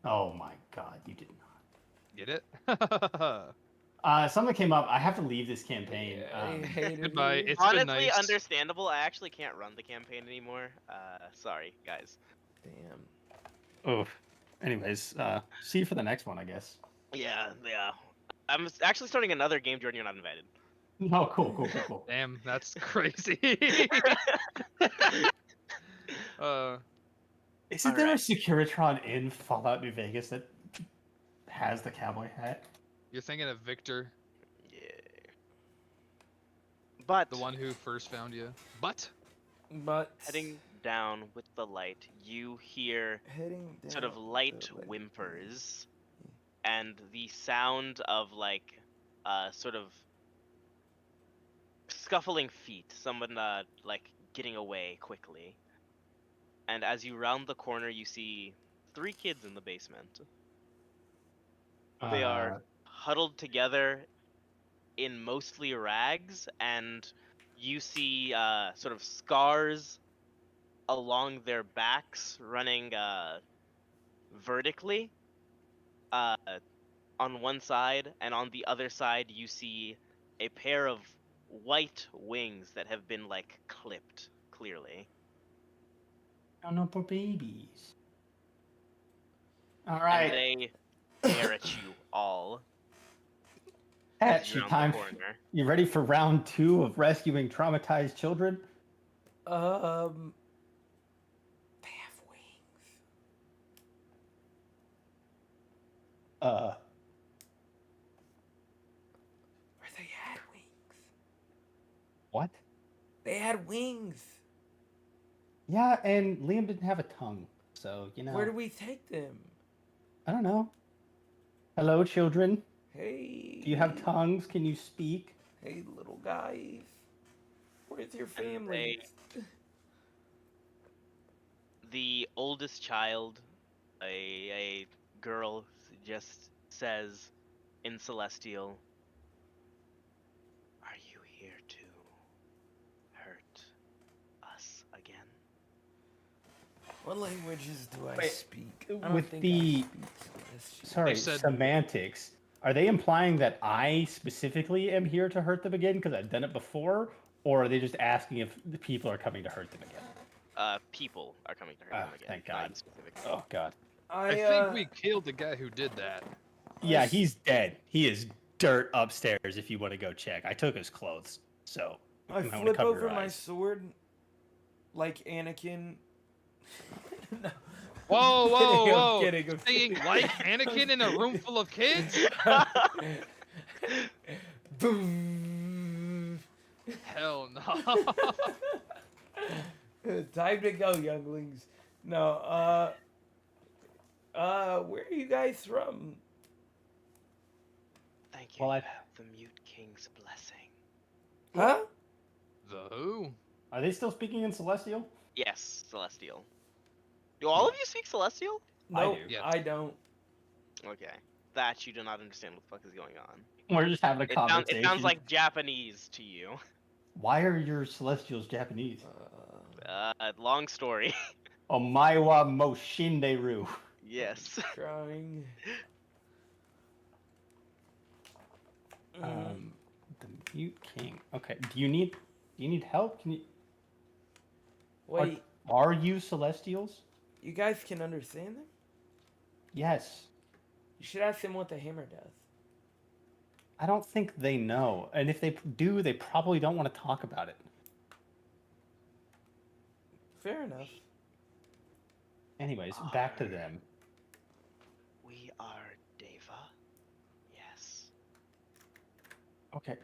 Oh my god, you did not. Get it? Something came up. I have to leave this campaign. I hated Goodbye. you. It's been Honestly, nice. understandable. I actually can't run the campaign anymore. Sorry, guys. Damn. Oh. Anyways, see you for the next one, I guess. Yeah. I'm actually starting another game, Jordan. You're not invited. Oh, cool. Damn, that's crazy. Isn't there a Alright. Securitron in Fallout New Vegas that has the cowboy hat? You're thinking of Victor, Yeah. But the one who first found you. But But heading down with the light, you hear heading down sort of the light lake. whimpers and the sound of like sort of scuffling feet, someone like getting away quickly. And as you round the corner, you see 3 kids in the basement. They are huddled together in mostly rags, and you see sort of scars along their backs running vertically on one side, and on the other side you see a pair of white wings that have been like clipped clearly. Oh no, for babies. All And right, they stare at you all. Hatch, Around the time. corner. You ready for round 2 of rescuing traumatized children? They have wings. Uh, Or they had wings. what? They had wings. Yeah, and Liam didn't have a tongue, so you know. Where do we take them? I don't know. Hello, children. Hey. Do you have tongues? Can you speak? Hey, little guys. Where's your And family? The oldest child, a girl, just says in Celestial, "Are you here to hurt us again?" What languages do I Wait, speak? I don't with think the- I speak Celestial. Sorry, said- semantics. Are they implying that I specifically am here to hurt them again because I've done it before? Or are they just asking if the people are coming to hurt them again? People are coming to hurt Ah, them again. thank not God. you specifically. Oh, God. I think we killed the guy who did that. Yeah, Yes. he's dead. He is dirt upstairs if you want to go check. I took his clothes, so I might wanna flip cover over your my eyes. sword like Anakin. No. Whoa, I'm whoa, kidding, I'm whoa! kidding, I'm Saying kidding. like Anakin in a room full of kids? Boom. Hell no. Time to go, younglings. No, where are you guys from? Thank you. Well, You have the Mute King's blessing. Huh? The who? Are they still speaking in Celestial? Yes, Celestial. Do all of you speak Celestial? Nope, do. Yes. I don't. Okay. That you do not understand what the fuck is going on. We're just having a conversation. It sounds like Japanese to you. Why are your Celestials Japanese? Long story. Omaiwa Moshinderu. Yes. Trying. The Mute King. Okay. Do you need help? Can you? Wait, Are you Celestials? you guys can understand them? Yes. You should ask them what the hammer does. I don't think they know, and if they do, they probably don't want to talk about it. Fair enough. Anyways, back to them. We are Deva. Yes. Okay.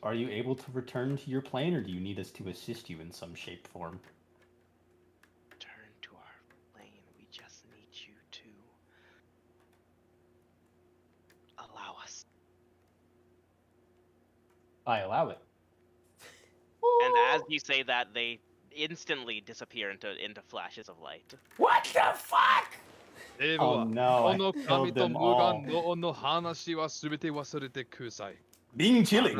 Are you able to return to your plane, or do you need us to assist you in some shape, form? Turn to our plane. We just need you to allow us. I allow it. And as you say that, they instantly disappear into flashes of light. What the fuck? Oh no, I killed them all. Being chilling.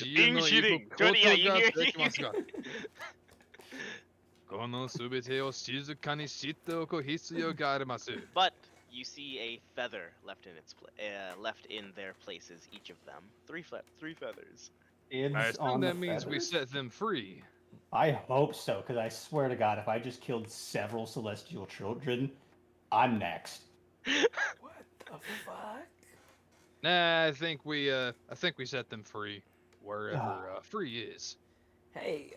Yeah, you hear- このすべてを静かに知っておく必要があります。 But you see a feather left in their places, each of them. Three feathers. Ibs I assume on that the means we feathers? set them free. I hope so, because I swear to God, if I just killed several celestial children, I'm next. What the fuck? Nah, I think we set them free, wherever free is. Hey,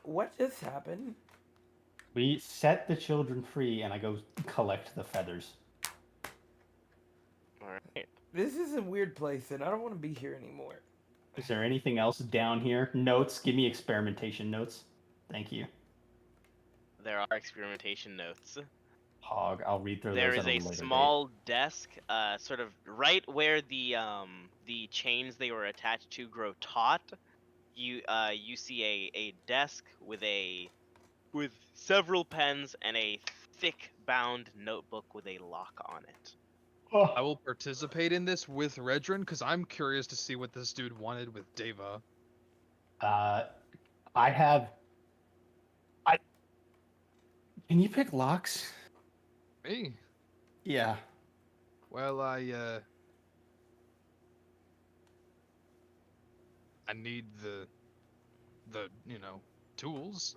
what just happened? We set the children free, and I go collect the feathers. Alright. This is a weird place, and I don't want to be here anymore. Is there anything else down here? Notes? Give me experimentation notes. Thank you. There are experimentation notes. Hog, I'll read through There those is at a later small desk, sort of right where the chains they were attached to grow taut. You see a desk with several pens and a thick bound notebook with a lock on it. date. I will participate in this with Redrin because I'm curious to see what this dude wanted with Deva. Can you pick locks? Me? Yeah. Well, I need the tools.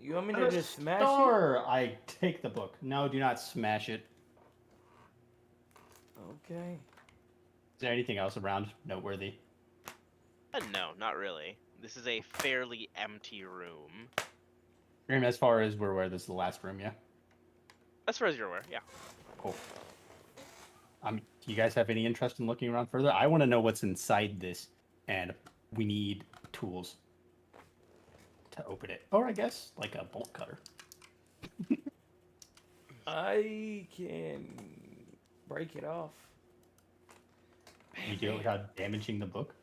You want me to just smash it? Sure, I take the book. No, do not smash it. Okay. Is there anything else around noteworthy? No, not really. This is a fairly empty room. As far as we're aware, this is the last room, yeah? As far as you're aware, yeah. Cool. Do you guys have any interest in looking around further? I want to know what's inside this, and we need tools to open it. Or I guess, like a bolt cutter. I can break it off. You do it without damaging the book?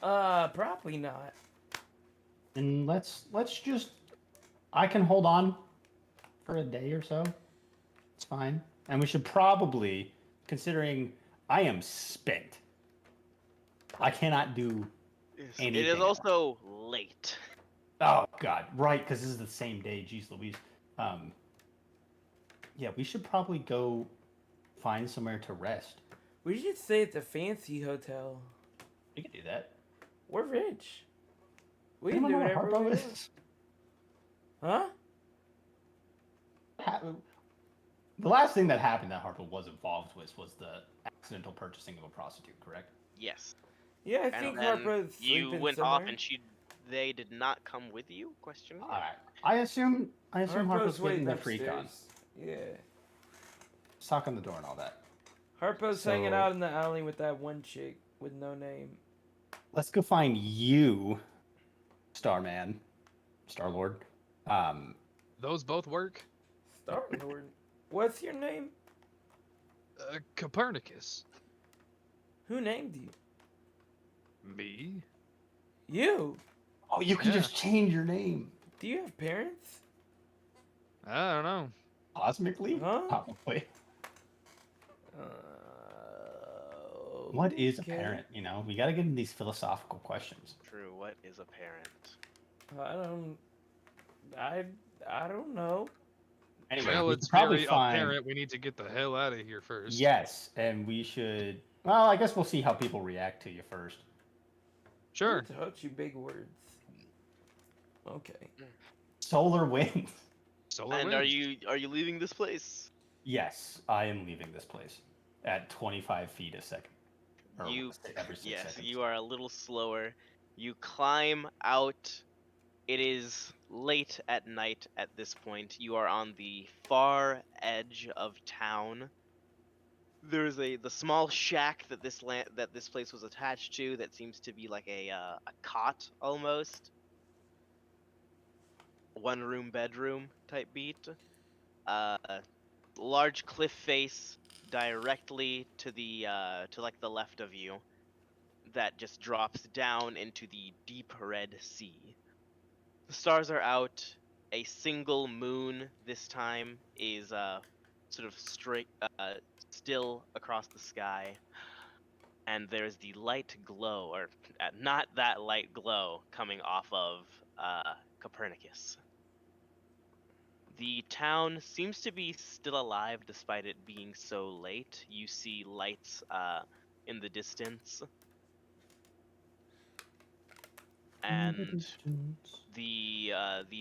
Probably not. And let's just... I can hold on for a day or so. It's fine. And we should probably, considering I am spent, I cannot do anything. It is also late. Oh, God. Right, because this is the same day. Jeez Louise. Yeah, we should probably go find somewhere to rest. We should stay at the fancy hotel. We can do that. We're rich. We Anyone can do know where whatever Harpo we want. is? Huh? The last thing that happened that Harpo was involved with was the accidental purchasing of a prostitute, correct? Yes. Yeah, I And think then Harpo's you sleeping went somewhere. off, and they did not come with you? Question mark. All right. I assume Harpo's getting waiting the freak on. upstairs. Yeah. Sock on the door and all that. Harpo's hanging So- out in the alley with that one chick with no name. let's go find you, Starman, Star-Lord. Those both work. Star Lord. What's your name? Copernicus. Who named you? Me? You. Oh, you can Yeah. just change your name. Do you have parents? I don't know. Cosmically? Huh? Probably. Uh, What is a okay. parent? You know, we got to get into these philosophical questions. True. What is a parent? I don't know. Anyway, Well, we it's could probably very find. apparent we need to get the hell out of here first. Yes, and we should. Well, I guess we'll see how people react to you first. Sure. Don't touch you big words. Okay. Solar winds. Solar And winds. are you leaving this place? Yes, I am leaving this place at 25 feet a second. Or You every 6 yes, seconds. you are a little slower. You climb out. It is late at night at this point. You are on the far edge of town. There's the small shack that this place was attached to that seems to be like a cot almost. One room bedroom type beat. Uh, large cliff face directly to the to like the left of you that just drops down into the deep red sea. The stars are out. A single moon this time is sort of straight still across the sky, and there's the light glow, or not that light glow, coming off of Copernicus. The town seems to be still alive despite it being so late. You see lights in the distance, and the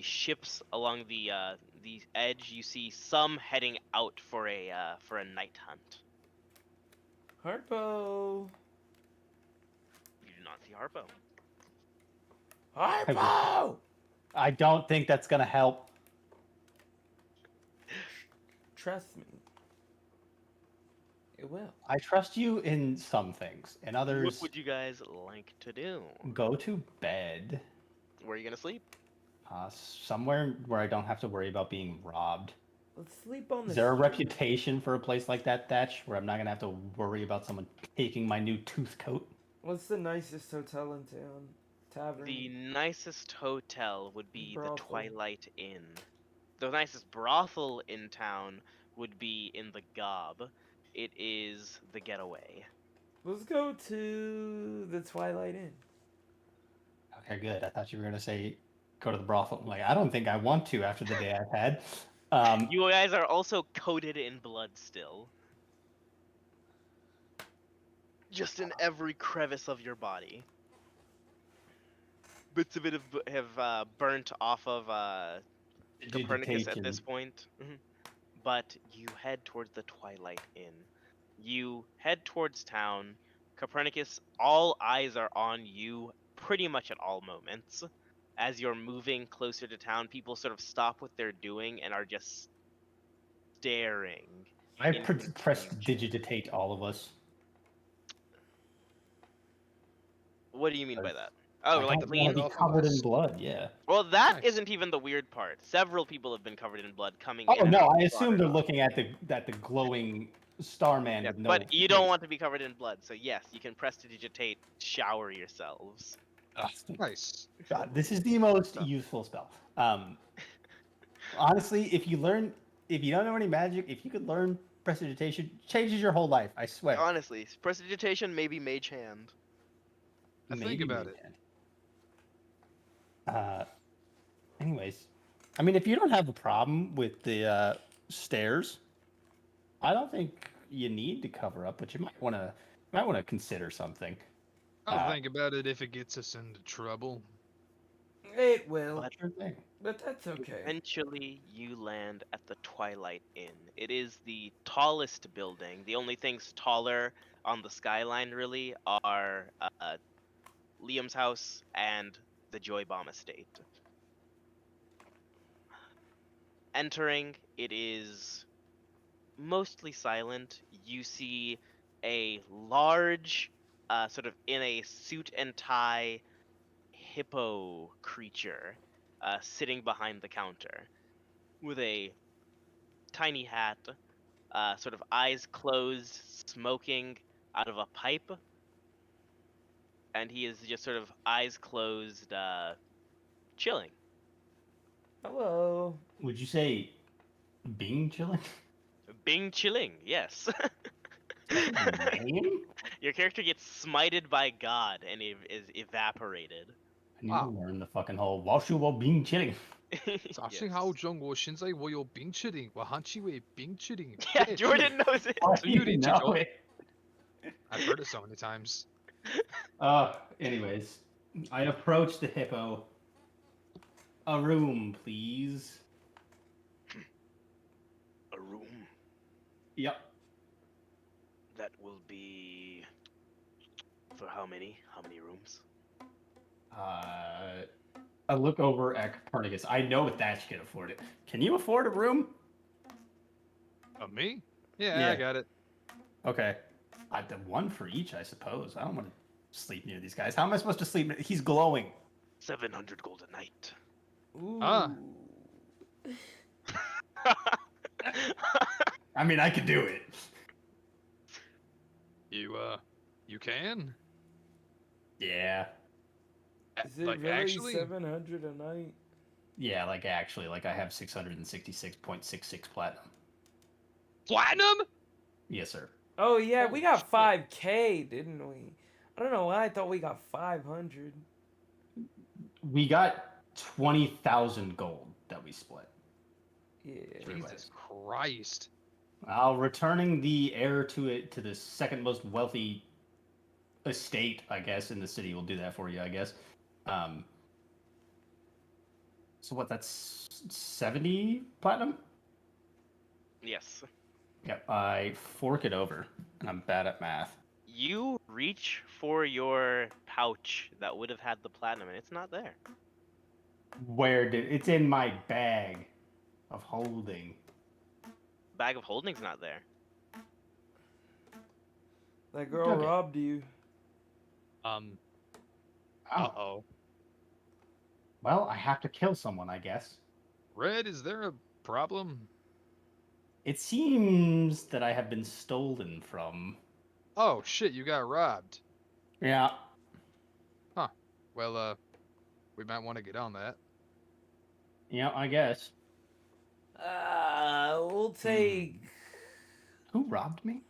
ships along the edge. You see some heading out for a night hunt. Harpo. You do not see Harpo. Harpo! I don't think that's gonna help. Trust me. It will. I trust you in some things, and What others. would you guys like to do? Go to bed. Where are you gonna sleep? Somewhere where I don't have to worry about being robbed. Let's sleep on the Is there a street. reputation for a place like that, Thatch, where I'm not gonna have to worry about someone taking my new tooth coat? What's the nicest hotel in town? Tavern. The nicest hotel would be Brothel. the Twilight Inn. The nicest brothel in town would be in the Gob. It is the Getaway. Let's go to the Twilight Inn. Okay, good. I thought you were gonna say go to the brothel. I'm like, I don't think I want to after the day I've had. You guys are also coated in blood still. Just in every crevice of your body. Bits of it have burnt off of Copernicus at this point. But you head towards the Twilight Inn. You head towards town. Copernicus, all eyes are on you pretty much at all moments. As you're moving closer to town, people sort of stop what they're doing and are just staring. I into pressed the future. digitate all of us. What do you mean by that? I Oh, like don't clean? want to be covered in blood. Yeah. Well, that Nice. not even the weird part. Several people have been covered in blood coming Oh in. no, and I assume spotted they're off. looking at the glowing Starman Yeah, with no. but you don't face. want to be covered in blood, so yes, you can press to digitate, shower yourselves. Ugh, Nice. God, this is the most useful spell. Honestly, if you don't know any magic, if you could learn prestidigitation, changes your whole life. I swear. Honestly, prestidigitation, maybe mage hand. Think Maybe about we it. can. Anyways, I mean, if you don't have a problem with the stairs, I don't think you need to cover up, but you might want to consider something. I'll think about it if it gets us into trouble. It will. But Sure thing. But that's okay. eventually, you land at the Twilight Inn. It is the tallest building. The only things taller on the skyline, really, are Liam's house and the Joy Bomb estate. Entering, it is mostly silent. You see a large sort of in a suit and tie hippo creature, sitting behind the counter with a tiny hat, sort of eyes closed, smoking out of a pipe, and he is just sort of eyes closed, chilling. Hello. Would you say Bing chilling? Bing chilling, yes. Name? Your character gets smited by God and is evaporated. I need Wow. to learn the fucking whole Washu while Bing chilling. 早 Yes. 上好，中国现在我有冰淇淋，我很喜欢冰淇淋。 Yeah, Jordan knows it. Why So do you you need to know go- it? I've heard it so many times. Anyways, I approach the hippo. A room, please. A room Yep. that will be for how many? How many rooms? I look over at Copernicus. I know Thatch can afford it. Can you afford a room? Me? Yeah, Yeah. I got it. Okay. The one for each, I suppose. I don't want to sleep near these guys. How am I supposed to sleep? He's glowing. 700 gold a night. Ooh. Ah. I mean, I could do it. You can? Yeah. Is it Like, really actually? 700 a night? Yeah, like actually, like I have 666.66 platinum. Platinum? Yes, sir. Oh yeah, Holy we got shit. 5K, didn't we? I don't know why I thought we got 500. We got 20,000 gold that we split. Yeah. Three Jesus ways. Christ. I'll returning the heir to the second most wealthy estate, I guess, in the city will do that for you, I guess. So what? That's 70 platinum. Yes. Yep. I fork it over, and I'm bad at math. You reach for your pouch that would have had the platinum, and it's not there. Where did it's in my bag of holding? Bag of holding's not there. That girl Okay. robbed you. Oh. Uh-oh. Well, I have to kill someone, I guess. Red, is there a problem? It seems that I have been stolen from. Oh, shit, you got robbed. Yeah. Well, we might want to get on that. Yeah, I guess. We'll take. Who robbed me?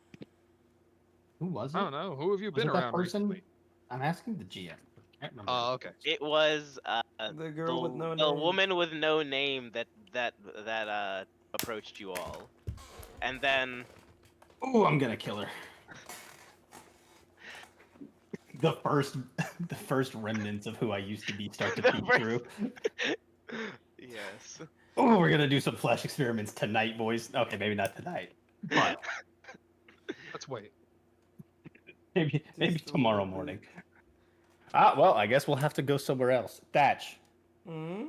Who was it? I don't know. Who have you Was been it that around person? recently? I'm asking the GM. I can't remember. Oh, okay. It was The girl with no the name. woman with no name that approached you all, and then Oh, I'm gonna kill her. The first remnants of who I used to be start to The peek first- through. yes. Oh, we're gonna do some flesh experiments tonight, boys. Okay, maybe not tonight, but Let's wait. maybe Just a tomorrow little bit. morning. Well, I guess we'll have to go somewhere else. Thatch, Hmm?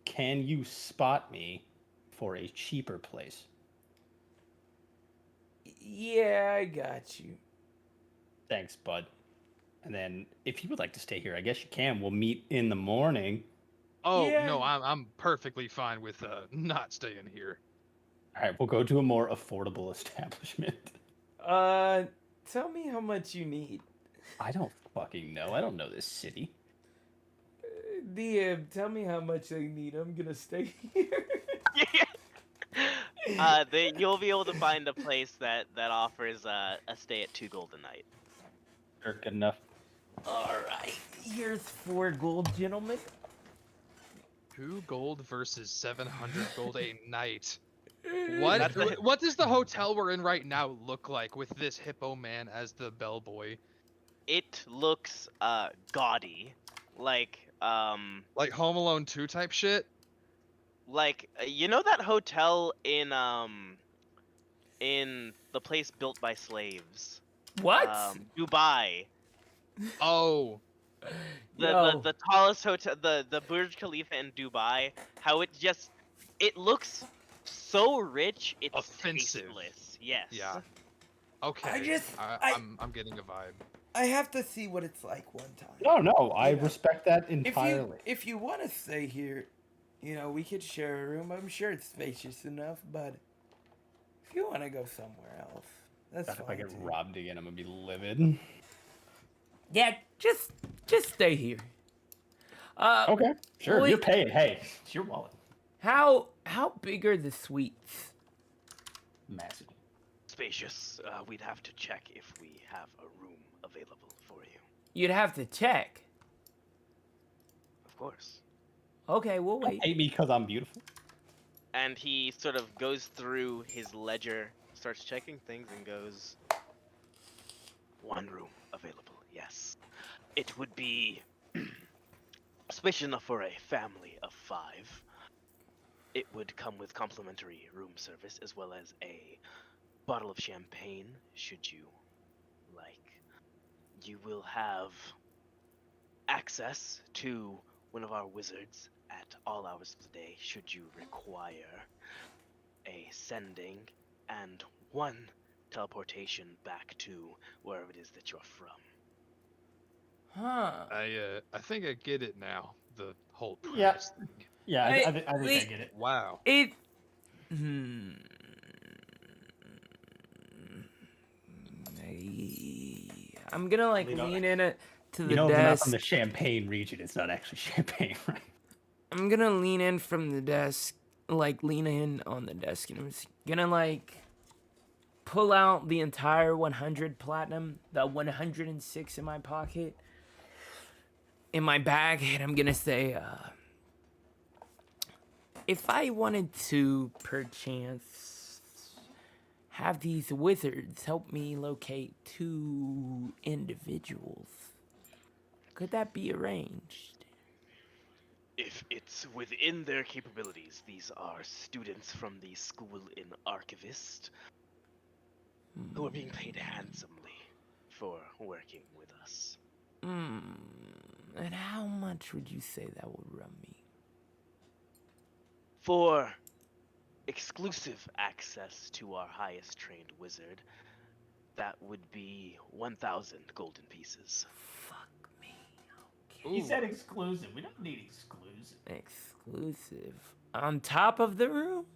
can you spot me for a cheaper place? Yeah, I got you. Thanks, bud. And then, if you would like to stay here, I guess you can. We'll meet in the morning. Oh, Yeah. no, I'm perfectly fine with not staying here. All right, we'll go to a more affordable establishment. Tell me how much you need. I don't fucking know. I don't know this city. DM, tell me how much I need. I'm gonna stay here. You'll be able to find a place that offers a stay at 2 gold a night. Sure, good enough. Alright, here's 4 gold, gentlemen. 2 gold versus 700 gold a night. What? That's the- What does the hotel we're in right now look like with this hippo man as the bellboy? It looks gaudy, like Like Home Alone 2 type shit? you know that hotel in the place built by slaves, What? Dubai. Oh, The tallest hotel, the Burj Khalifa in Dubai. How it looks so rich, it's Offensive. tasteless. Yes. yeah. Okay. I just- I'm getting a vibe. I have to see what it's like one time. No, no, I You know, respect that If entirely. you want to stay here, we could share a room. I'm sure it's spacious enough, but if you want to go somewhere else, that's God, if I fine get too. robbed again, I'm gonna be livid. Yeah, just stay here. Okay, sure. Well, You're paying. Hey, it's your wallet. how big are the suites? Massive. Spacious. We'd have to check if we have a room available for you. You'd have to check. Of course. Okay, we'll Don't wait. hate me because I'm beautiful. And he sort of goes through his ledger, starts checking things, and goes, one room available, yes. It would be spacious enough for a family of 5. It would come with complimentary room service as well as a bottle of champagne, should you like. You will have access to one of our wizards at all hours of the day, should you require a sending, and 1 teleportation back to wherever it is that you're from. Huh. I think I get it now. The whole price Yeah. thing. Yeah, Hey, I think I wait. get it. Wow. It. I'm gonna like You know, lean in it to the You know, if you're not from desk. the Champagne region, it's not actually champagne, right? I'm gonna lean in from the desk, like lean in on the desk, and I'm just gonna like pull out the entire 100 platinum, the 106 in my pocket, in my bag, and I'm gonna say, if I wanted to perchance have these wizards help me locate 2 individuals, could that be arranged? If it's within their capabilities, these are students from the school in Archivist who are being paid handsomely for working with us. And how much would you say that would run me? For exclusive access to our highest trained wizard, that would be 1,000 golden pieces. Fuck me. He Ooh. said exclusive. We don't need exclusive. Exclusive. On top of the room?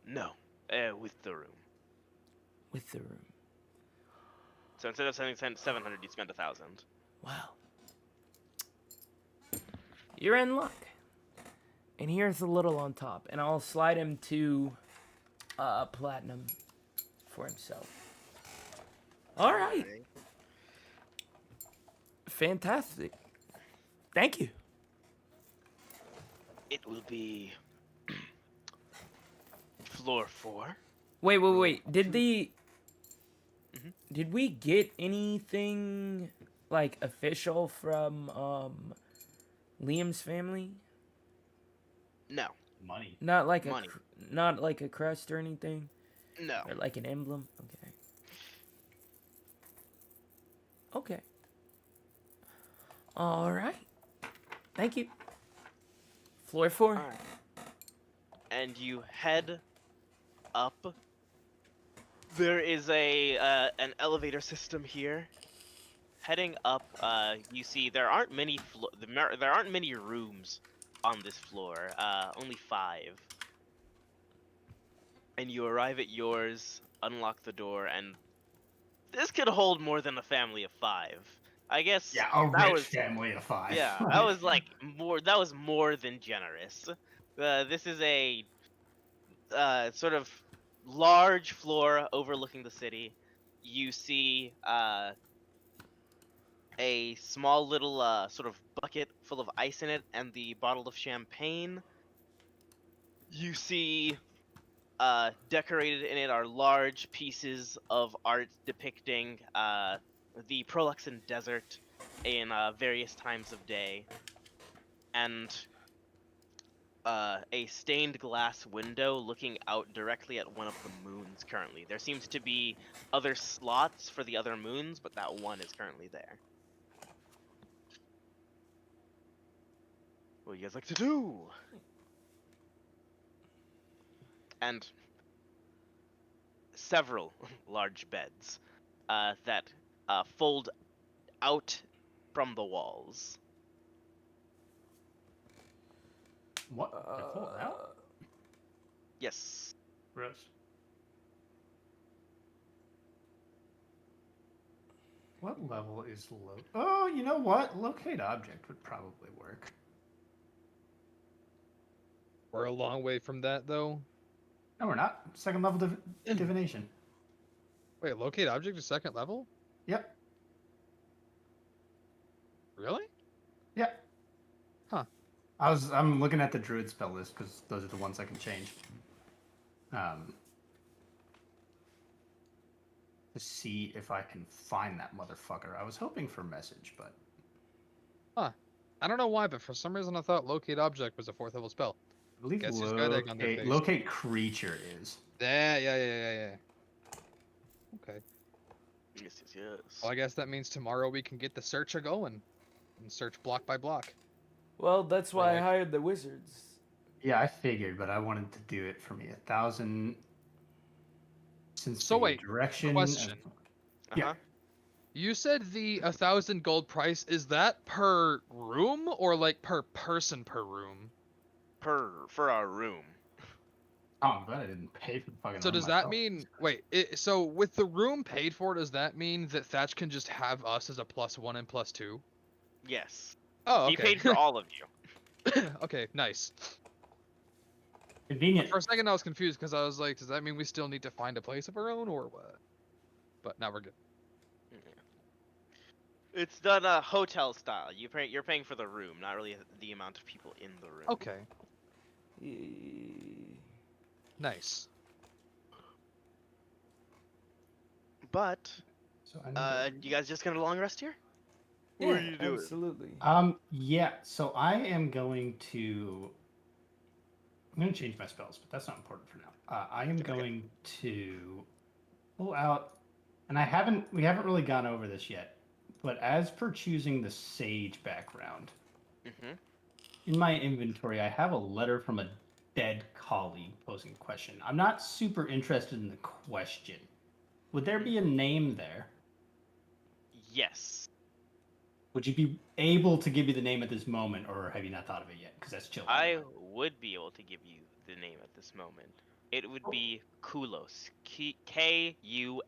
No, with the room. With the room. So instead of spending 700, you'd spend 1,000. Wow. You're in luck. And here's a little on top. And I'll slide him to platinum for himself. All right. Fantastic. Thank you. It will be floor 4. Wait. Did Mhm. did we get anything like official from Liam's family? No, Money. Not like Money. not like a crest or anything, no. or like an emblem. Okay. Okay. All right. Thank you. Floor 4. Alright. And you head up. There is an elevator system here. Heading up, you see there aren't many there aren't many rooms on this floor. Only 5. And you arrive at yours, unlock the door, and this could hold more than a family of 5. I guess Yeah, a that rich was family of 5. yeah, that was like more. That was more than generous. This is a sort of large floor overlooking the city. You see a small little sort of bucket full of ice in it and the bottle of champagne. You see decorated in it are large pieces of art depicting the Proluxan Desert in various times of day, and a stained glass window looking out directly at one of the moons currently. There seems to be other slots for the other moons, but that one is currently there. What do you guys like to do? And several large beds that fold out from the walls. What? They pull it out? Yes. Gross. What level is low? Oh, you know what? Locate object would probably work. We're a long way from that, though. No, we're not. Second level divination. Wait, locate object is second level? Yep. Really? Yep. Huh. I'm looking at the druid spell list because those are the ones I can change. To see if I can find that motherfucker. I was hoping for message, but I don't know why, but for some reason I thought locate object was a 4th level spell. I believe Guess who's got egg on their face? locate creature is. Yeah. Okay. Yes. Well, I guess that means tomorrow we can get the search going and search block by block. Well, that's why I Right. hired the wizards. Yeah, I figured, but I wanted to do it for me 1,000. Since So the wait, direction. question. Yeah. You said the 1,000 gold price, is that per room or like per person per room? For our room. Oh, I'm glad I didn't pay for the fucking So room does that myself. mean, wait, so with the room paid for, does that mean that Thatch can just have us as a +1 and +2? Yes. Oh, He okay. paid for all of you. Okay, nice. Convenient. For a second I was confused because I was like, does that mean we still need to find a place of our own or what? But now we're good. It's done hotel style. You're paying for the room, not really the amount of people in the room. Okay, nice. But So I need you guys just gonna long rest here? Yeah, What are you doing? absolutely. yeah. So I am going to. I'm going to change my spells, but that's not important for now. I am going to pull out, and we haven't really gone over this yet, but as per choosing the sage background, Mm-hmm. in my inventory, I have a letter from a dead colleague posing a question. I'm not super interested in the question. Would there be a name there? Yes. Would you be able to give me the name at this moment, or have you not thought of it yet? Because that's chill. I would be able to give you the name at this moment. It would be Kulos. Kullos.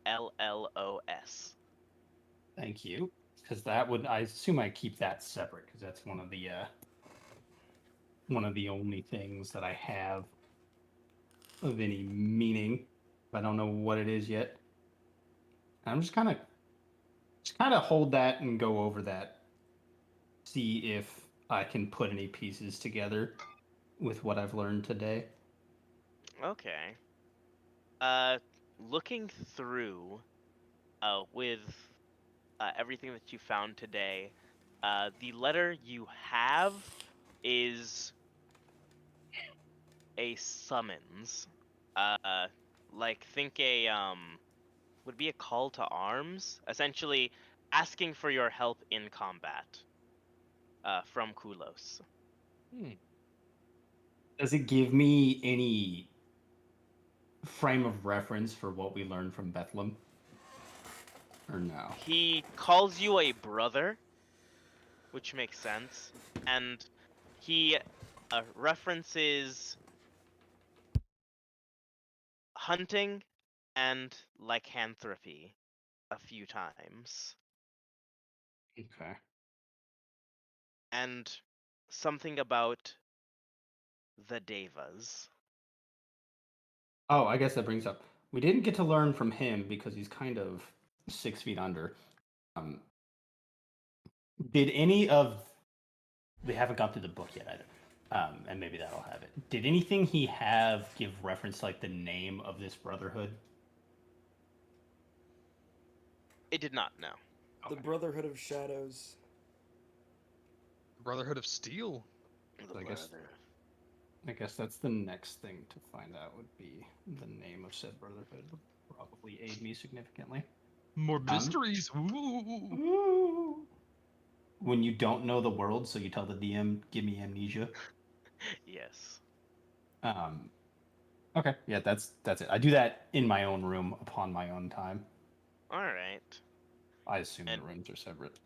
Thank you. Because that would, I assume I keep that separate, because that's one of the only things that I have of any meaning. I don't know what it is yet. I'm just kind of hold that and go over that. See if I can put any pieces together with what I've learned today. Okay. Looking through, with everything that you found today, the letter you have is a summons. Like think would be a call to arms, essentially asking for your help in combat. From Kulos. Does it give me any frame of reference for what we learned from Bethlehem? Or no? He calls you a brother, which makes sense, and he references hunting and lycanthropy a few times, Okay. and something about the Devas. Oh, I guess that brings up. We didn't get to learn from him because he's kind of 6 feet under. Um, did any of we haven't gone through the book yet either, and maybe that'll have it. Did anything he have give reference to, like, the name of this brotherhood? It did not, no. The Okay. Brotherhood of Shadows. Brotherhood of Steel. The I guess- brother. I guess that's the next thing to find out would be the name of said brotherhood. Would probably aid me significantly. More mysteries. Ooh. Ooh. When you don't know the world, so you tell the DM, "Give me amnesia." Yes. Okay, yeah, that's it. I do that in my own room upon my own time. All right. I assume And- the rooms are separate.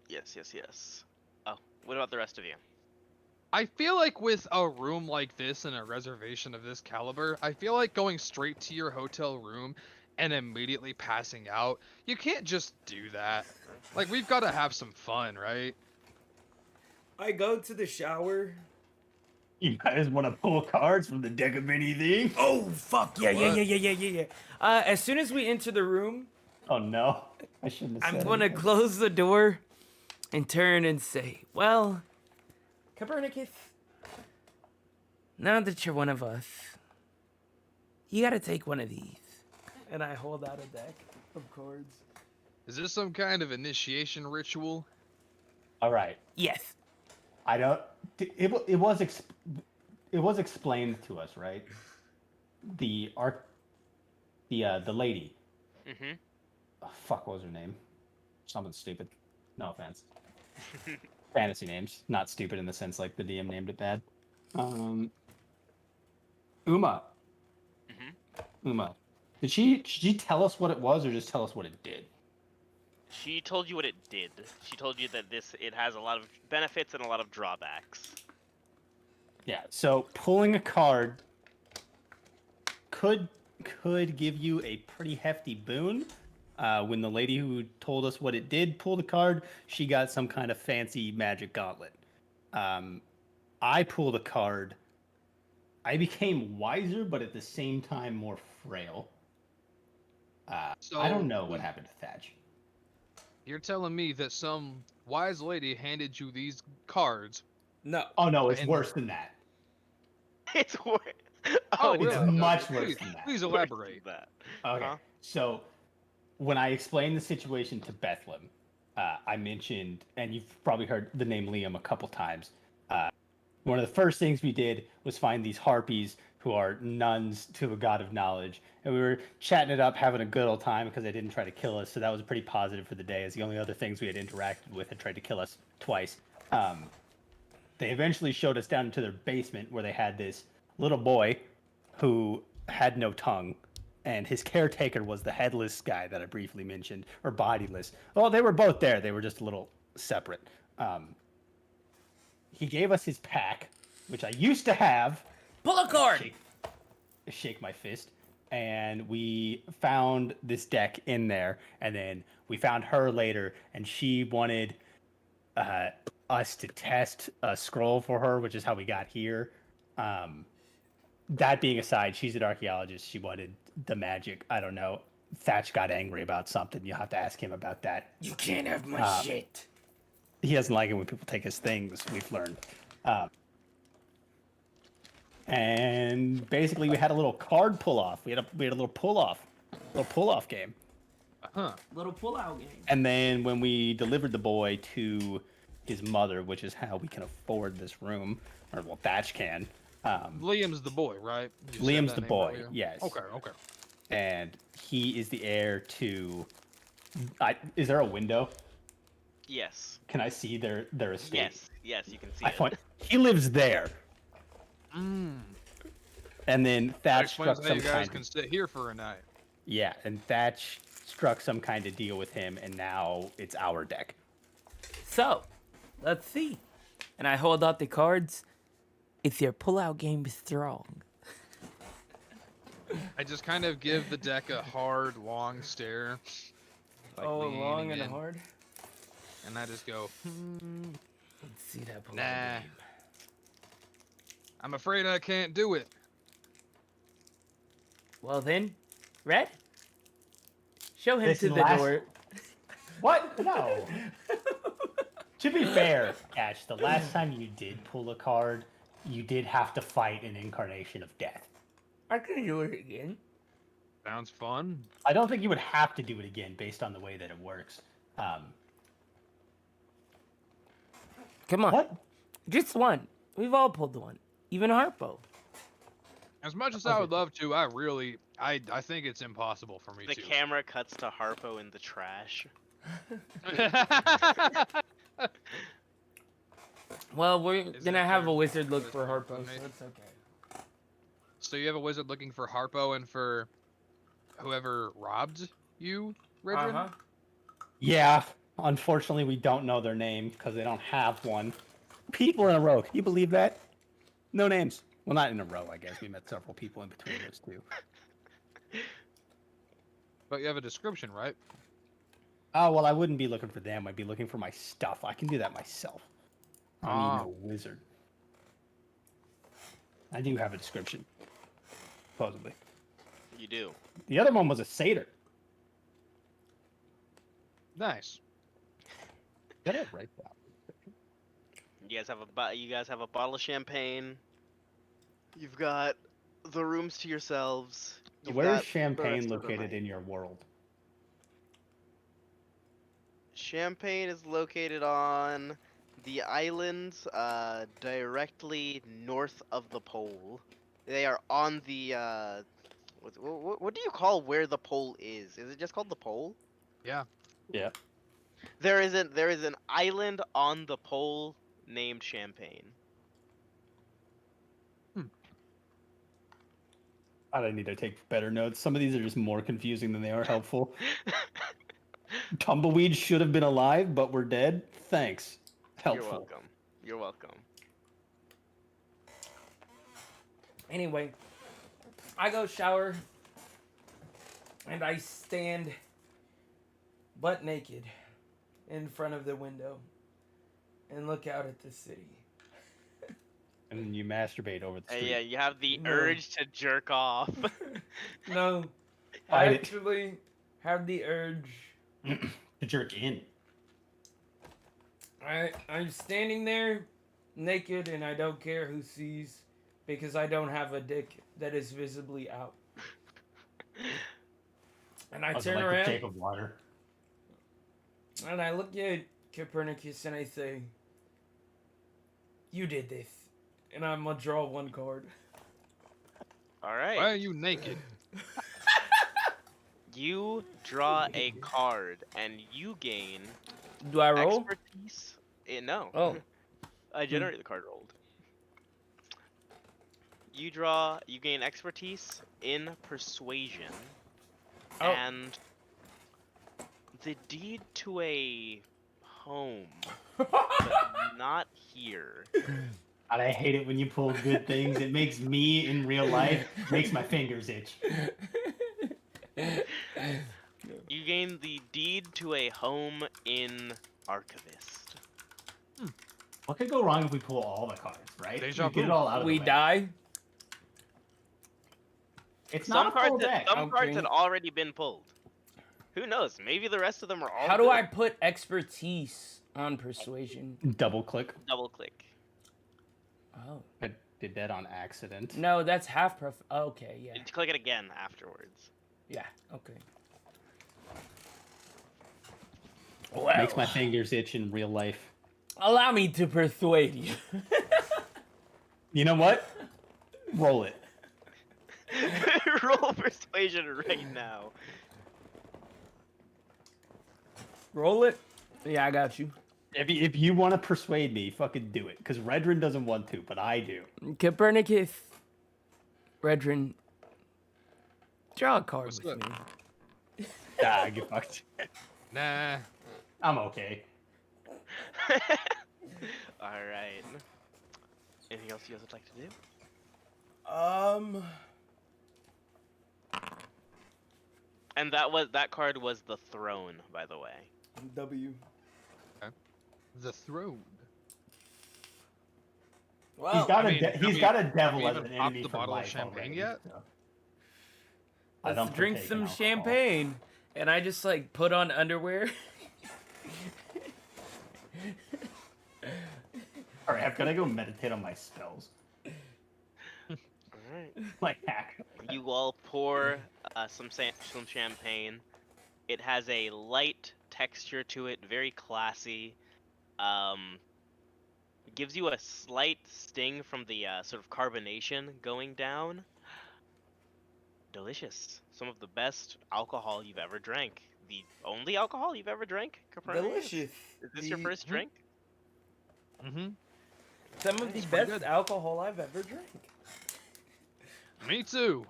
Yes, yes, yes. Oh, what about the rest of you? I feel like with a room like this and a reservation of this caliber, I feel like going straight to your hotel room and immediately passing out, you can't just do that. Like, we've got to have some fun, right? I go to the shower. You guys want to pull cards from the deck of anything? Oh fuck yeah yeah What? yeah yeah yeah yeah. As soon as we enter the room, Oh no, I shouldn't have I'm said gonna anything. close the door and turn and say, well, Copernicus, now that you're one of us, you gotta take one of these. And I hold out a deck of cards. Is this some kind of initiation ritual? All right, Yes. I don't. It was explained to us, right? The lady. Mm-hmm. Oh, fuck, what was her name? Something stupid. No offense. Fantasy names, not stupid in the sense like the DM named it bad. Uma. Mm-hmm. Uma. Did she tell us what it was, or just tell us what it did? She told you what it did. She told you that it has a lot of benefits and a lot of drawbacks. Yeah. So pulling a card could give you a pretty hefty boon. When the lady who told us what it did pulled the card, she got some kind of fancy magic gauntlet. I pulled a card. I became wiser, but at the same time more frail. I don't know what happened to Thatch. You're telling me that some wise lady handed you these cards? No. Oh no, it's And- worse than that. It's worse. Oh, it's really? It's much Okay, worse please, than that. Please worse elaborate. than that. Okay. Huh? So when I explained the situation to Bethlehem, I mentioned, and you've probably heard the name Liam a couple times. One of the first things we did was find these harpies who are nuns to a god of knowledge. And we were chatting it up, having a good old time because they didn't try to kill us. So that was pretty positive for the day, as the only other things we had interacted with had tried to kill us twice. They eventually showed us down into their basement where they had this little boy who had no tongue. And his caretaker was the headless guy that I briefly mentioned, or bodiless. Well, they were both there. They were just a little separate. He gave us his pack, which I used to have. Pull a card! Shake my fist. And we found this deck in there. And then we found her later, and she wanted us to test a scroll for her, which is how we got here. That being aside, she's an archaeologist. She wanted the magic. I don't know. Thatch got angry about something. You'll have to ask him about that. You can't have my shit. He doesn't like it when people take his things, we've learned. And basically, we had a little card pull off. We had a little pull off game. Huh. Little pull-out game. And then when we delivered the boy to his mother, which is how we can afford this room, or well, Thatch can. Liam's the boy, right? You said Liam's that the name boy, earlier? yes. Okay, okay. And he is the heir to. Is there a window? Yes. Can I see their estate? Yes. Yes, you can see I it. find he lives there. Mm. And then That Thatch explains struck how some you guys kind. can sit here for a night. Yeah, and Thatch struck some kind of deal with him, and now it's our deck. So, let's see. And I hold out the cards. Is your pull-out game strong? I just kind of give the deck a hard, long stare. Like leaning in, hard? And I just go, Let's see that pull-out Nah. game. I'm afraid I can't do it. Well then, Red, show him This to is the last- door. What? No. To be fair, Catch, the last time you did pull a card, you did have to fight an incarnation of death. I can do it again. Sounds fun. I don't think you would have to do it again based on the way that it works. Come on. What? Just one. We've all pulled one. Even Harpo. As much as I would love to, I think it's impossible for me The to. camera cuts to Harpo in the trash. Well, we're Is gonna it have a fair? wizard look Is it for fair Harpo, to me? so it's okay. So you have a wizard looking for Harpo and for whoever robbed you, Redrin? Uh-huh. Yeah, unfortunately, we don't know their name because they don't have one. People in a row. Can you believe that? No names. Well, not in a row, I guess. We met several people in between those two. But you have a description, right? Oh, well, I wouldn't be looking for them. I'd be looking for my stuff. I can do that myself. I need no wizard. I do have a description. Supposedly. You do. The other one was a satyr. Nice. Did I write that? You guys have a bottle of champagne. You've got the rooms to yourselves. You've Where is got the rest Champagne of the located night. in your world? Champagne is located on the islands directly north of the pole. They are on the what do you call where the pole is? Is it just called the pole? Yeah. Yeah. There is an island on the pole named Champagne. I need to take better notes. Some of these are just more confusing than they are helpful. Tumbleweeds should have been alive, but we're dead. Thanks. Helpful. You're welcome. You're welcome. Anyway, I go shower and I stand butt naked in front of the window and look out at the city. And then you masturbate over the street. Yeah, you have the No. urge to jerk off. No, Fight I it. actually have the urge. To jerk in. I'm standing there naked and I don't care who sees because I don't have a dick that is visibly out. And I Was turn it like around the shape of water? and I look at Copernicus and I say, "You did this." And I'm gonna draw one card. All right. Why are you naked? You draw a card and you gain Do I roll? expertise. No. Oh. I generate the card rolled. You gain expertise in persuasion. Oh. And the deed to a home, but not here. God, I hate it when you pull good things. It makes me in real life, makes my fingers itch. You gain the deed to a home in Archivist. What could go wrong if we pull all the cards, right? Deja We get it vu. all out of We the way. die. It's Some not a full cards, deck. some cards Okay. had already been pulled. Who knows? Maybe the rest of them are all. How do good. I put expertise on persuasion? Double click. Double click? Oh. I did that on accident. No, that's half okay, yeah. You click it again afterwards. Yeah, okay. Makes my fingers itch in real life. Allow me to persuade you. You know what? Roll it. Roll persuasion right now. Roll it? Yeah, I got you. If you want to persuade me, fucking do it. Because Redrin doesn't want to, but I do. Copernicus. Redrin. Draw a card What's with that? me. Ah, get fucked. Nah. I'm okay. Alright. Anything else you guys would like to do? And that card was the throne, by the way. W. The throne. Well, He's got I a mean, have he's we- got a have devil we as even an popped enemy the for bottle of life champagne already, yet? so. I let's don't drink partake some in alcohol. champagne. And I just like put on underwear. Alright, I've got to go meditate on my spells. Alright. Like hack. You all pour some champagne. It has a light texture to it, very classy. Gives you a slight sting from the sort of carbonation going down. Delicious. Some of the best alcohol you've ever drank. The only alcohol you've ever drank, Copernicus? Delicious. Is this your The- first drink? Mm-hmm. Some of the It's pretty best good. alcohol I've ever drank. Me too.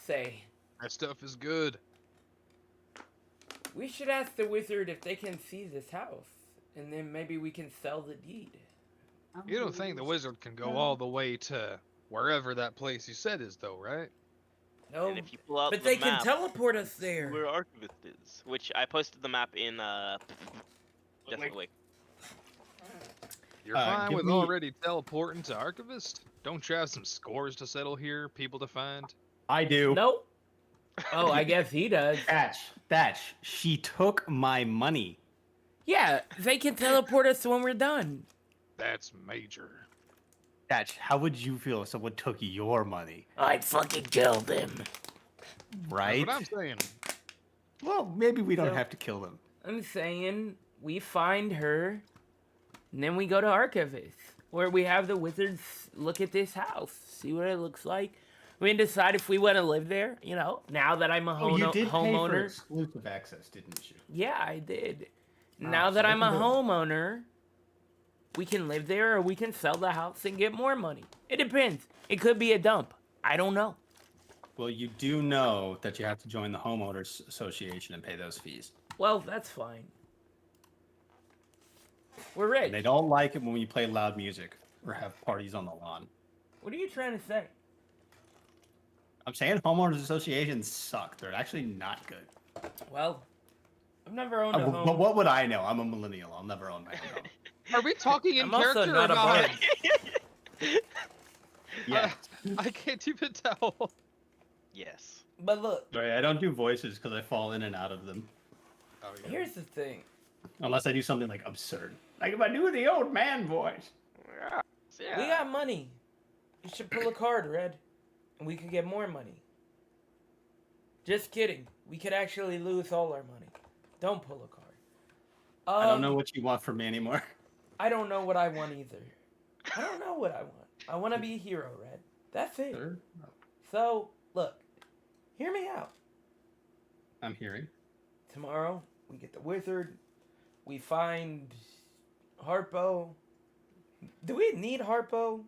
Say. That stuff is good. We should ask the wizard if they can see this house, and then maybe we can sell the deed. You don't think the wizard can go all the way to wherever that place you said is, though, right? No, And if you pull out but the they map, can teleport us see there. where Archivist is. Which I posted the map in just wait. You're fine give with me- already teleporting to Archivist? Don't you have some scores to settle here, people to find? I do. Nope. Oh, I guess he does. Thatch, she took my money. Yeah, they can teleport us when we're done. That's major. Thatch, how would you feel if someone took your money? I'd fucking kill them. Right? That's what I'm saying. Well, maybe we don't So- have to kill them. I'm saying we find her, and then we go to Archivist, where we have the wizards look at this house, see what it looks like. We can decide if we want to live there, you know, now that I'm a You did pay for homeowner. exclusive access, didn't you? Yeah, I did. Oh, Now so that they I'm a can do it. homeowner, we can live there or we can sell the house and get more money. It depends. It could be a dump. I don't know. Well, you do know that you have to join the homeowners association and pay those fees. Well, that's fine. We're And rich. they don't like it when you play loud music or have parties on the lawn. What are you trying to say? I'm saying homeowners associations suck. They're actually not good. Well, I've never owned a But home. what would I know? I'm a millennial. I'll never own my own home. Are we talking in I'm also character not or a not? bard. Yeah. I can't even tell. Yes. But look, Sorry, I don't do voices because I fall in and out of them. Oh, yeah. here's the thing. Unless I do something like absurd. Like if I do the old man voice. Yeah. We got money. You should pull a card, Red. And we could get more money. Just kidding. We could actually lose all our money. Don't pull a card. I don't know what you want from me anymore. I don't know what I want either. I don't know what I want. I want to be a hero, Red. That's it. Sir, So, look. Hear me out. I'm hearing. Tomorrow, we get the wizard. We find Harpo. Do we need Harpo?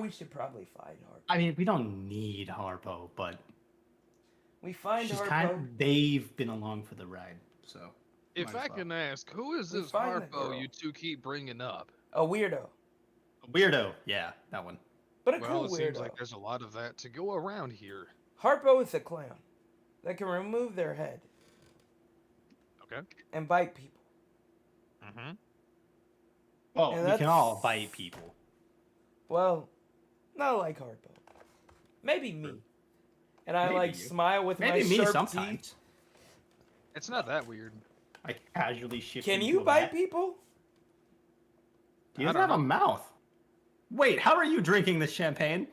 We should probably find Harpo. I mean, we don't need Harpo, but We find she's Harpo. they've been along for the ride, so. If might I as well. can ask, who is We this find the Harpo girl. you two keep bringing up? A weirdo. Weirdo, yeah, that one. But a Well, cool it weirdo. seems like there's a lot of that to go around here. Harpo is a clown that can remove their head Okay. and bite people. Mm-hmm. Well, And we that's- can all bite people. Well, not like Harpo. Maybe me. And I Maybe like you. smile with Maybe my me sharp sometimes. teeth. It's not that weird. I casually shift. Can into you a bite mat. people? He I doesn't don't have a know. mouth. Wait, how are you drinking this champagne?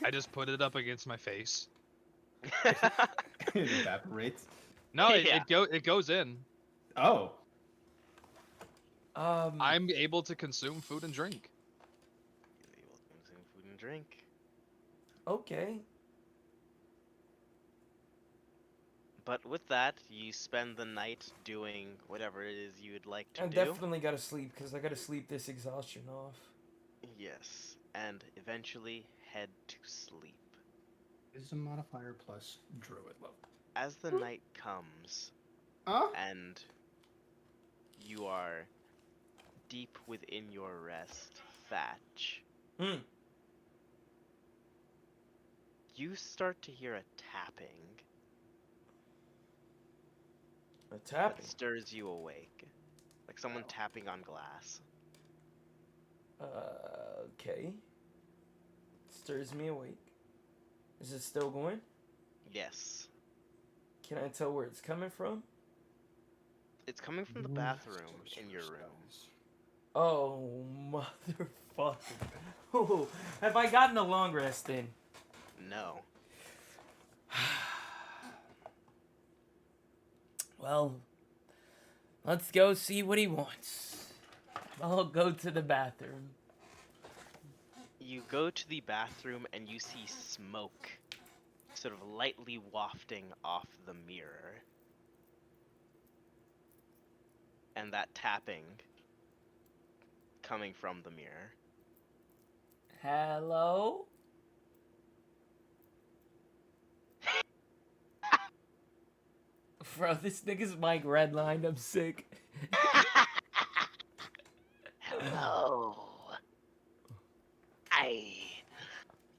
I just put it up against my face. It evaporates. No, Yeah. it goes in. Oh, I'm able to consume food and drink. He's able to consume food and drink. Okay. But with that, you spend the night doing whatever it is you'd like to I do. definitely gotta sleep because I gotta sleep this exhaustion off. Yes, and eventually head to sleep. is a modifier plus druid level. As the night comes Huh? and you are deep within your rest, Thatch, you start to hear a tapping A tapping. that stirs you awake. Like someone tapping on glass. Okay. Stirs me awake. Is it still going? Yes. Can I tell where it's coming from? It's coming from the bathroom in your room. Oh, motherfucker. Oh, have I gotten a long rest in? No. Well, let's go see what he wants. I'll go to the bathroom. You go to the bathroom and you see smoke sort of lightly wafting off the mirror. And that tapping coming from the mirror. Hello? Bro, this nigga's mic redlined. I'm sick. Hello.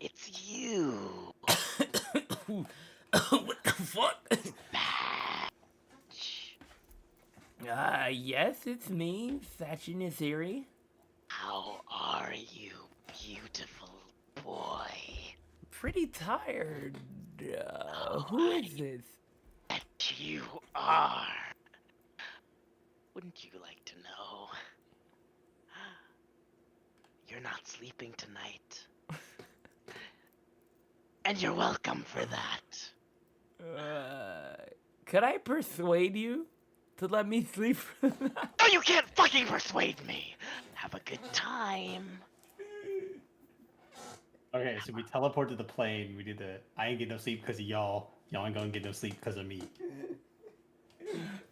It's you. What the fuck? Batch. Yes, it's me, Thatchin Isiri. How are you, beautiful boy? Pretty tired. Who is this? That you are. Wouldn't you like to know? You're not sleeping tonight. And you're welcome for that. Could I persuade you to let me sleep for the night? No, you can't fucking persuade me. Have a good time. Okay, so we teleport to the plane. We do the I ain't get no sleep because of y'all. Y'all ain't gonna get no sleep because of me.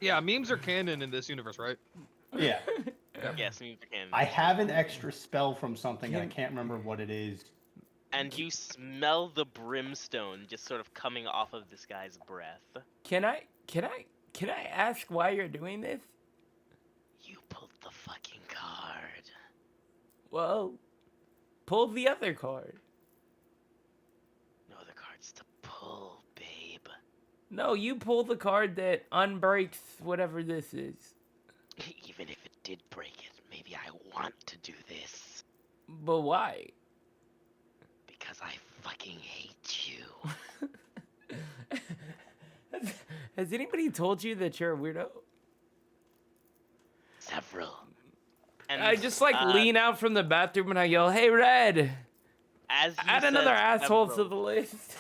Yeah, memes are canon in this universe, right? Yeah. Yes, you can. I have an extra spell from something, and I can't remember what it is. And you smell the brimstone just sort of coming off of this guy's breath. Can I ask why you're doing this? You pulled the fucking card. Well, pull the other card. No other cards to pull, babe. No, you pull the card that unbreaks whatever this is. Even if it did break it, maybe I want to do this. But why? Because I fucking hate you. Has anybody told you that you're a weirdo? Several. And, I just lean out from the bathroom and I yell, "Hey, Red! As he Add another says asshole to several- the list."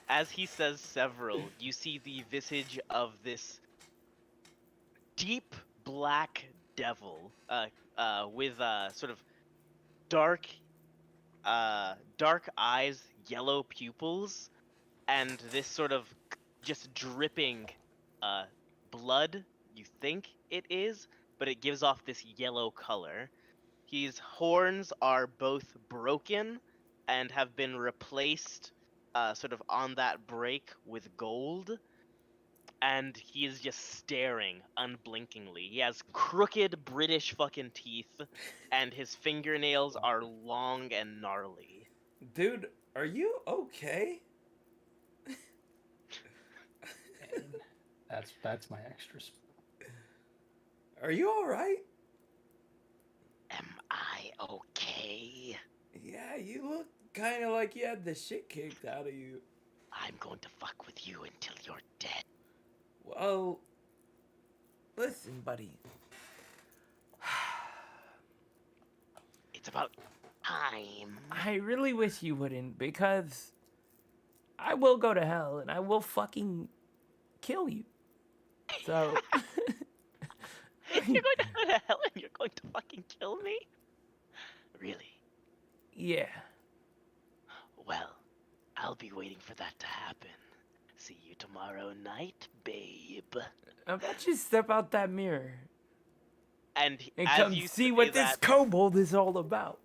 As he says several, you see the visage of this deep black devil, with sort of dark eyes, yellow pupils, and this sort of just dripping blood. You think it is, but it gives off this yellow color. His horns are both broken and have been replaced sort of on that break with gold. And he is just staring unblinkingly. He has crooked British fucking teeth, and his fingernails are long and gnarly. Dude, are you okay? That's my extra. Are you alright? Am I okay? Yeah, you look kind of like you had the shit kicked out of you. I'm going to fuck with you until you're dead. Well, listen, buddy. It's about time. I really wish you wouldn't, because I will go to hell and I will fucking kill you. So, You're going to go to hell and you're going to fucking kill me? Really? yeah. Well, I'll be waiting for that to happen. See you tomorrow night, babe. How about you step out that mirror And and as come you see say what this that, kobold is all about?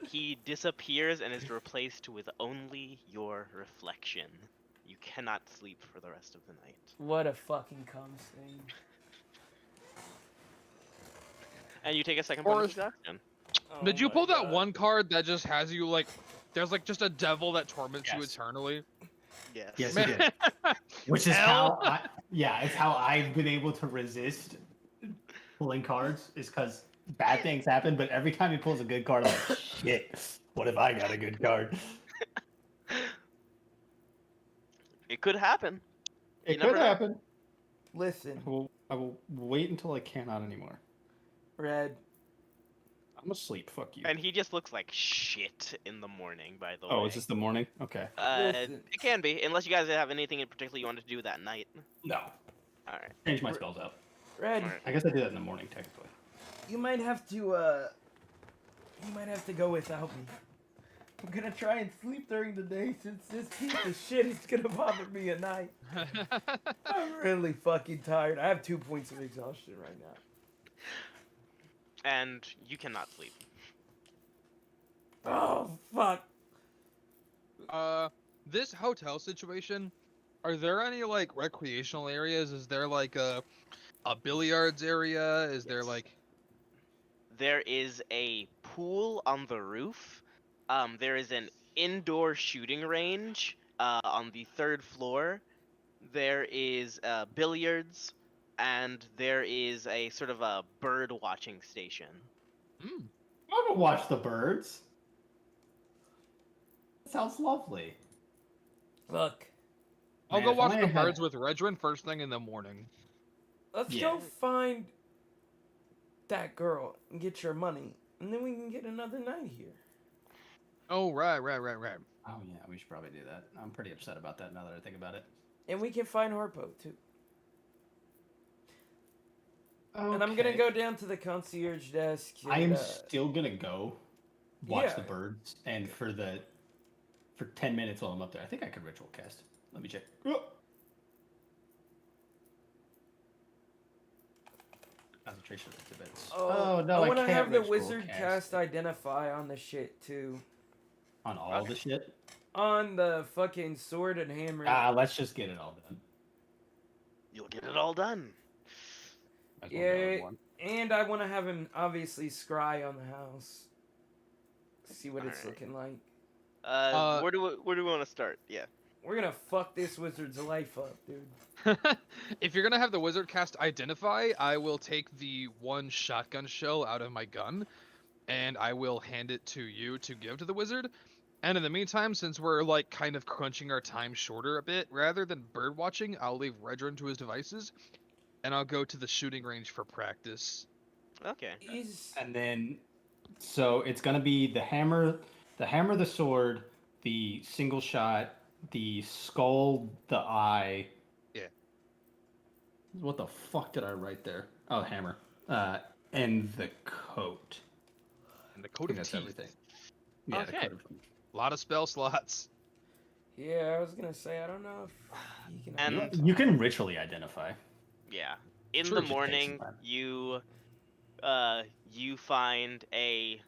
he disappears and is replaced with only your reflection. You cannot sleep for the rest of the night. What a fucking cum stain. And you take a second Or bonus is- action. Did you my pull that God. one card that just has you there's just a devil that torments you Yes. eternally? Yes. Yes, he did. Which is Hell. it's how I've been able to resist pulling cards, is because bad things happen, but every time he pulls a good card, I'm like, shit, what if I got a good card? It could happen. You It never could know. happen. Listen, I will wait until I cannot anymore. Red. I'm asleep, fuck you. And he just looks like shit in the morning, by the way. Oh, is this the morning? Okay. Listen. It can be, unless you guys have anything in particular you wanted to do that night. No. Alright. Change my spells out. Red, Alright. I guess I do that in the morning, technically. you might have to, you might have to go without me. I'm gonna try and sleep during the day since this piece of shit is gonna bother me at night. I'm really fucking tired. I have 2 points of exhaustion right now. And you cannot sleep. Oh, fuck. This hotel situation, Are there any like recreational areas? Is there like a billiards area? Is there Yes. like There is a pool on the roof. There is an indoor shooting range on the third floor. There is billiards, and there is a sort of a bird watching station. hmm, I'm gonna watch the birds. That sounds lovely. Look, I'll Man, go if watch only the I had- birds with Regrin first thing in the morning. let's Yeah. go find that girl and get your money, and then we can get another night here. Oh right. Oh yeah, we should probably do that. I'm pretty upset about that now that I think about it. And we can find Harpo too. Okay. And I'm gonna go down to the concierge desk. I and, am still gonna go watch the yeah. birds, and for 10 minutes while I'm up there, I think I could ritual cast. Let me check. Oh! Concentration activates. Oh, no, I want to can't have the ritual wizard cast identify on the shit too. on all the shit. On the fucking sword and hammer. Let's just get it all done. You'll get it all done. Might as well go, Yeah, everyone. and I want to have him obviously scry on the house. See what it's Alright. looking like. Where do we want to start? Yeah. We're gonna fuck this wizard's life up, dude. If you're gonna have the wizard cast identify, I will take the one shotgun shell out of my gun, and I will hand it to you to give to the wizard. And in the meantime, since we're like kind of crunching our time shorter a bit, rather than bird watching, I'll leave Redrin to his devices, and I'll go to the shooting range for practice. Okay. He's And then, so it's gonna be the hammer, the sword, the single shot, the skull, the eye. Yeah. What the fuck did I write there? Oh, hammer. And the coat. And the I coat think of that's teeth. everything. Yeah, the Okay. coat of teeth. A lot of spell slots. yeah. I was gonna say I don't know if he can. And- identify. You can ritually identify. Yeah. In Sure, the it should take some morning, time. you find a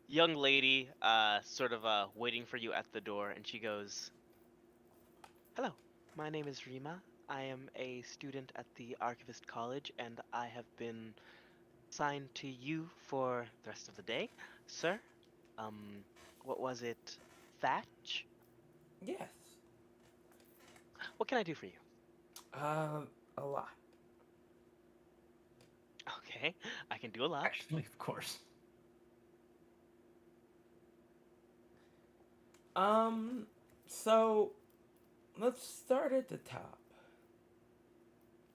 young lady sort of waiting for you at the door, and she goes, "Hello, my name is Rima. I am a student at the Archivist College, and I have been assigned to you for the rest of the day, sir. What was it? Thatch? Yes. What can I do for you?" A lot. Okay, I can do a lot. Actually, of course. So let's start at the top.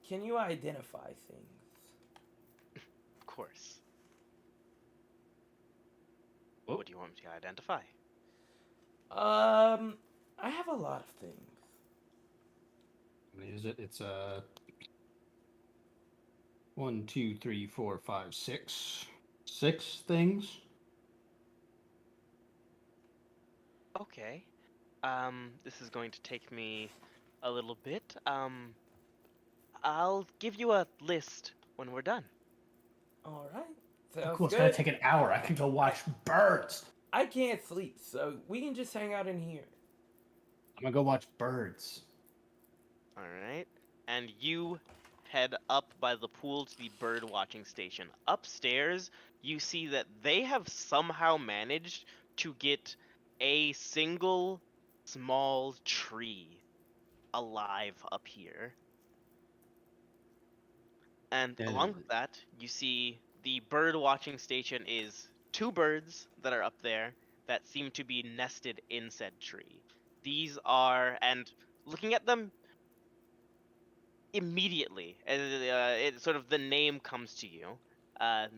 Can you identify things? Of course. Oh. What do you want me to identify? I have a lot of things. How many is it? It's 1, 2, 3, 4, 5, 6. 6 things. Okay. This is going to take me a little bit. I'll give you a list when we're done. All right. Sounds Cool. It's good. gonna take an hour. I could go watch birds. I can't sleep, so we can just hang out in here. I'm gonna go watch birds. All right. And you head up by the pool to the bird watching station. Upstairs, you see that they have somehow managed to get a single small tree alive up here. And along with that, you see the bird watching station is 2 birds that are up there that seem to be nested in said tree. These are, and looking at them immediately, it sort of the name comes to you.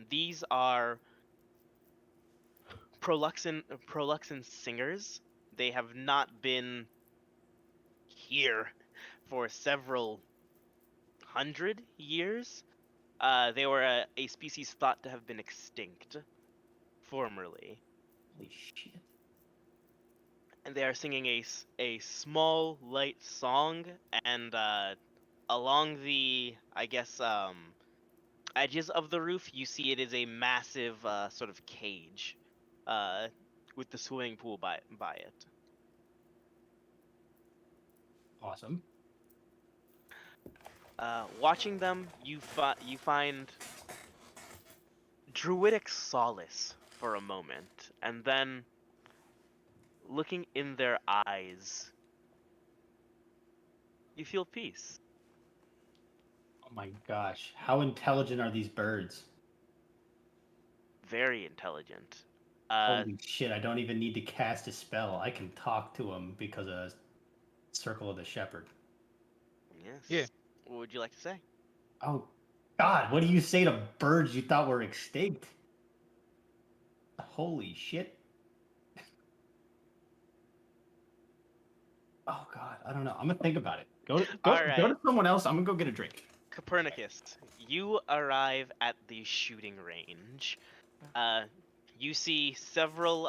These are Proluxin singers. They have not been here for several hundred years. They were a species thought to have been extinct formerly. Holy shit. And they are singing a small, light song, and along the, I guess, edges of the roof, you see it is a massive sort of cage with the swimming pool by it. Awesome. Watching them, you find druidic solace for a moment, and then looking in their eyes, you feel peace. Oh my gosh. How intelligent are these birds? Very intelligent. Holy shit, I don't even need to cast a spell. I can talk to them because of Circle of the Shepherd. Yes. Yeah. What would you like to say? Oh god, what do you say to birds you thought were extinct? Holy shit. Oh god, I don't know. I'm gonna think about it. Go All go right. to someone else. I'm gonna go get a drink. Copernicus, you arrive at the shooting range. Uh, you see several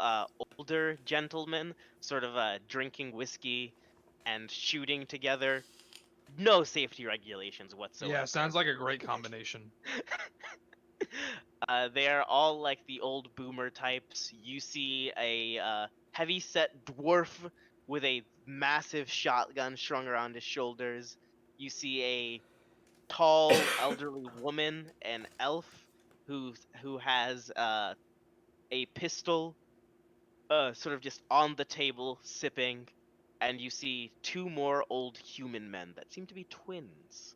older gentlemen sort of drinking whiskey and shooting together. No safety regulations whatsoever. Yeah, sounds like a great combination. They are all like the old boomer types. You see a heavy-set dwarf with a massive shotgun strung around his shoulders. You see a tall elderly woman, an elf who has a pistol sort of just on the table sipping, and you see two more old human men that seem to be twins,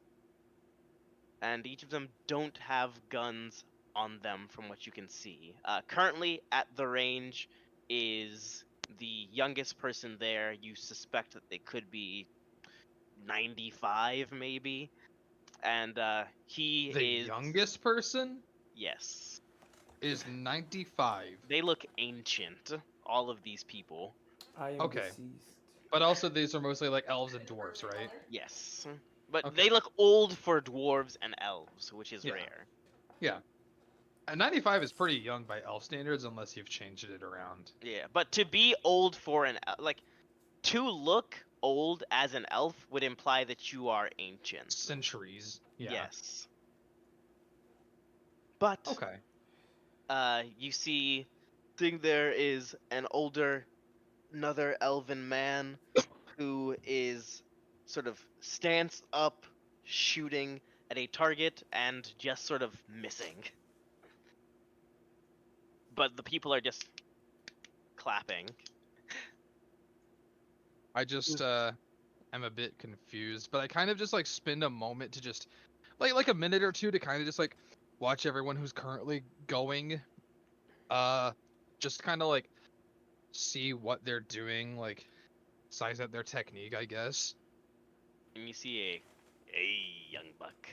and each of them don't have guns on them from what you can see. Currently at the range is the youngest person there. You suspect that they could be 95 maybe, and he The is, youngest person yes, is 95. they look ancient, all of these people. I am Okay. deceased. But also these are mostly like elves and dwarfs, right? Yes, but Okay. they look old for dwarves and elves, which is Yeah. rare. Yeah. And 95 is pretty young by elf standards unless you've changed it around. Yeah, but to be old for an like to look old as an elf would imply that you are ancient. Centuries. Yeah. Yes. But Okay. you see, thing there is another elven man who is sort of stands up, shooting at a target and just sort of missing. But the people are just clapping. I just am a bit confused, but I kind of just like spend a moment to just like a minute or two to kind of just like watch everyone who's currently going just kind of like see what they're doing, like size out their technique, I guess. And you see a young buck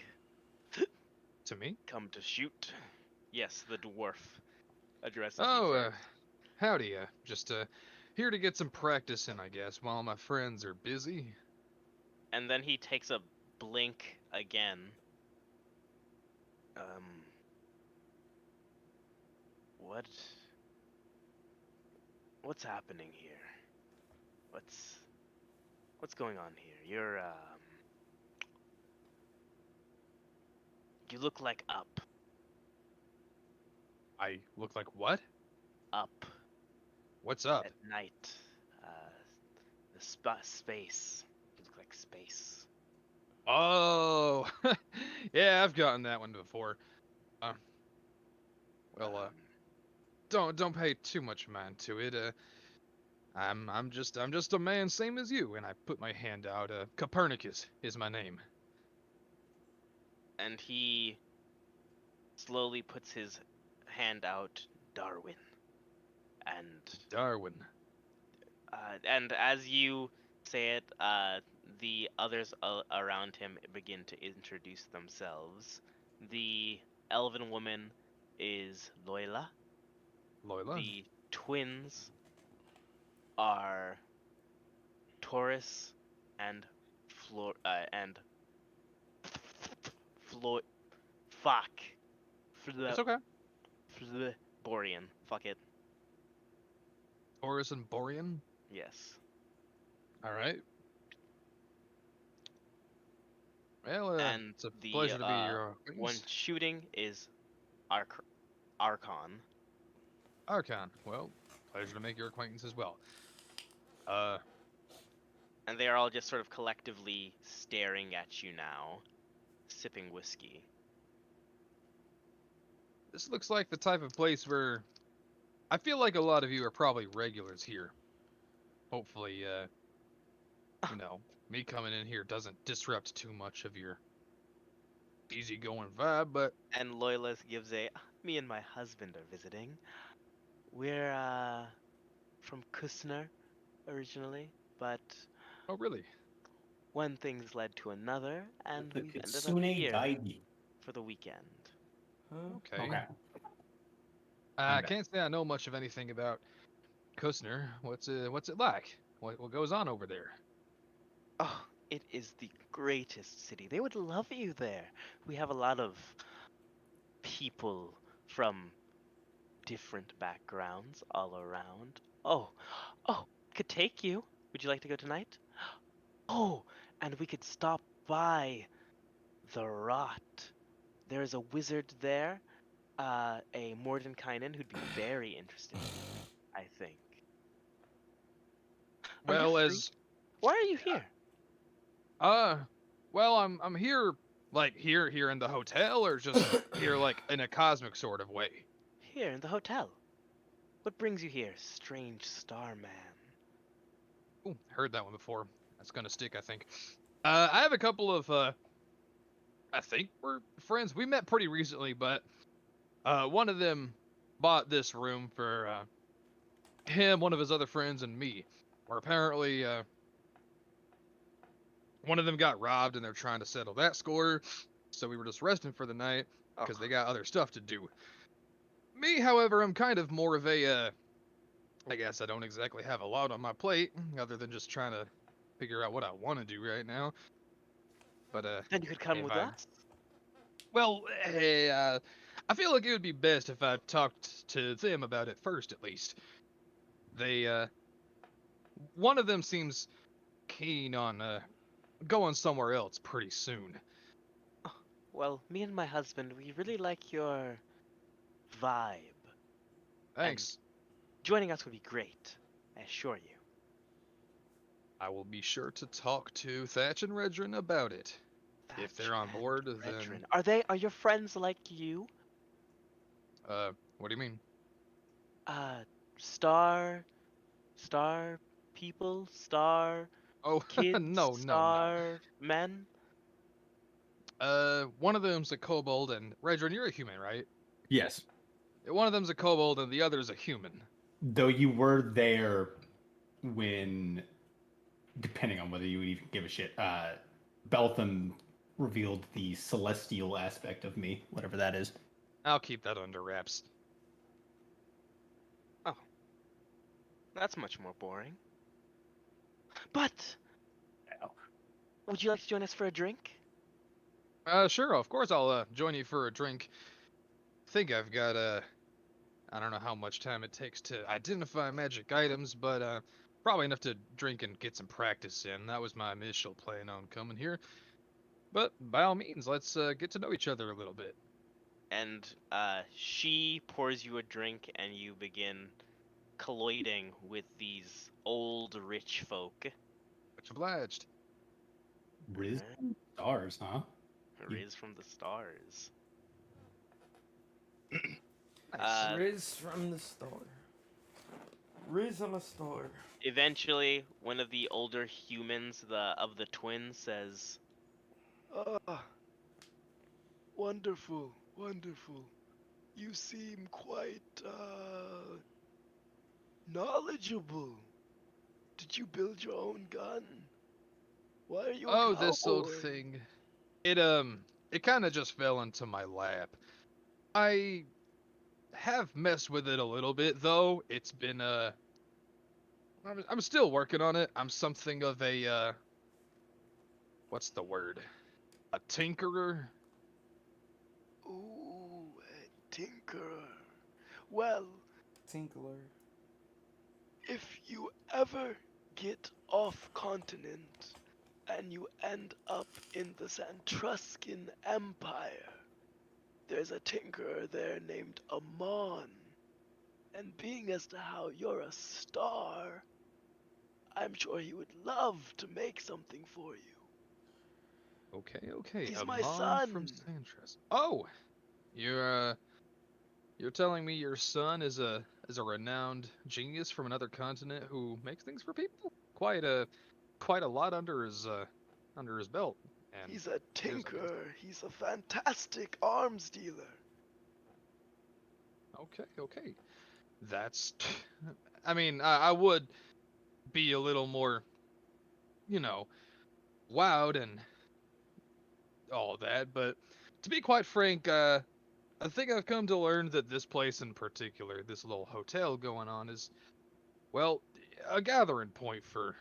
To me. come to shoot. Yes, the dwarf addresses you Oh, first. howdy. Just here to get some practice in, I guess, while my friends are busy. And then he takes a blink again. Um, what? What's happening here? What's going on here? You look like I look like what? up What's up? at night. Uh, the space. You look like space. Oh, yeah, I've gotten that one before. Well, don't pay too much mind to it. I'm just a man, same as you, and I put my hand out. Copernicus is my name. And he slowly puts his hand out, Darwin. Darwin. And as you say it, the others around him begin to introduce themselves. The elven woman is Loila. Loila. The twins are Taurus and and Flo fuck. It's okay. Borean. Fuck it. Taurus and Borean. Yes. All right. Well, And it's a the pleasure to be your one acquaintance. shooting is Archon. Archon. Well, pleasure to make your acquaintance as well. And they are all just sort of collectively staring at you now, sipping whiskey. This looks like the type of place where I feel like a lot of you are probably regulars here. Hopefully, me coming in here doesn't disrupt too much of your easygoing vibe, but And Loyalist gives a, me and my husband are visiting. We're, from Kusner, originally, but oh really? one thing's led to another, and The we've ended up Kitsune here Gaidi. for the weekend. Huh? Okay. Okay. I Okay. can't say I know much of anything about Kusner. What's it like? What goes on over there? Oh, it is the greatest city. They would love you there. We have a lot of people from different backgrounds all around. Oh, could take you. Would you like to go tonight? Oh, and we could stop by the Rot. There is a wizard there, a Mordenkainen, who'd be very interested in you, I think. Are you Well, free? Why are you here? uh, well, I'm here, like here in the hotel, or just here like in a cosmic sort of way. Here in the hotel. What brings you here, strange star man? Ooh, heard that one before. That's gonna stick, I think. I have a couple of I think we're friends. We met pretty recently, but one of them bought this room for him, one of his other friends, and me. Where apparently one of them got robbed, and they're trying to settle that score. So we were just resting for the night because they got other stuff to do. Me, however, I'm kind of more of a I guess I don't exactly have a lot on my plate, other than just trying to figure out what I want to do right now. But Then you could come if with I us. well, hey, I feel like it would be best if I talked to them about it first, at least. They one of them seems keen on going somewhere else pretty soon. Well, me and my husband, we really like your vibe. Thanks. Joining us would be great, I assure you. I will be sure to talk to Thatch and Redrin about it. If Thatch they're on and board, Redrin. then Are your friends like you? what do you mean? Uh, star, star people, star Oh, kids, no. star men? One of them's a kobold, and Redrin, you're a human, right? Yes. One of them's a kobold, and the other's a human. Though you were there when, depending on whether you would even give a shit, Beltham revealed the celestial aspect of me, whatever that is. I'll keep that under wraps. Oh, that's much more boring. But, would you like to join us for a drink? Sure, of course I'll join you for a drink. Think I've got I don't know how much time it takes to identify magic items, but probably enough to drink and get some practice in. That was my initial plan on coming here. But by all means, let's get to know each other a little bit. And she pours you a drink, and you begin colliding with these old rich folk. Much obliged. Riz Alright. stars, huh? Riz from the stars. Nice. Riz from the store. Riz on the store. Eventually, one of the older humans, of the twins, says, "Ah, wonderful, wonderful. You seem quite knowledgeable. Did you build your own gun? Why are you a Oh, this old cowboy?" thing. It kind of just fell into my lap. I have messed with it a little bit, though. It's been I'm still working on it. I'm something of a what's the word? A tinkerer. Ooh, a tinkerer. Well, Tinkler. if you ever get off continent and you end up in the Santruscan Empire, there's a tinkerer there named Amon. And being as to how you're a star, I'm sure he would love to make something for you. Okay. He's A my mon from son. Santras. Oh, you're telling me your son is a renowned genius from another continent who makes things for people? Quite a lot under his belt. And He's a there's a reason. tinker. He's a fantastic arms dealer. Okay. That's I mean, I would be a little more, you know, wowed and all that, but to be quite frank, I think I've come to learn that this place in particular, this little hotel going on, is, well, a gathering point for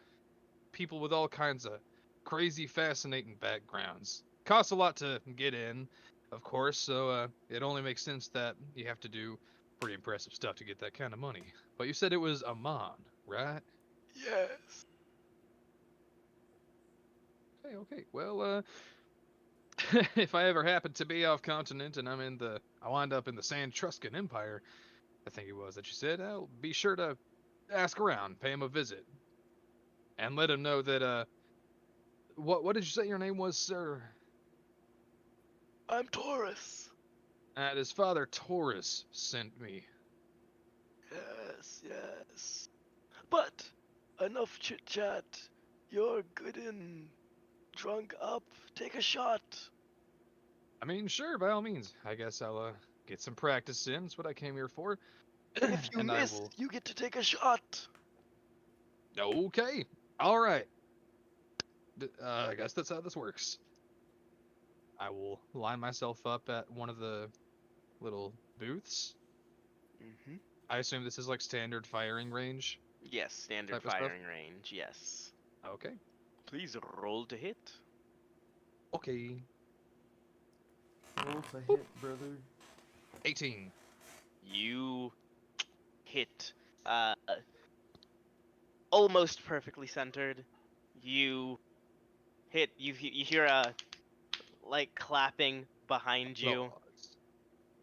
people with all kinds of crazy, fascinating backgrounds. Costs a lot to get in, of course, so it only makes sense that you have to do pretty impressive stuff to get that kind of money. But you said it was Amon, right? Yes. Okay. Well, if I ever happen to be off continent and I wind up in the Santruscan Empire, I think it was that you said, I'll be sure to ask around, pay him a visit, and let him know that what did you say your name was, sir? I'm Taurus. That his father Taurus sent me. Yes. But enough chit chat. You're good and drunk up. Take a shot. I mean, sure, by all means. I guess I'll get some practice in. That's what I came here for. If you And I miss, will. you get to take a shot. Okay. All right. I guess that's how this works. I will line myself up at one of the little booths. Mm-hmm. I assume this is like standard firing range Yes, standard type of stuff. firing range. Yes. Okay. Please roll to hit. Okay. Roll to hit, brother. 18. You hit almost perfectly centered. You hit. You hear a like clapping behind you. Applause.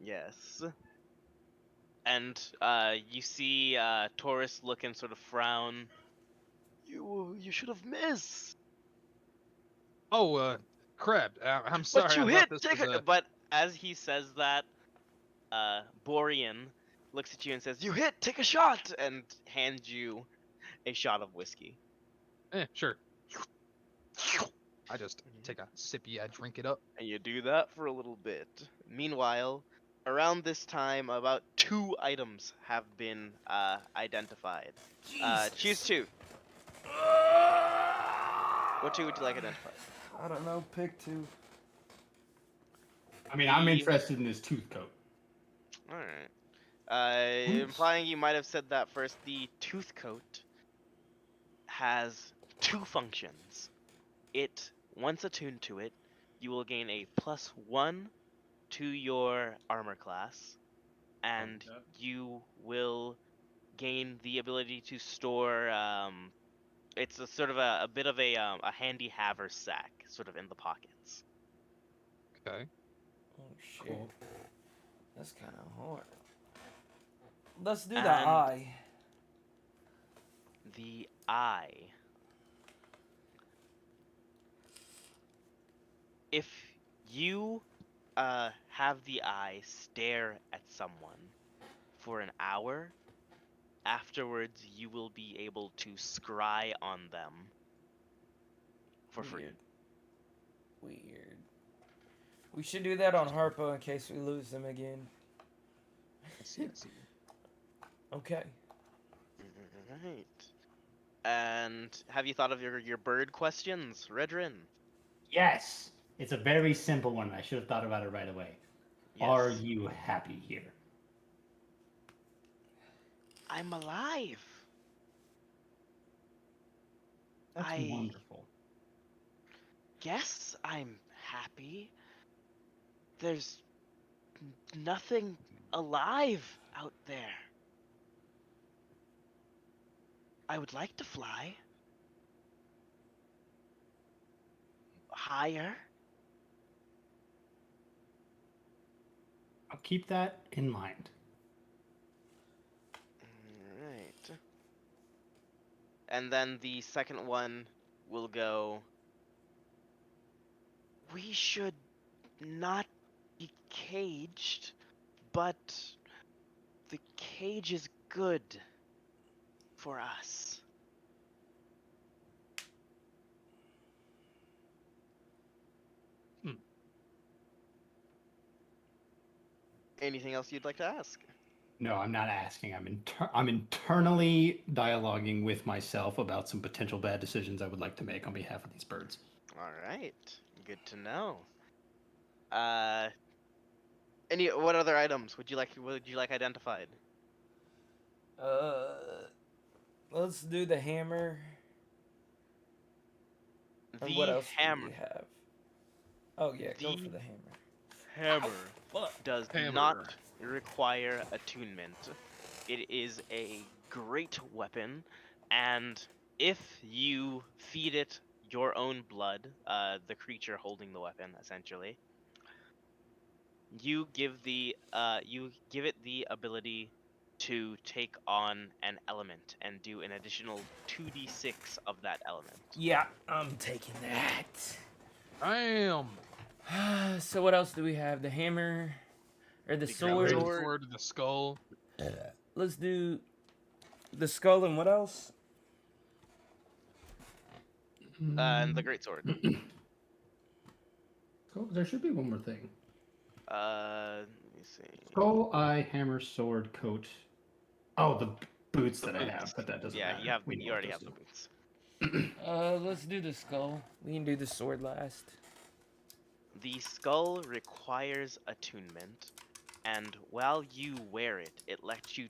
Yes. And you see Taurus look and sort of frown. You should have missed. Oh, crap. I'm But sorry. you I thought hit. this Take was a. a. But as he says that, Borean looks at you and says, You hit. Take a shot. and hands you a shot of whiskey. Sure. I just take a sippy, I drink it up. And you do that for a little bit. Meanwhile, around this time, about 2 items have been identified. Choose 2. What 2 would you like identified? I don't know. Pick two. I mean, I'm The- interested in this tooth coat. Alright. Implying you might have said that first. The tooth coat has 2 functions. Once attuned to it, you will gain a +1 to your armor class, and Okay. you will gain the ability to store. It's a sort of a bit of a handy haversack, sort of in the pockets. Okay. Oh shit. Cool. That's kind of hard. Let's do the And- eye. The eye. If you have the eye stare at someone for an hour, afterwards you will be able to scry on them for free. Weird. We should do that on Harpo in case we lose them again. I see. Okay. Right. And have you thought of your bird questions, Redrin? Yes, it's a very simple one. I should have thought about it right away. Yes. Are you happy here? I'm alive. That's I- wonderful. Guess I'm happy. There's nothing alive out there. I would like to fly higher. I'll keep that in mind. Right. And then the second one will go. We should not be caged, but the cage is good for us. Anything else you'd like to ask? No, I'm not asking. I'm internally dialoguing with myself about some potential bad decisions I would like to make on behalf of these birds. All right, good to know. Uh, what other items would you like identified? Uh, let's do the hammer. And what The else do hammer. we have? Oh yeah, go The for the hammer. hammer Fuck. does Hammer. not require attunement. It is a great weapon, and if you feed it your own blood, the creature holding the weapon, essentially, you give it the ability to take on an element and do an additional 2d6 of that element. Yeah, I'm taking that. Damn. So what else do we have? The hammer, or the The sword? great Sword. Sword, the skull. Let's do the skull and what else? And the great sword. Oh, there should be one more thing. Let me see. Skull, eye, hammer, sword, coat. Oh, the boots that I have, but that doesn't Yeah, matter. We know you what already those have do. the boots. Let's do the skull. We can do the sword last. The skull requires attunement, and while you wear it, it lets you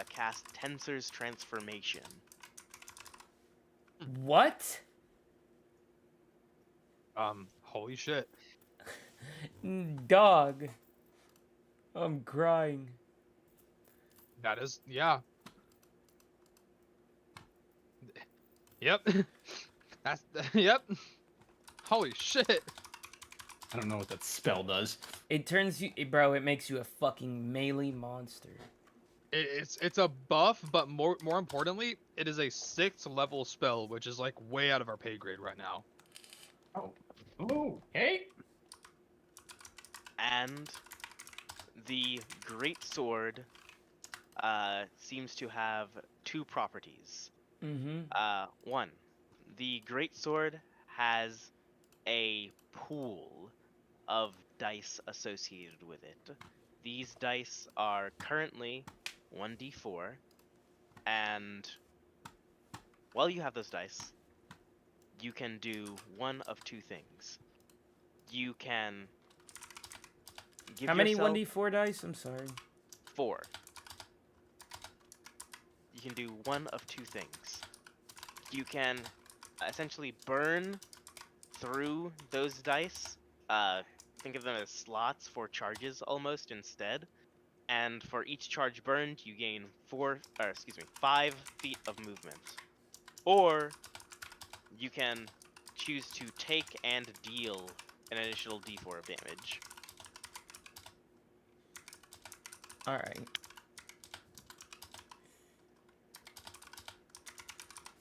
cast Tensor's Transformation. What? Holy shit. Dog. I'm crying. That is, yeah. Yep. That's, yep. Holy shit. I don't know what that spell does. It turns you, bro. It makes you a fucking melee monster. It's a buff, but more importantly, it is a 6th level spell, which is like way out of our pay grade right now. Oh, okay. And the great sword seems to have two properties. Mm-hmm. One, the great sword has a pool of dice associated with it. These dice are currently 1d4, and while you have those dice, you can do one of two things. You can give How many yourself 1d4 dice? I'm sorry. 4. You can do one of two things. You can essentially burn through those dice. Think of them as slots for charges almost instead. And for each charge burned, you gain 5 feet of movement. Or you can choose to take and deal an additional d4 of damage. All right.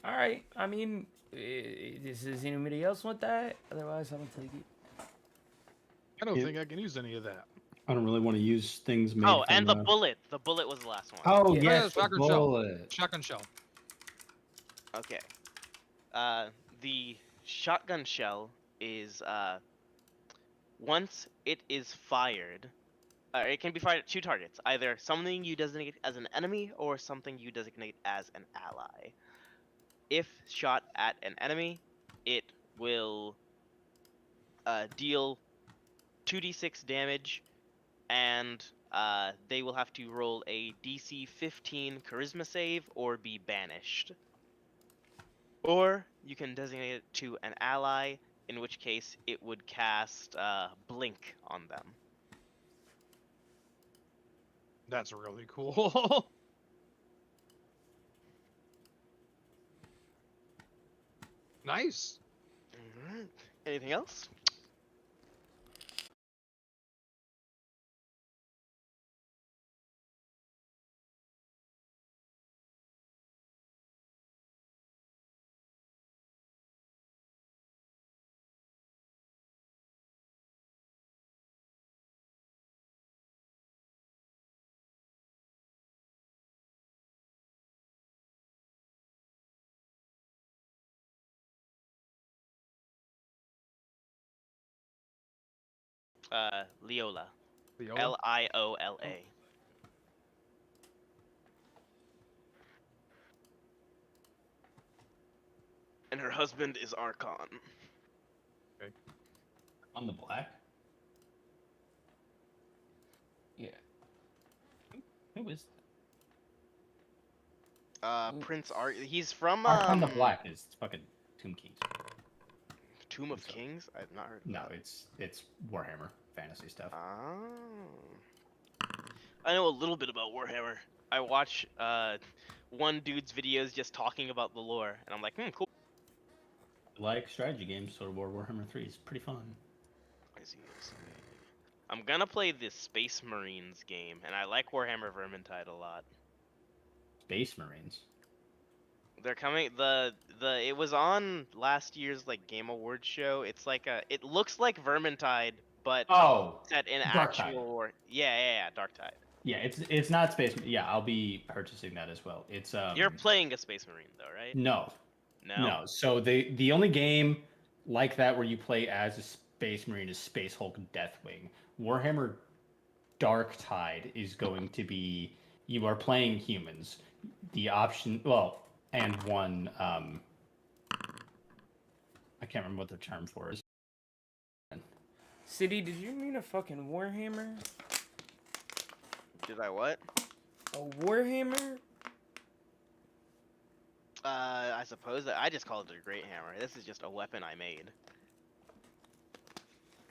All right. I mean, does anybody else want that? Otherwise, I'm gonna take it. I don't Yeah. think I can use any of that. I don't really want to use things made Oh, from, and the bullet. The bullet was the last one. Oh, Yeah. yes, the shotgun shell. bullet. Shotgun shell. Okay. The shotgun shell is once it is fired, it can be fired at two targets, either something you designate as an enemy or something you designate as an ally. If shot at an enemy, it will deal 2d6 damage, and they will have to roll a DC 15 charisma save or be banished. Or you can designate it to an ally, in which case it would cast Blink on them. That's really cool. Nice. Alright. Anything else? Leola. Viola? Liola. And her husband is Archon. On the black? Yeah. Who is Prince Ar. He's from that? On the black is fucking Tomb Kings. Tomb of So- Kings. I've not heard. Of No, that. it's Warhammer fantasy stuff. Oh. I know a little bit about Warhammer. I watch one dude's videos just talking about the lore, and I'm like, cool. Like strategy games, so Warhammer 3 is pretty fun. I see. I'm gonna play this Space Marines game, and I like Warhammer Vermintide a lot. Space Marines. They're coming. It was on last year's like Game Awards show. It's like it looks like Vermintide, but Oh, set in Dark actual Tide. war. Yeah, Dark Tide. Yeah, it's not Space. Yeah, I'll be purchasing that as well. It's You're playing a Space Marine though, right? No. No. So the only game like that where you play as a Space Marine is Space Hulk Deathwing. Warhammer Dark Tide is going to be you are playing humans. The option, and one I can't remember what the term for is. City, did you mean a fucking Warhammer? Did I what? A Warhammer? I suppose that I just called it a Great Hammer. This is just a weapon I made.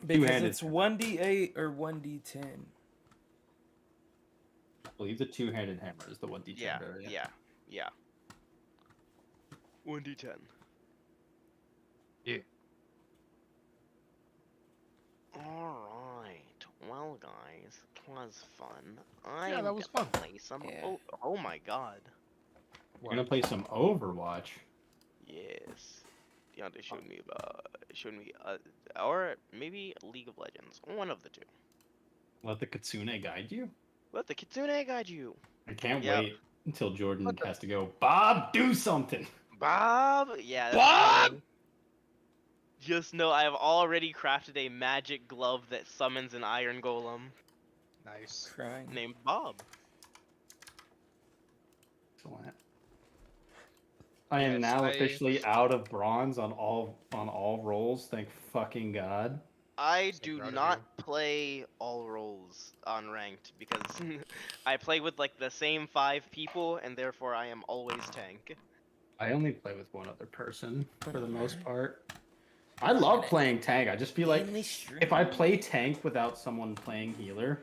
Because Two-handed. it's 1d8 or 1d10. I believe the two-handed hammer is the 1d10 Yeah. variant. 1d10. Yeah. Alright. Well, guys, it was fun. Yeah, that was gonna fun. Play some. Yeah. Oh my god. We're gonna play some Overwatch. Yes. Deontay showed me or maybe League of Legends. One of the two. Let the Kitsune guide you. Let the Kitsune guide you. I can't Yep. wait until Jordan has to go. Bob, do something. Bob! Yeah. Bob! Just know I have already crafted a magic glove that summons an iron golem Nice. Crying. named Bob. Excellent. I am Yes, now I- officially out of bronze on all rolls. Thank fucking God. I So do proud of not play all roles on ranked because I play with like the same 5 people and therefore I am always tank. I only play with one other person for the most part. I love playing tank. I just feel like if I play tank without someone playing healer,